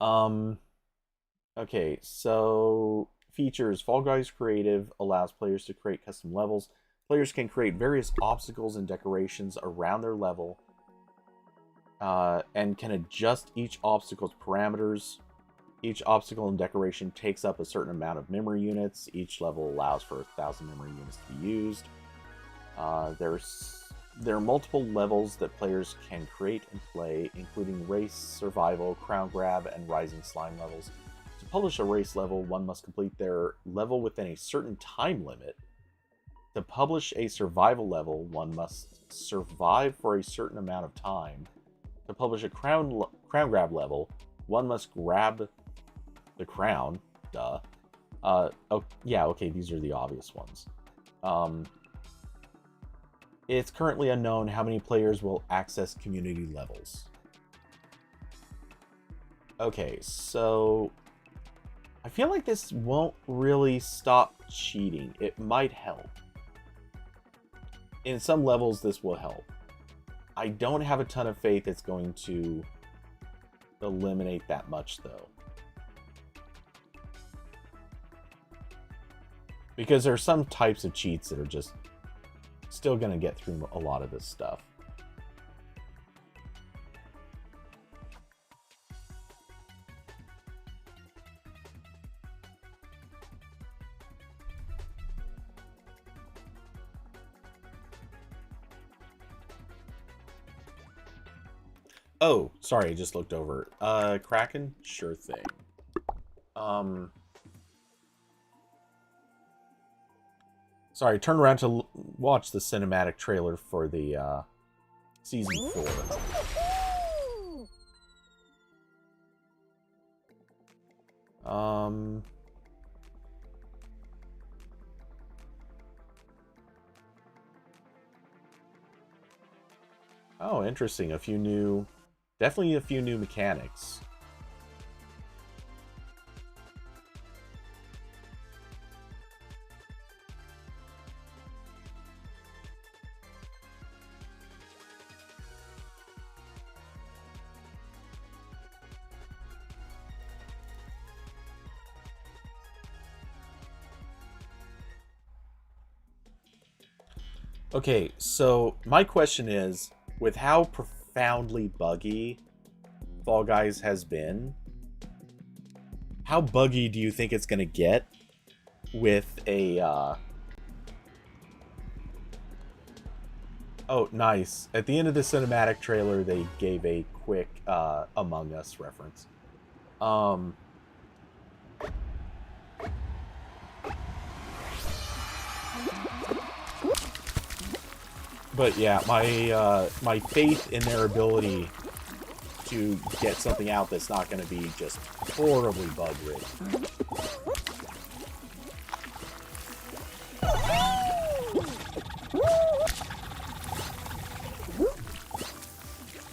Okay, so features. Fall Guys Creative allows players to create custom levels. Players can create various obstacles and decorations around their level, and can adjust each obstacle's parameters. Each obstacle and decoration takes up a certain amount of memory units. Each level allows for 1,000 memory units to be used. There are multiple levels that players can create and play, including race, survival, crown grab, and rising slime levels. To publish a race level, one must complete their level within a certain time limit. To publish a survival level, one must survive for a certain amount of time. To publish a crown grab level, one must grab the crown. Duh. Oh, yeah, okay, these are the obvious ones. It's currently unknown how many players will access community levels. Okay, so I feel like this won't really stop cheating. It might help. In some levels, this will help. I don't have a ton of faith it's going to eliminate that much, though. Because there are some types of cheats that are just still going to get through a lot of this stuff. Oh, sorry, I just looked over. Kraken? Sure thing. Sorry, turn around to watch the cinematic trailer for the, Season 4. Oh, interesting. Definitely a few new mechanics. Okay, so my question is, with how profoundly buggy Fall Guys has been, how buggy do you think it's going to get with a, Oh, nice. At the end of the cinematic trailer, they gave a quick, Among Us reference. But yeah, my faith in their ability to get something out that's not going to be just horribly bug-ridden.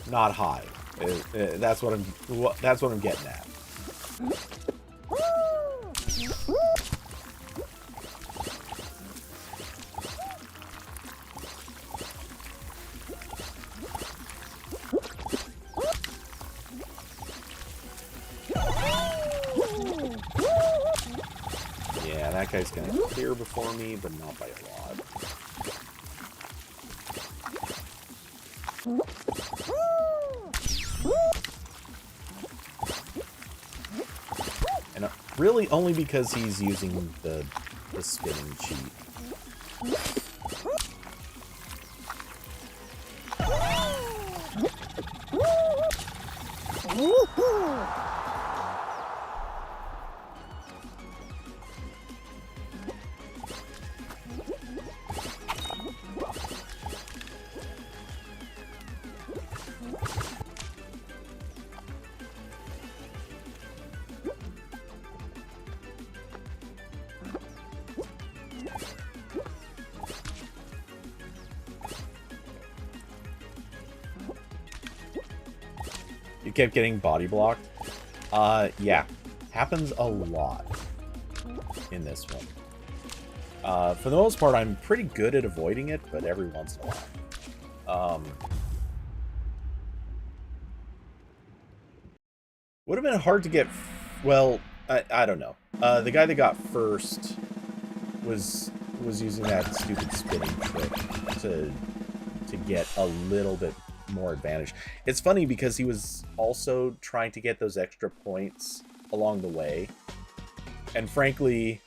Not high. That's what I'm getting at. Yeah, that guy's gonna clear before me, but not by a lot. And really only because he's using the spinning cheat. You kept getting body blocked? Yeah. Happens a lot in this one. For the most part, I'm pretty good at avoiding it, but every once in a while. Would have been hard to get... Well, I don't know. The guy that got first was using that stupid spinning trick to get a little bit more advantage. It's funny because he was also trying to get those extra points along the way. And frankly,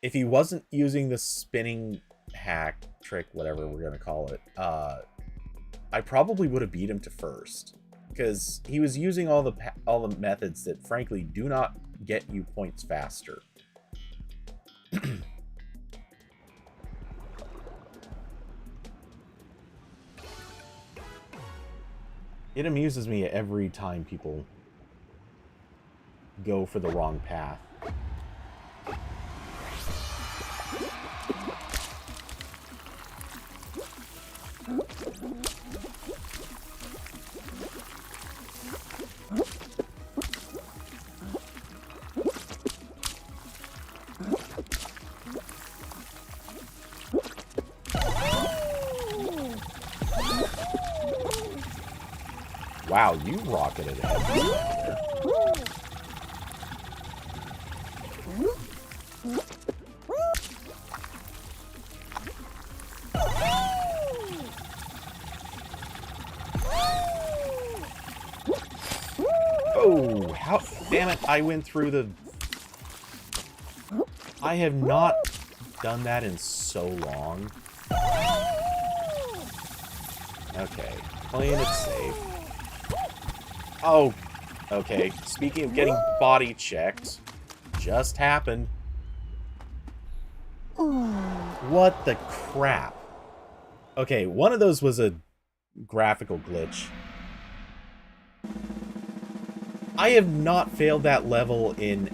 if he wasn't using the spinning hack trick, whatever we're going to call it, I probably would have beat him to first. Because he was using all the methods that, frankly, do not get you points faster. It amuses me every time people go for the wrong path. Wow, you rocketed ahead. Oh, how... Damn it, I went through the... I have not done that in so long. Okay, playing it safe. Oh, okay. Speaking of getting body checked, just happened. What the crap? Okay, one of those was a graphical glitch. I have not failed that level in...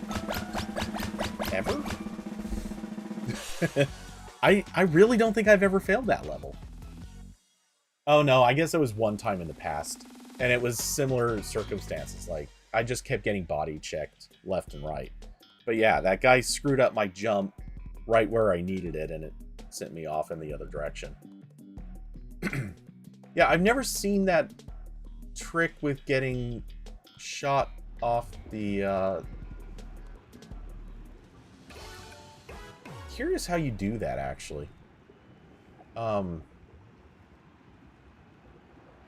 ever? I really don't think I've ever failed that level. Oh no, I guess it was one time in the past. And it was similar circumstances. Like, I just kept getting body checked left and right. But yeah, that guy screwed up my jump right where I needed it, and it sent me off in the other direction. Yeah, I've never seen that trick with getting shot off the... Curious how you do that, actually.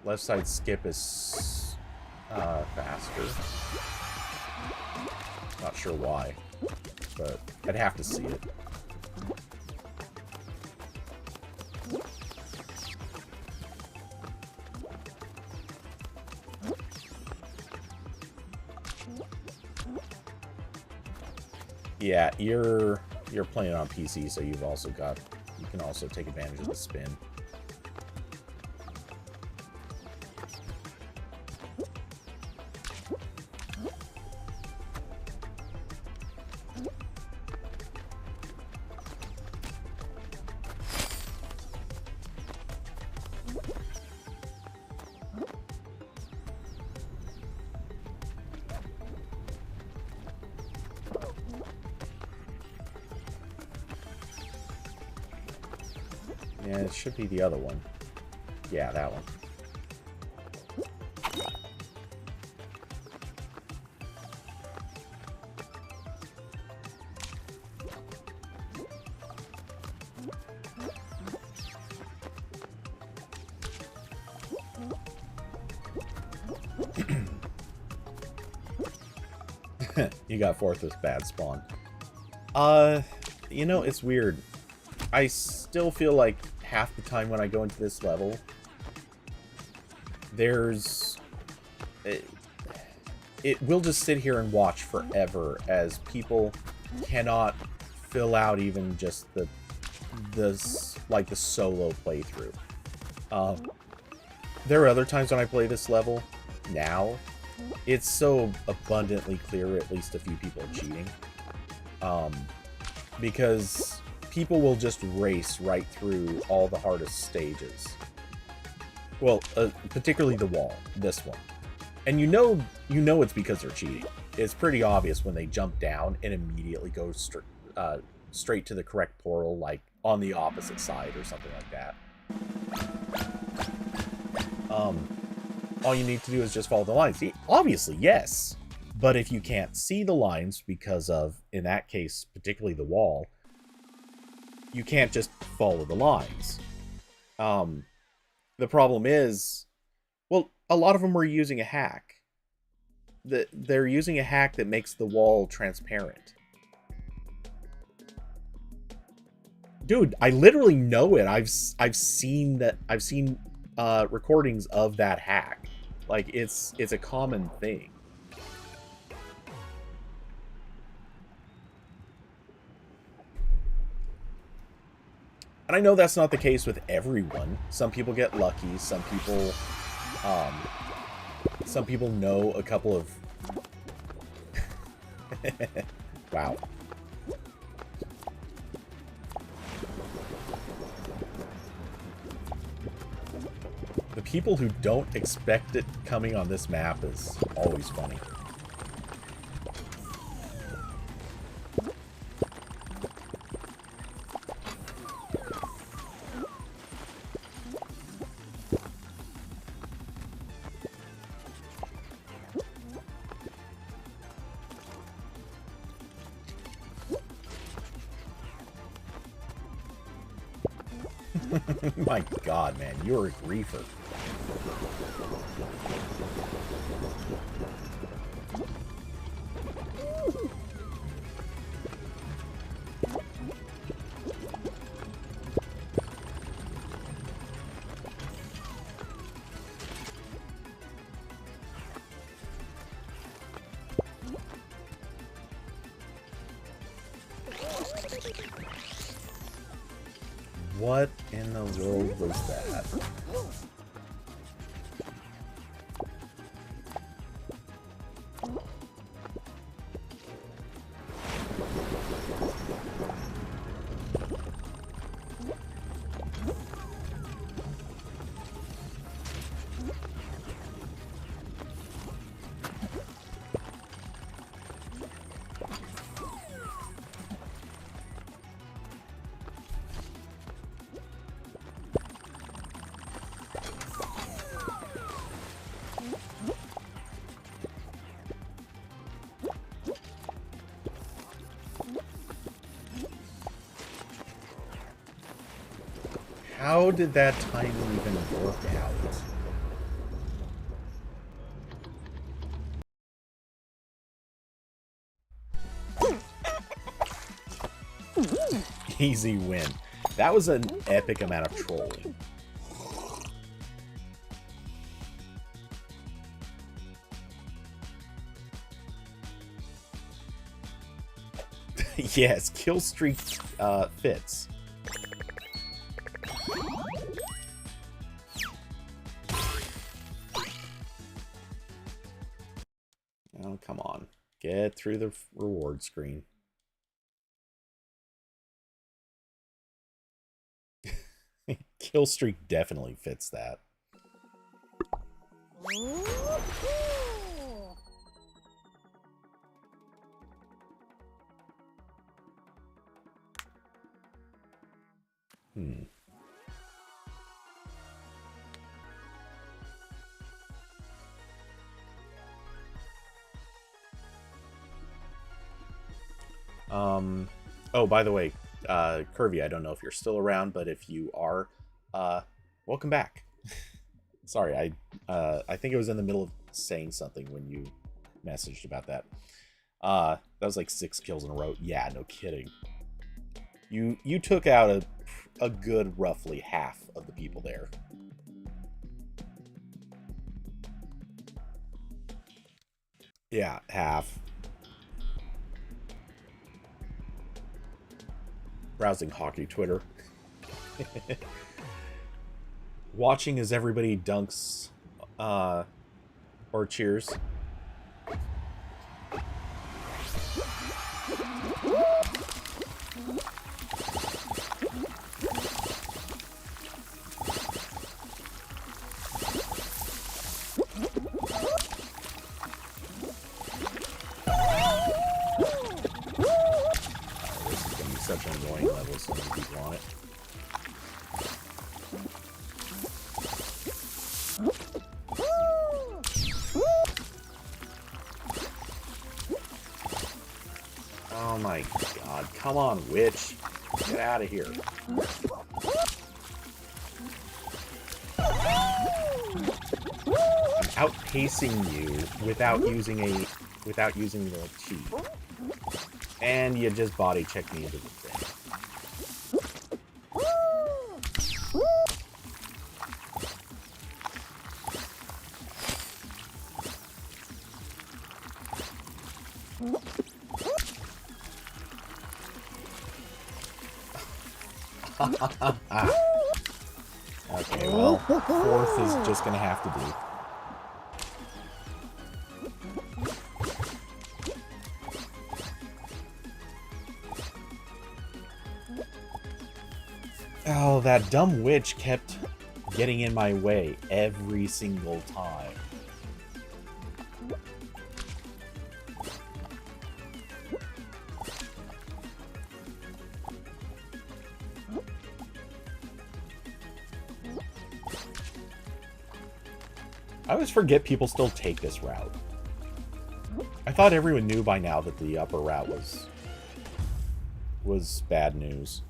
Left side skip is faster. Not sure why, but I'd have to see it. Yeah, you're playing on PC, so you can also take advantage of the spin. Yeah, it should be the other one. Yeah, that one. You got fourth with bad spawn. You know, it's weird. I still feel like half the time when I go into this level, it will just sit here and watch forever as people cannot fill out even just the solo playthrough. There are other times when I play this level now, it's so abundantly clear at least a few people are cheating. Because people will just race right through all the hardest stages. Well, particularly the wall, this one. And you know it's because they're cheating. It's pretty obvious when they jump down and immediately go straight to the correct portal, like on the opposite side or something like that. All you need to do is just follow the lines. Obviously, yes. But if you can't see the lines because of, in that case, particularly the wall, you can't just follow the lines. The problem is, well, a lot of them were using a hack. They're using a hack that makes the wall transparent. Dude, I literally know it. I've seen that. I've seen recordings of that hack. Like, it's a common thing. And I know that's not the case with everyone. Some people get lucky. Some people know a couple of... Wow. The people who don't expect it coming on this map is always funny. My god, man, you're a griefer. What in the world was that? How did that timing even work out? Easy win. That was an epic amount of trolling. Yes, kill streak fits. Oh, come on. Get through the reward screen. Kill streak definitely fits that. Oh, by the way, Curvy, I don't know if you're still around, but if you are, welcome back. Sorry, I think it was in the middle of saying something when you messaged about that. That was like 6 kills in a row. Yeah, no kidding. You took out a good roughly half of the people there. Yeah, half. Browsing hockey Twitter. Watching as everybody dunks or cheers. Oh my god. Come on, witch. Get out of here. I'm outpacing you without using the cheat. And you just body check me into the thing. Okay, well, fourth is just gonna have to do. Oh, that dumb witch kept getting in my way every single time. I always forget people still take this route. I thought everyone knew by now that the upper route was bad news.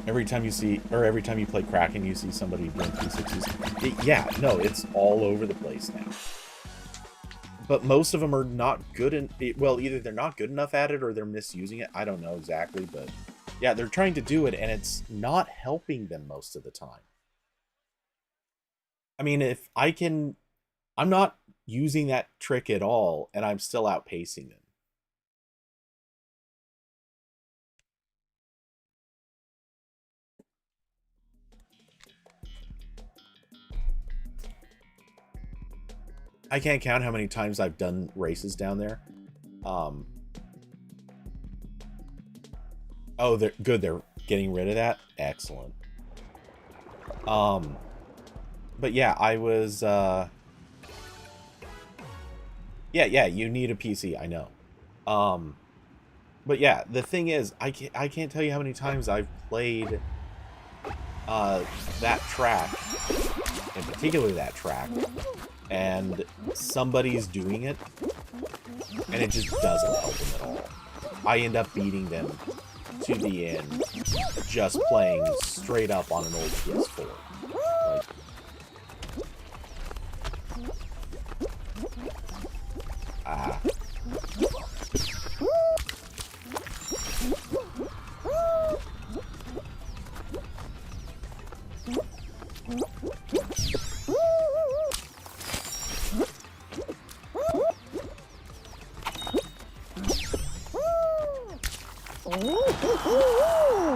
Every time you play Kraken, you see somebody doing 360s. Yeah, no, it's all over the place now. But most of them are not good in... Well, either they're not good enough at it or they're misusing it. I don't know exactly, but... Yeah, they're trying to do it, and it's not helping them most of the time. I mean, if I can... I'm not using that trick at all, and I'm still outpacing them. I can't count how many times I've done races down there. Oh, they're good. They're getting rid of that. Excellent. But yeah, I was, yeah, you need a PC, I know. But yeah, the thing is, I can't tell you how many times I've played, that track, in particular that track, and somebody's doing it, and it just doesn't help them at all. I end up beating them to the end, just playing straight up on an old PS4. Like,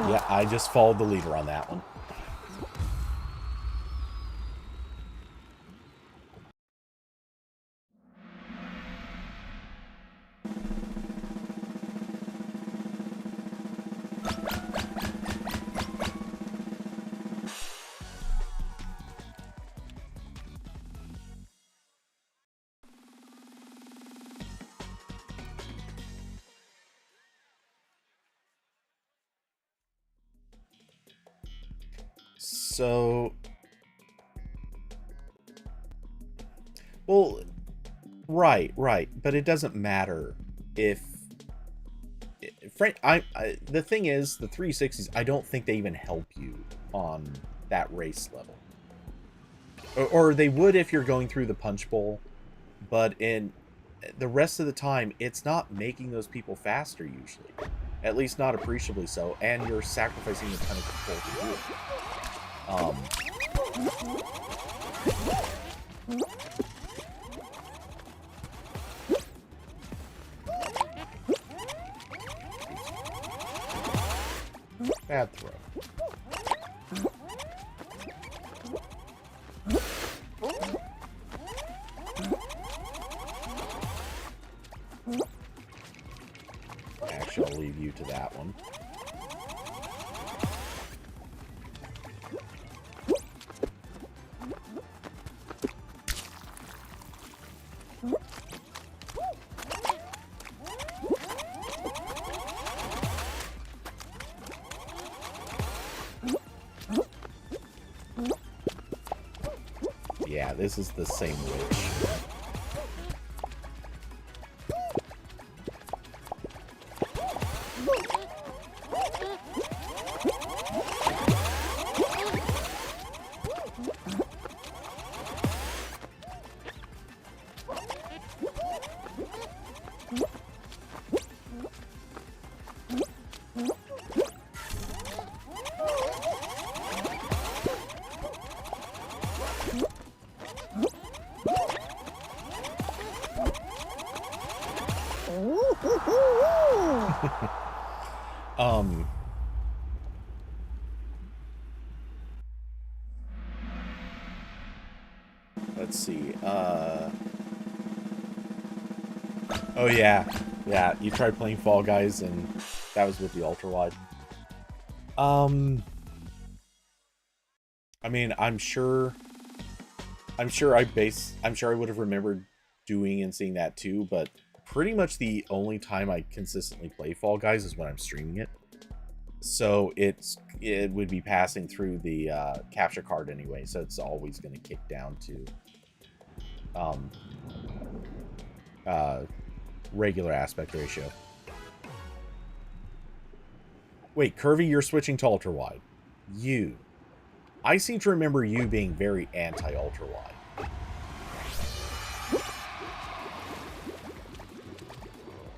yeah, I just followed the leader on that one. So, well, right, but it doesn't matter if the thing is, the 360s, I don't think they even help you on that race level. Or they would if you're going through the punch bowl, but in the rest of the time, it's not making those people faster usually. At least not appreciably so, and you're sacrificing a ton of control to do it. Bad throw. Actually, I'll leave you to that one. Yeah, this is the same witch. Um... Let's see, oh yeah. Yeah, you tried playing Fall Guys and that was with the ultra wide. I mean, I'm sure I would have remembered doing and seeing that too, but pretty much the only time I consistently play Fall Guys is when I'm streaming it. So it would be passing through the capture card anyway, so it's always going to kick down to regular aspect ratio. Wait, Curvy, you're switching to ultra wide. I seem to remember you being very anti-ultra wide.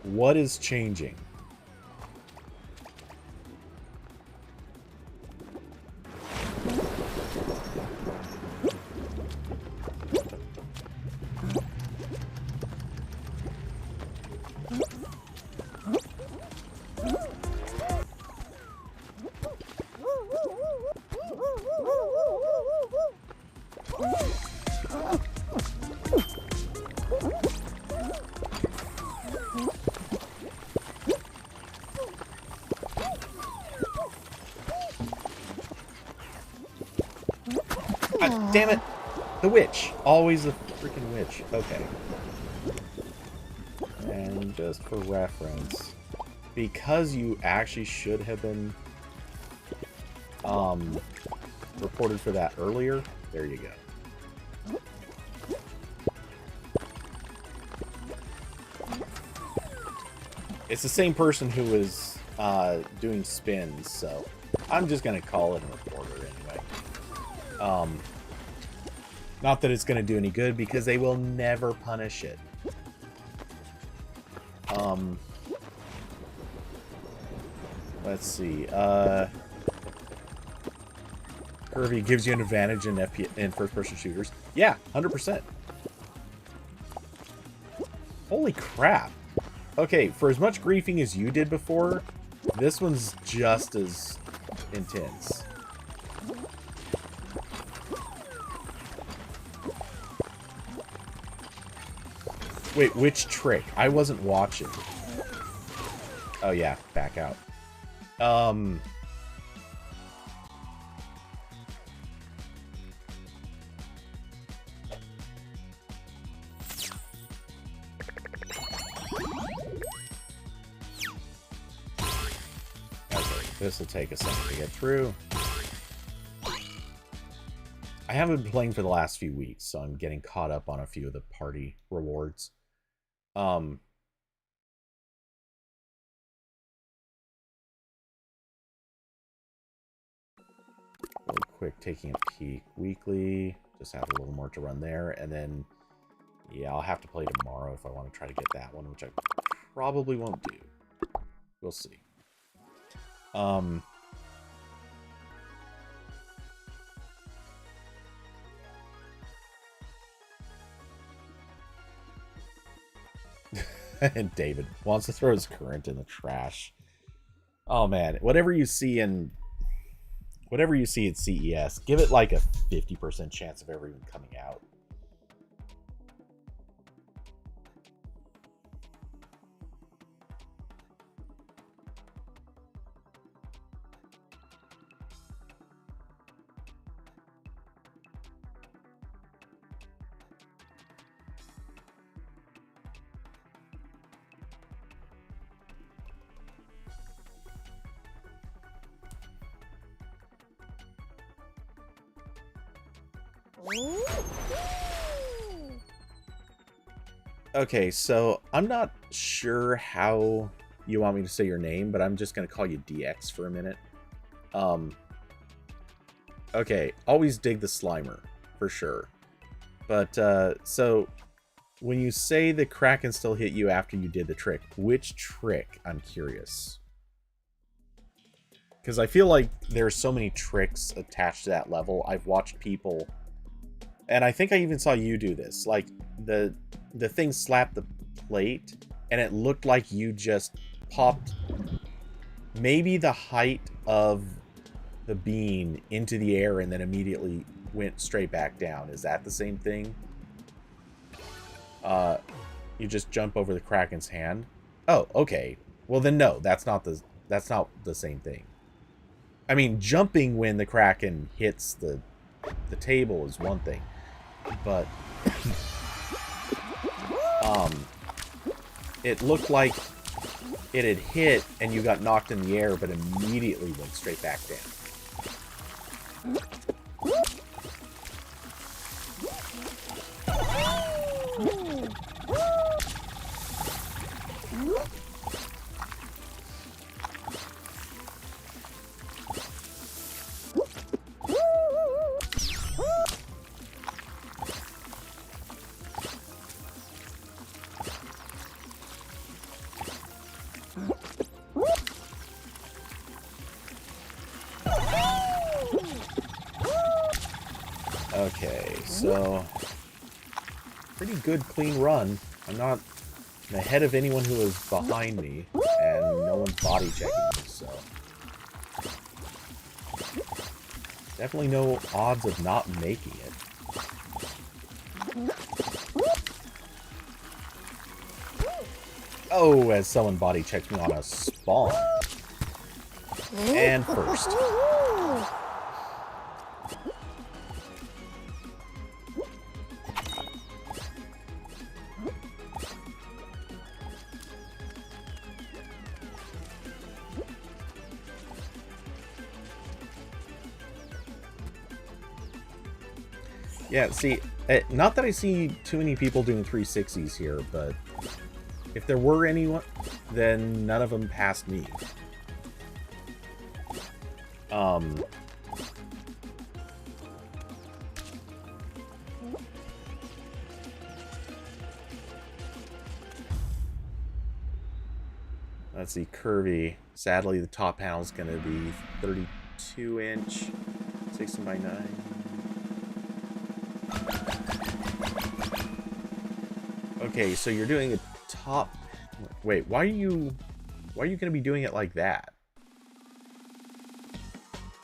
What is changing? Damn it! The witch! Always the freaking witch. Okay. And just for reference, because you actually should have been reported for that earlier, there you go. It's the same person who was doing spins, so I'm just gonna call it a reporter anyway. Not that it's going to do any good, because they will never punish it. Let's see. Curvy gives you an advantage in first-person shooters. Yeah, 100%. Holy crap. Okay, for as much griefing as you did before, this one's just as intense. Wait, which trick? I wasn't watching. Oh yeah, back out. Okay, this will take a second to get through. I haven't been playing for the last few weeks, so I'm getting caught up on a few of the party rewards. Really quick, taking a peek weekly. Just have a little more to run there, and then yeah, I'll have to play tomorrow if I want to try to get that one, which I probably won't do. We'll see. And David wants to throw his current in the trash. Oh man, whatever you see at CES, give it like a 50% chance of ever even coming out. Okay, so I'm not sure how you want me to say your name, but I'm just going to call you DX for a minute. Okay, always dig the Slimer, for sure. But, so, when you say the Kraken still hit you after you did the trick, which trick? I'm curious. Because I feel like there's so many tricks attached to that level. I've watched people, and I think I even saw you do this, like, the thing slapped the plate, and it looked like you just popped maybe the height of the bean into the air and then immediately went straight back down. Is that the same thing? You just jump over the Kraken's hand. Oh, okay. Well then no, that's not the same thing. I mean, jumping when the Kraken hits the table is one thing, but it looked like it had hit and you got knocked in the air, but immediately went straight back down. Okay, so pretty good clean run. I'm not ahead of anyone who is behind me, and no one's body checking me, so definitely no odds of not making it. Oh, as someone body checked me on a spawn. And first. Yeah, see, not that I see too many people doing 360s here, but if there were anyone, then none of them passed me. Let's see, curvy. Sadly, the top panel is going to be 32-inch, 16 by 9. Okay, so you're doing a top... Wait, why are you going to be doing it like that?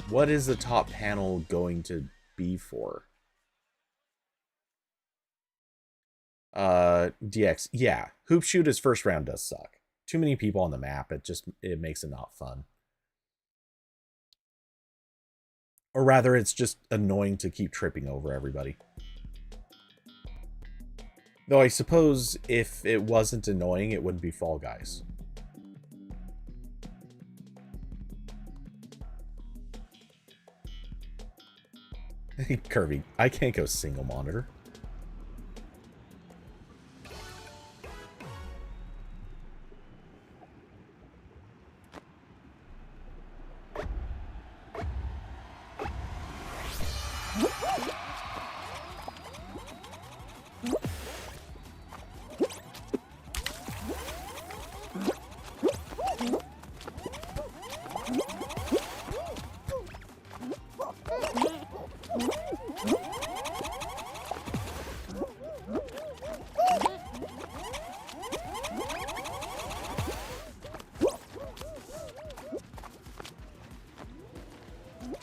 What is the top panel going to be for? DX. Yeah, Hoop Shoot as first round does suck. Too many people on the map, it makes it not fun. Or rather, it's just annoying to keep tripping over everybody. Though I suppose if it wasn't annoying, it wouldn't be Fall Guys. Kirby, I can't go single monitor.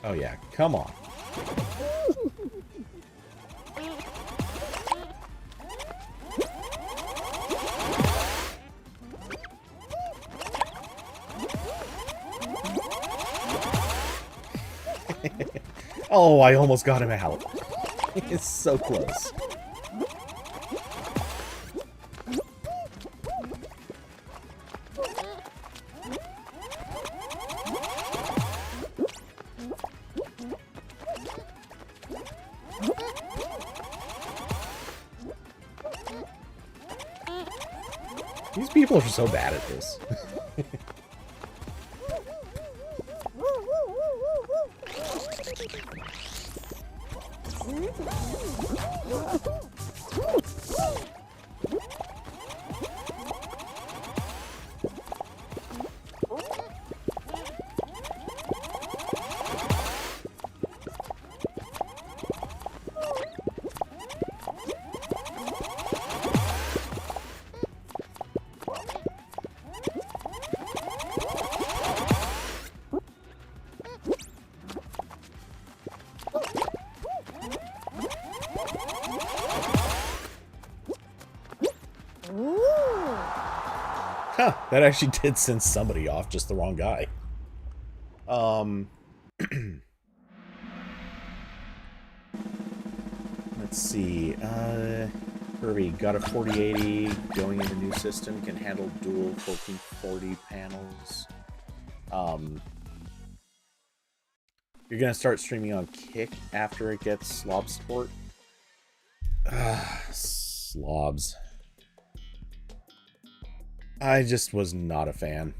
Oh yeah, come on. Oh, I almost got him out. It's so close. These people are so bad at this. Huh, that actually did send somebody off, just the wrong guy. Let's see. Kirby got a 4080 going in the new system, can handle dual 1440 panels. You're gonna start streaming on Kick after it gets slob support. Slobs. I just was not a fan.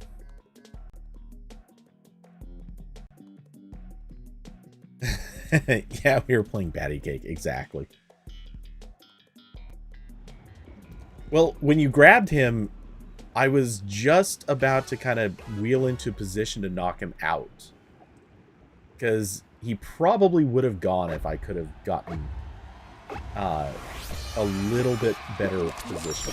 Yeah, we were playing Batty Cake, exactly. Well, when you grabbed him, I was just about to kind of wheel into position to knock him out. Because he probably would have gone if I could have gotten a little bit better position.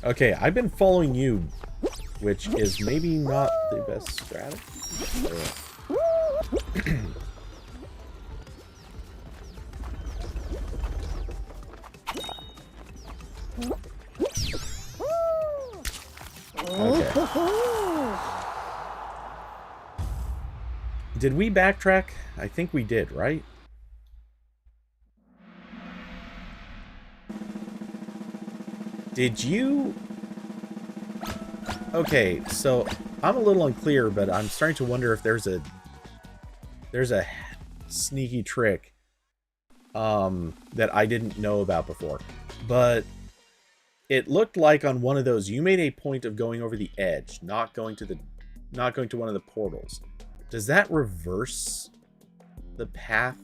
Okay, I've been following you, which is maybe not the best strategy. Okay. Did we backtrack? I think we did, right? Did you... Okay, so I'm a little unclear, but I'm starting to wonder if there's a sneaky trick that I didn't know about before. But it looked like on one of those you made a point of going over the edge, not going to one of the portals. Does that reverse the path?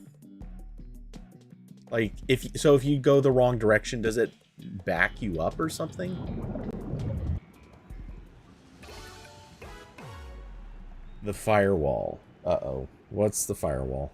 Like if you go the wrong direction, does it back you up or something? The firewall. Uh-oh. What's the firewall?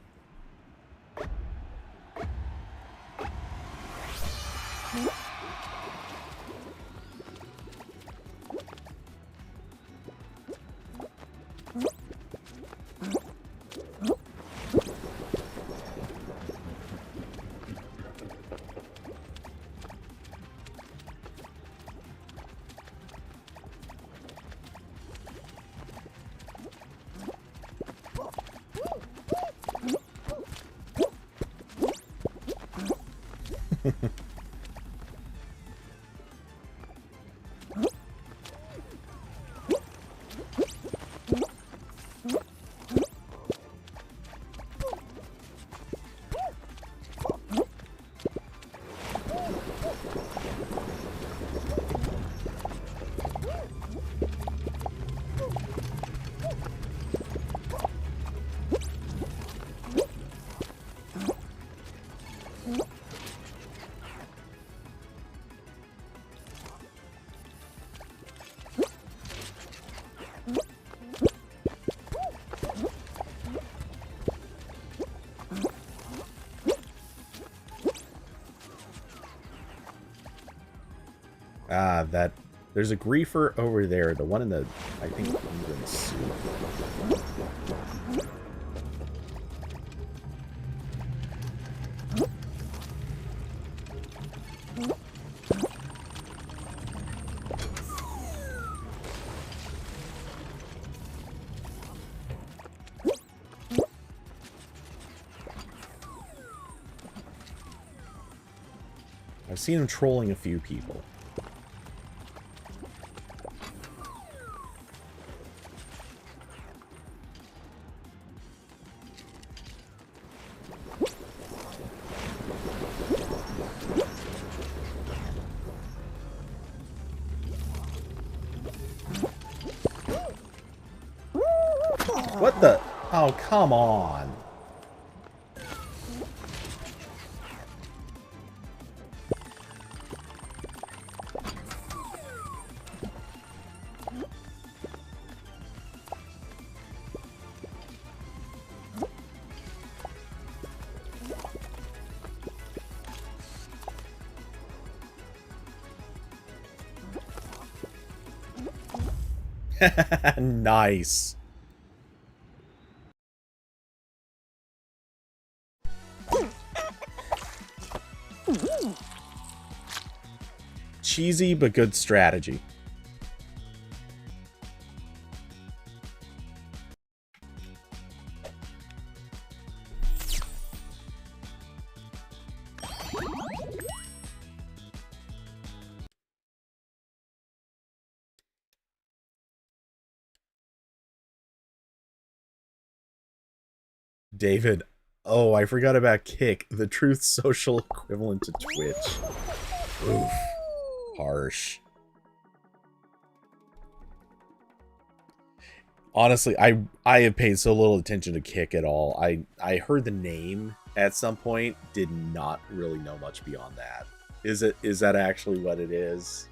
That there's a griefer over there, the one in the, I think, England suit. I've seen him trolling a few people. What the? Oh, come on. Nice. Cheesy but good strategy. David, oh, I forgot about Kick, the truth social equivalent to Twitch. Oof. Harsh. Honestly, I have paid so little attention to Kick at all. I heard the name at some point, did not really know much beyond that. Is that actually what it is?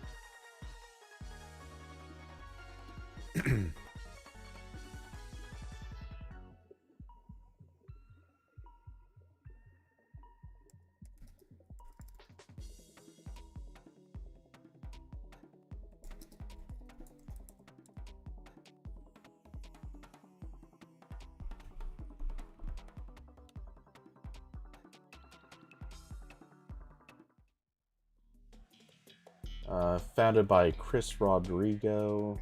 Founded by Chris Rodrigo.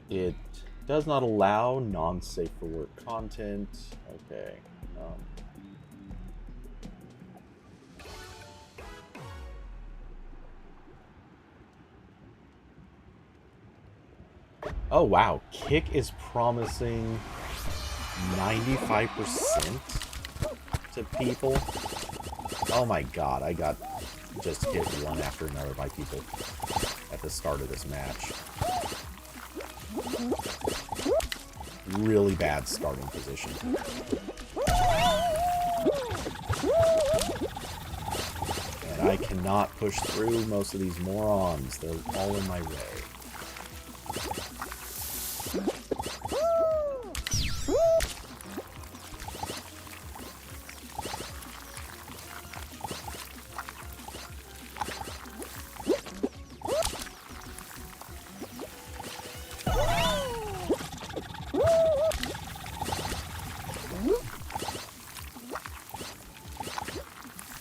It does not allow non-safe for work content. Okay. Oh wow, Kick is promising 95% to people. Oh my god, I got just hit one after another by people at the start of this match. Really bad starting position. And I cannot push through most of these morons. They're all in my way.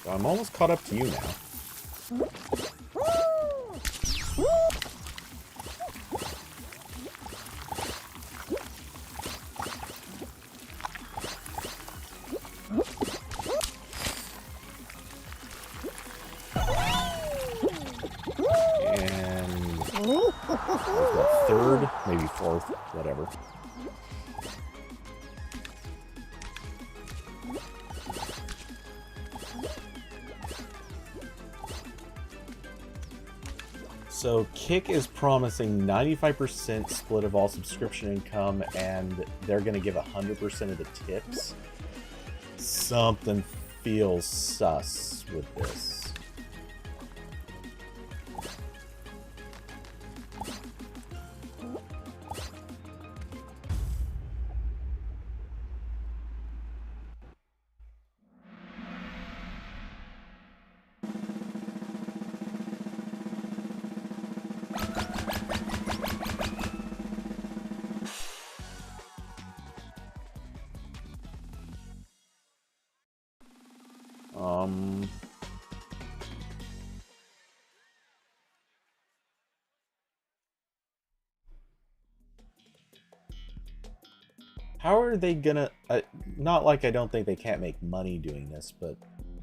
I'm almost caught up to you now. And third, maybe fourth, whatever. So Kick is promising 95% split of all subscription income, and they're going to give 100% of the tips. Something feels sus with this. How are they gonna... not like I don't think they can't make money doing this, but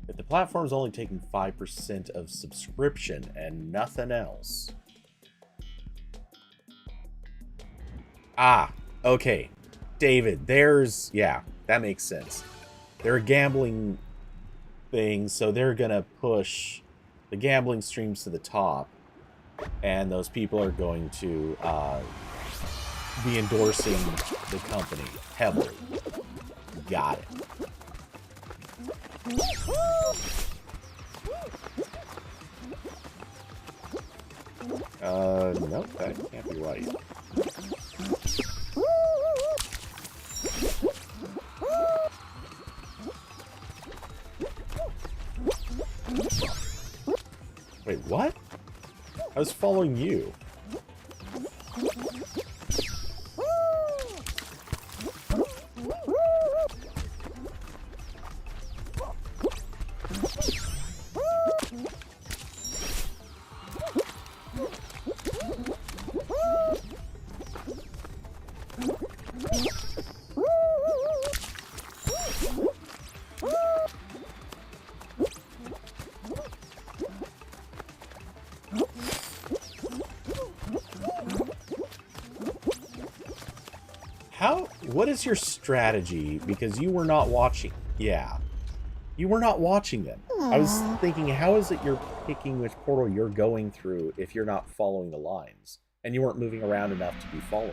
if the platform's only taking 5% of subscription and nothing else... Ah, okay. David, there's... Yeah, that makes sense. They're a gambling thing, so they're gonna push the gambling streams to the top, and those people are going to be endorsing the company heavily. Got it. Nope, that can't be right. Wait, what? I was following you. What is your strategy? Because you were not watching. Yeah. You were not watching them. I was thinking, how is it you're picking which portal you're going through if you're not following the lines? And you weren't moving around enough to be following.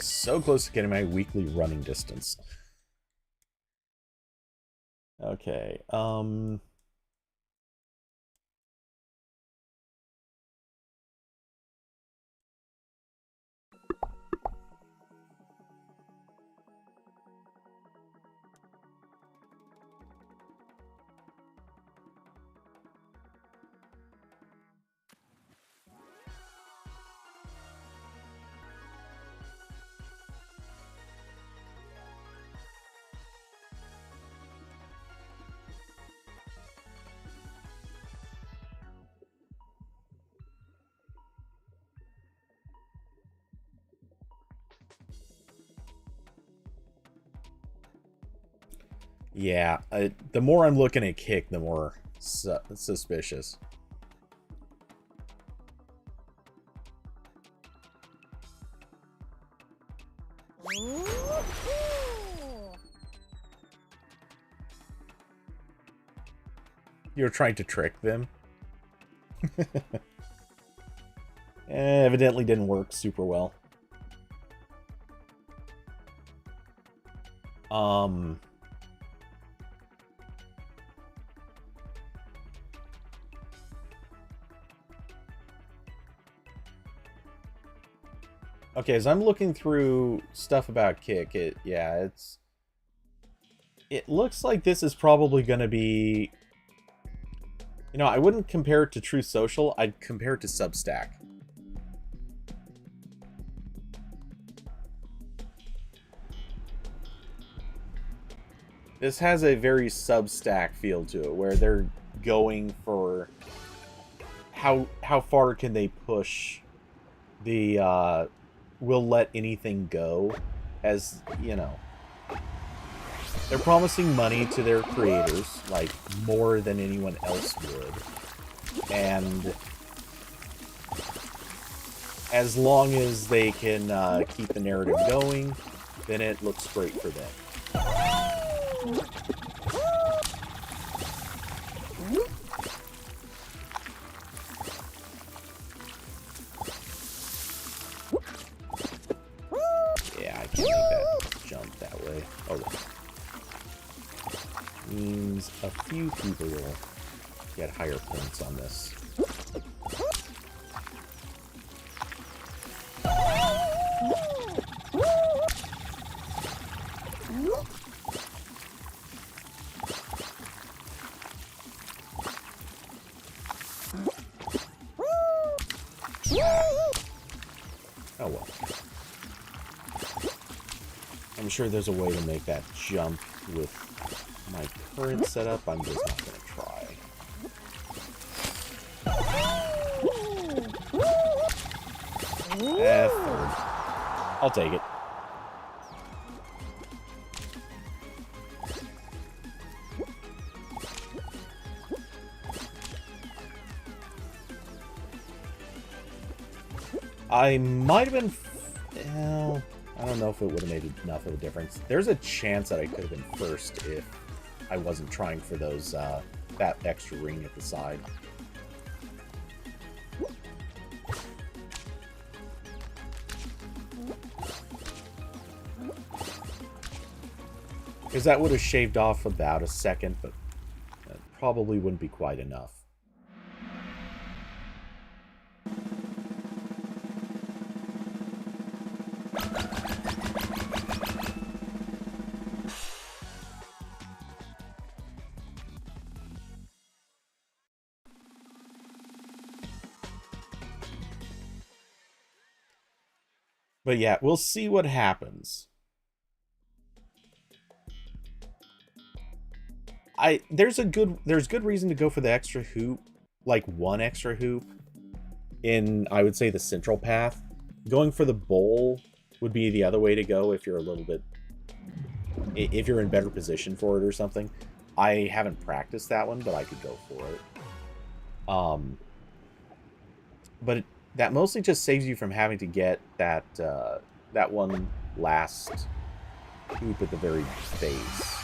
So close to getting my weekly running distance. Okay, yeah, the more I'm looking at Kick, the more suspicious. You're trying to trick them? Evidently didn't work super well. Okay, as I'm looking through stuff about Kick, it looks like this is probably going to be... You know, I wouldn't compare it to Truth Social, I'd compare it to Substack. This has a very Substack feel to it, where they're going for how far can they push the will let anything go, as, you know, they're promising money to their creators, like, more than anyone else would. And as long as they can keep the narrative going, then it looks great for them. Yeah, I can't make that jump that way. Oh, well. Means a few people will get higher points on this. Oh well. I'm sure there's a way to make that jump with my current setup. I'm just not going to try. Third. I'll take it. I might have been... Well, I don't know if it would have made enough of a difference. There's a chance that I could have been first if I wasn't trying for those, that extra ring at the side. Because that would have shaved off about a second, but that probably wouldn't be quite enough. But yeah, we'll see what happens. There's good reason to go for the extra hoop, like one extra hoop in, I would say, the central path. Going for the bowl would be the other way to go if you're a little bit, if you're in better position for it or something. I haven't practiced that one, but I could go for it. But that mostly just saves you from having to get that that one last hoop at the very base.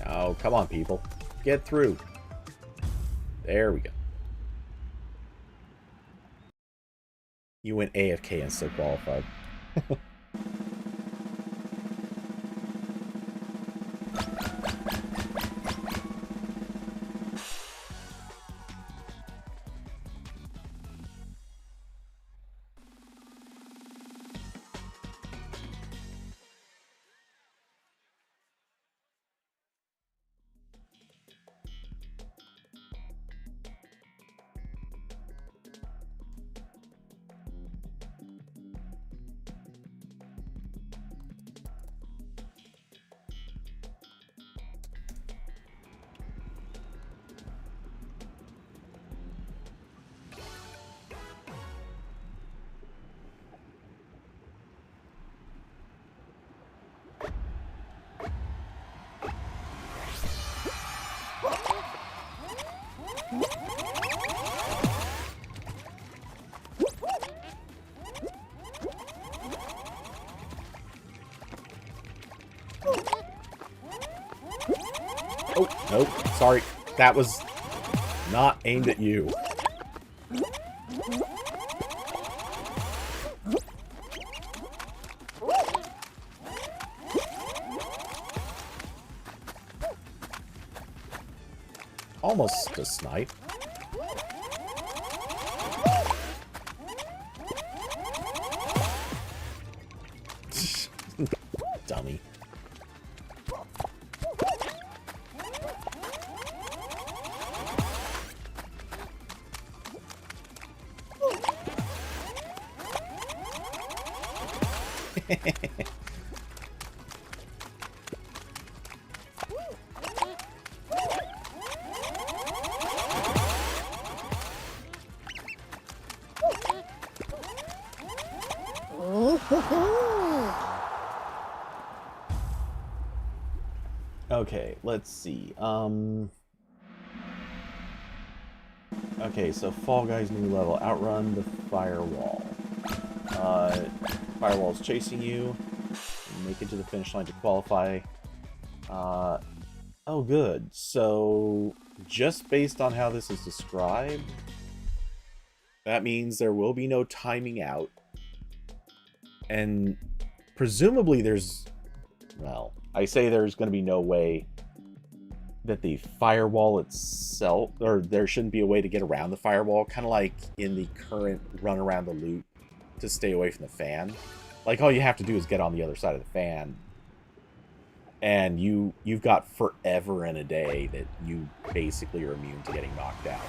Oh, come on, people. Get through. There we go. You went AFK and still qualified. Oh, nope. Sorry. That was not aimed at you. Almost a snipe. Dummy. Okay, let's see. Okay, so Fall Guys new level. Outrun the firewall. Firewall's chasing you. Make it to the finish line to qualify. Oh, good. So, just based on how this is described, that means there will be no timing out. And presumably there's... Well, I say there's going to be no way that the firewall itself... Or there shouldn't be a way to get around the firewall. Kind of like in the current run around the loop to stay away from the fan. Like, all you have to do is get on the other side of the fan. And you've got forever and a day that you basically are immune to getting knocked out.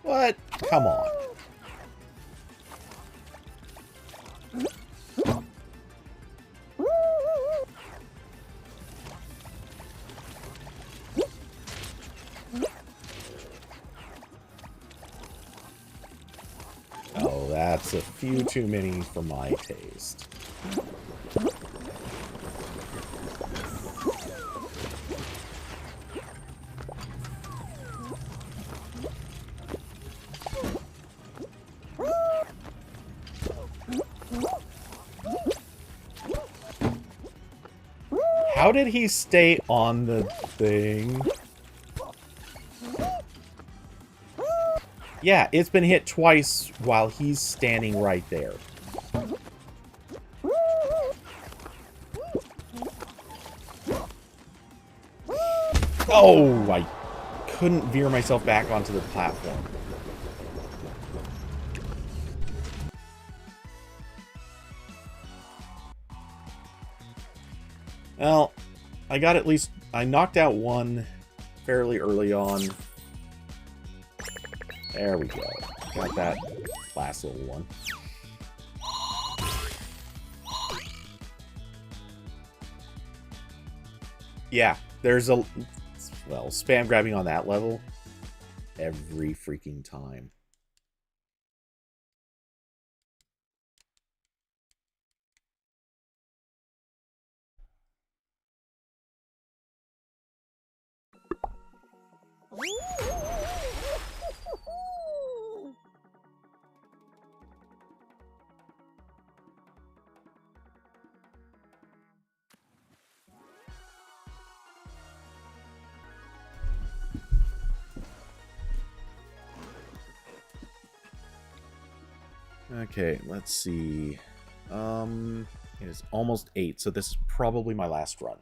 What? Come on. Oh, that's a few too many for my taste. How did he stay on the thing? Yeah, it's been hit twice while he's standing right there. Oh, I couldn't veer myself back onto the platform. Well, I got at least... I knocked out one fairly early on. There we go. Got that last little one. Yeah, there's a... Well, spam grabbing on that level every freaking time. Okay, let's see. It is almost 8, so this is probably my last run.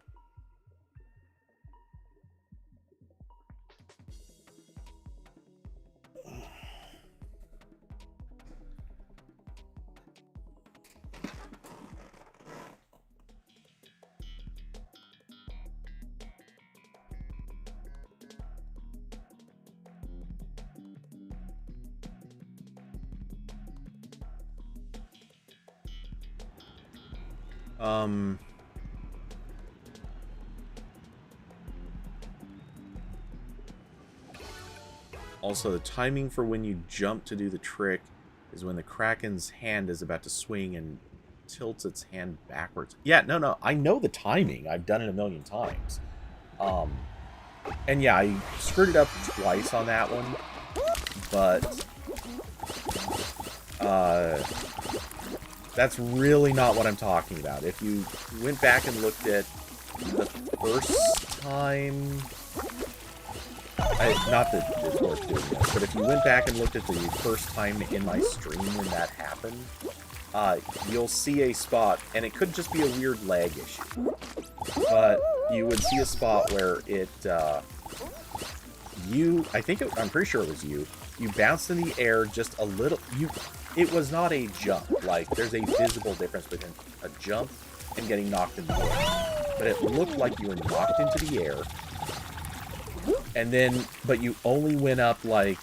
Also, the timing for when you jump to do the trick is when the Kraken's hand is about to swing and tilts its hand backwards. Yeah, no, I know the timing. I've done it a million times. And yeah, I screwed it up twice on that one, but that's really not what I'm talking about. If you went back and looked at the first time... not that it's worth doing this, but if you went back and looked at the first time in my stream when that happened, you'll see a spot, and it could just be a weird lag issue, but you would see a spot where it, I'm pretty sure it was you bounced in the air just a little, it was not a jump, like, there's a visible difference between a jump and getting knocked in the air, but it looked like you were knocked into the air, and then, but you only went up, like,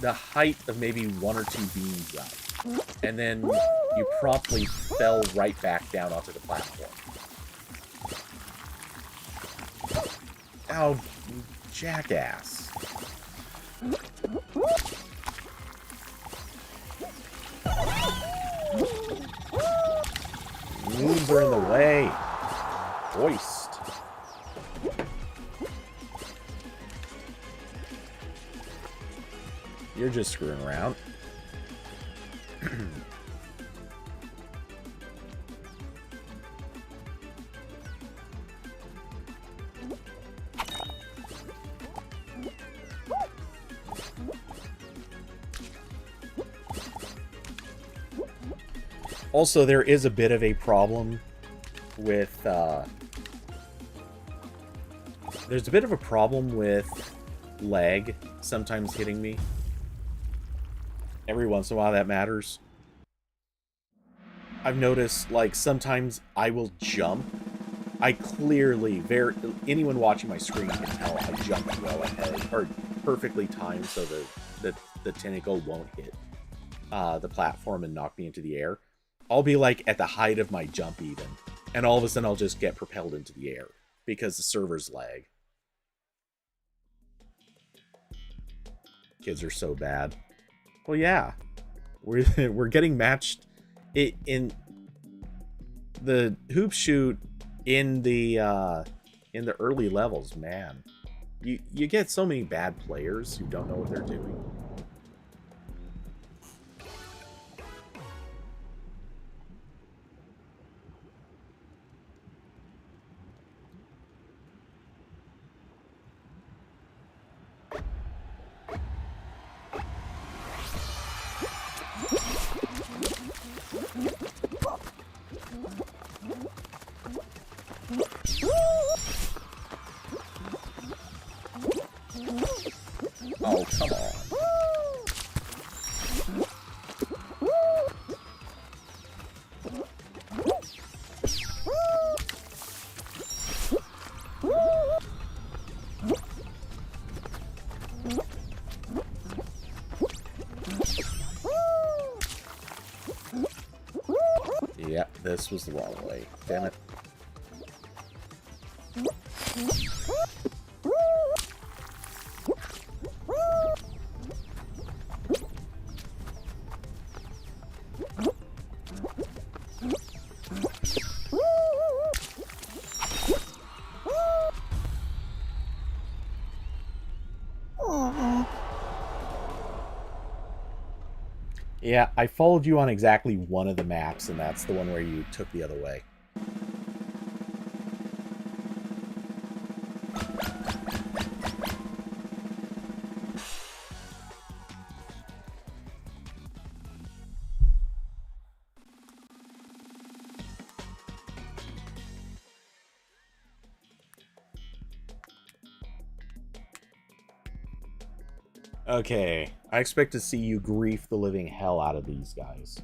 the height of maybe 1 or 2 beams up. And then you promptly fell right back down onto the platform. Oh, jackass. Moons are in the way. Hoist. You're just screwing around. Also, there is a bit of a problem with, there's a bit of a problem with lag sometimes hitting me. Every once in a while that matters. I've noticed, like, sometimes I will jump. I clearly, anyone watching my screen can tell I jumped well ahead, or perfectly timed so the tentacle won't hit the platform and knock me into the air. I'll be like at the height of my jump even, and all of a sudden I'll just get propelled into the air because the servers lag. Kids are so bad. Well, yeah, we're getting matched in the hoop shoot in the early levels. Man, you get so many bad players who don't know what they're doing. Oh, come on. Yeah, this was the wrong way. Damn it. Yeah, I followed you on exactly one of the maps, and that's the one where you took the other way. Okay, I expect to see you grief the living hell out of these guys.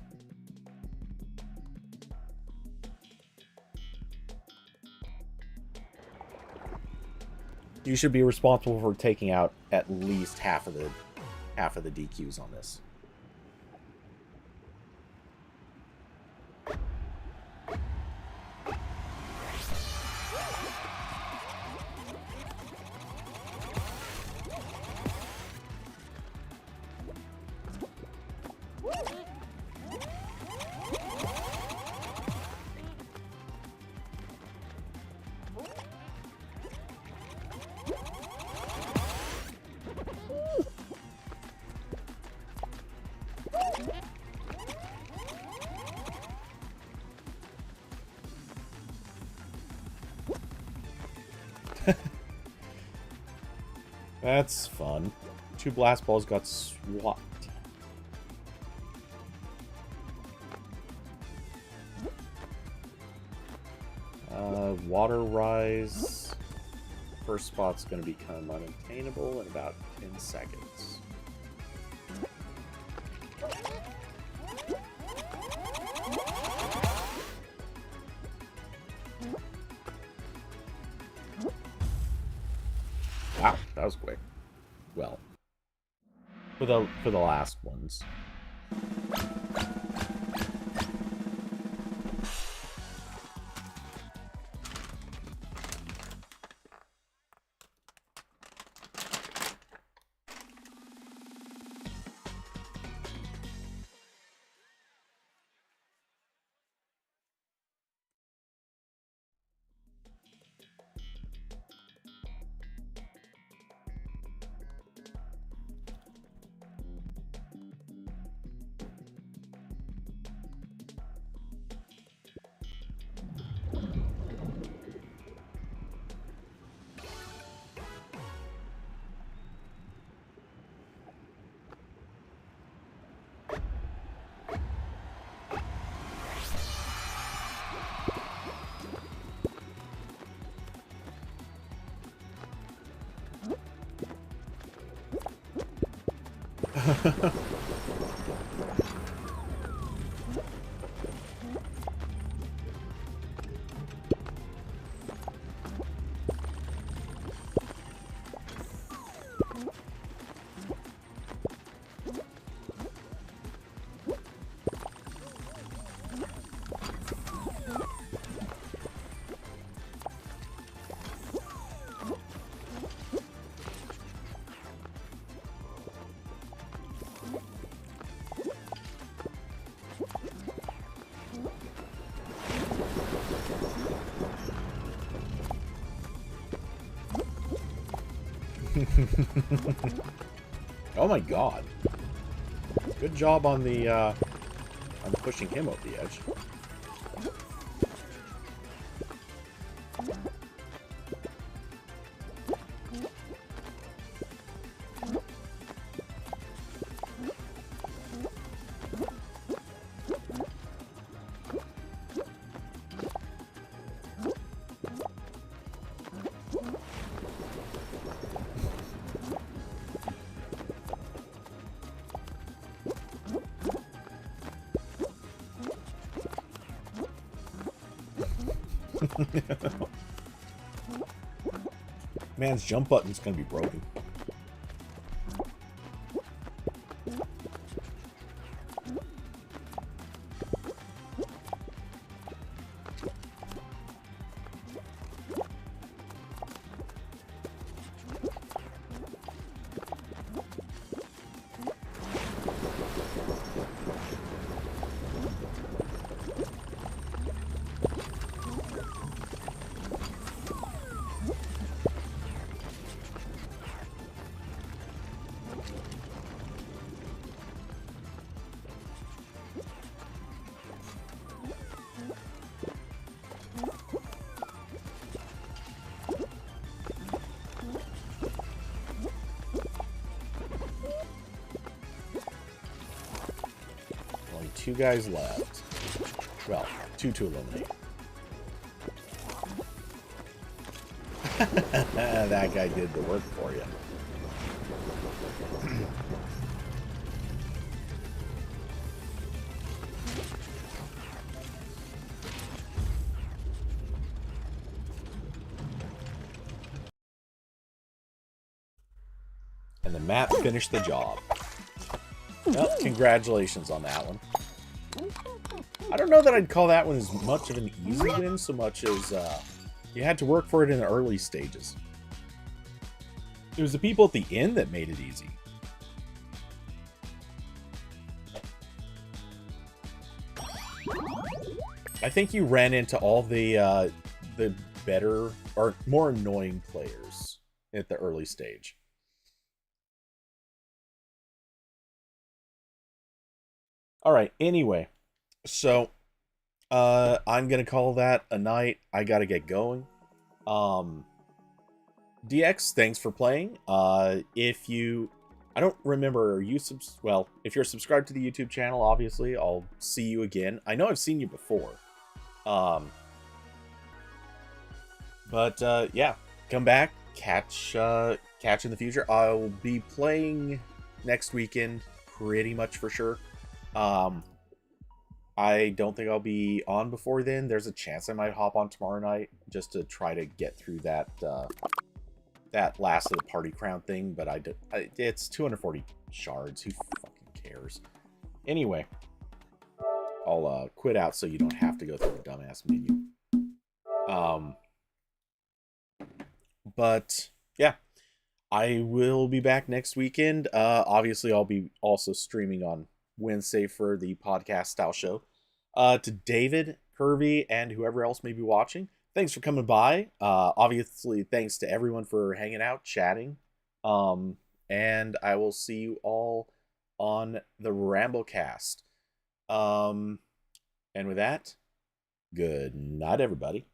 You should be responsible for taking out at least half of the DQs on this. That's fun. 2 blast balls got swapped. Water rise. First spot's going to become unattainable in about 10 seconds. Wow, that was quick. Well, for the last ones. Oh my god. Good job on the, on pushing him over the edge. Man's jump button's gonna be broken. Only 2 guys left. Well, 2 to eliminate. That guy did the work for you. And the map finished the job. Well, congratulations on that one. I don't know that I'd call that one as much of an easy win, so much as you had to work for it in the early stages. It was the people at the end that made it easy. I think you ran into all the better or more annoying players at the early stage. All right, anyway, so I'm going to call that a night. I got to get going. DX, thanks for playing. If you, I don't remember, well, if you're subscribed to the YouTube channel, obviously, I'll see you again. I know I've seen you before. But yeah, come back, catch in the future. I'll be playing next weekend, pretty much for sure. I don't think I'll be on before then. There's a chance I might hop on tomorrow night just to try to get through that that last of the party crown thing, but it's 240 shards. Who fucking cares? Anyway, I'll quit out so you don't have to go through the dumbass menu. But yeah, I will be back next weekend. Obviously, I'll be also streaming on Wednesday for the podcast style show. To David, Kirby, and whoever else may be watching, thanks for coming by. Obviously, thanks to everyone for hanging out, chatting. And I will see you all on the Ramblecast. And with that, good night, everybody.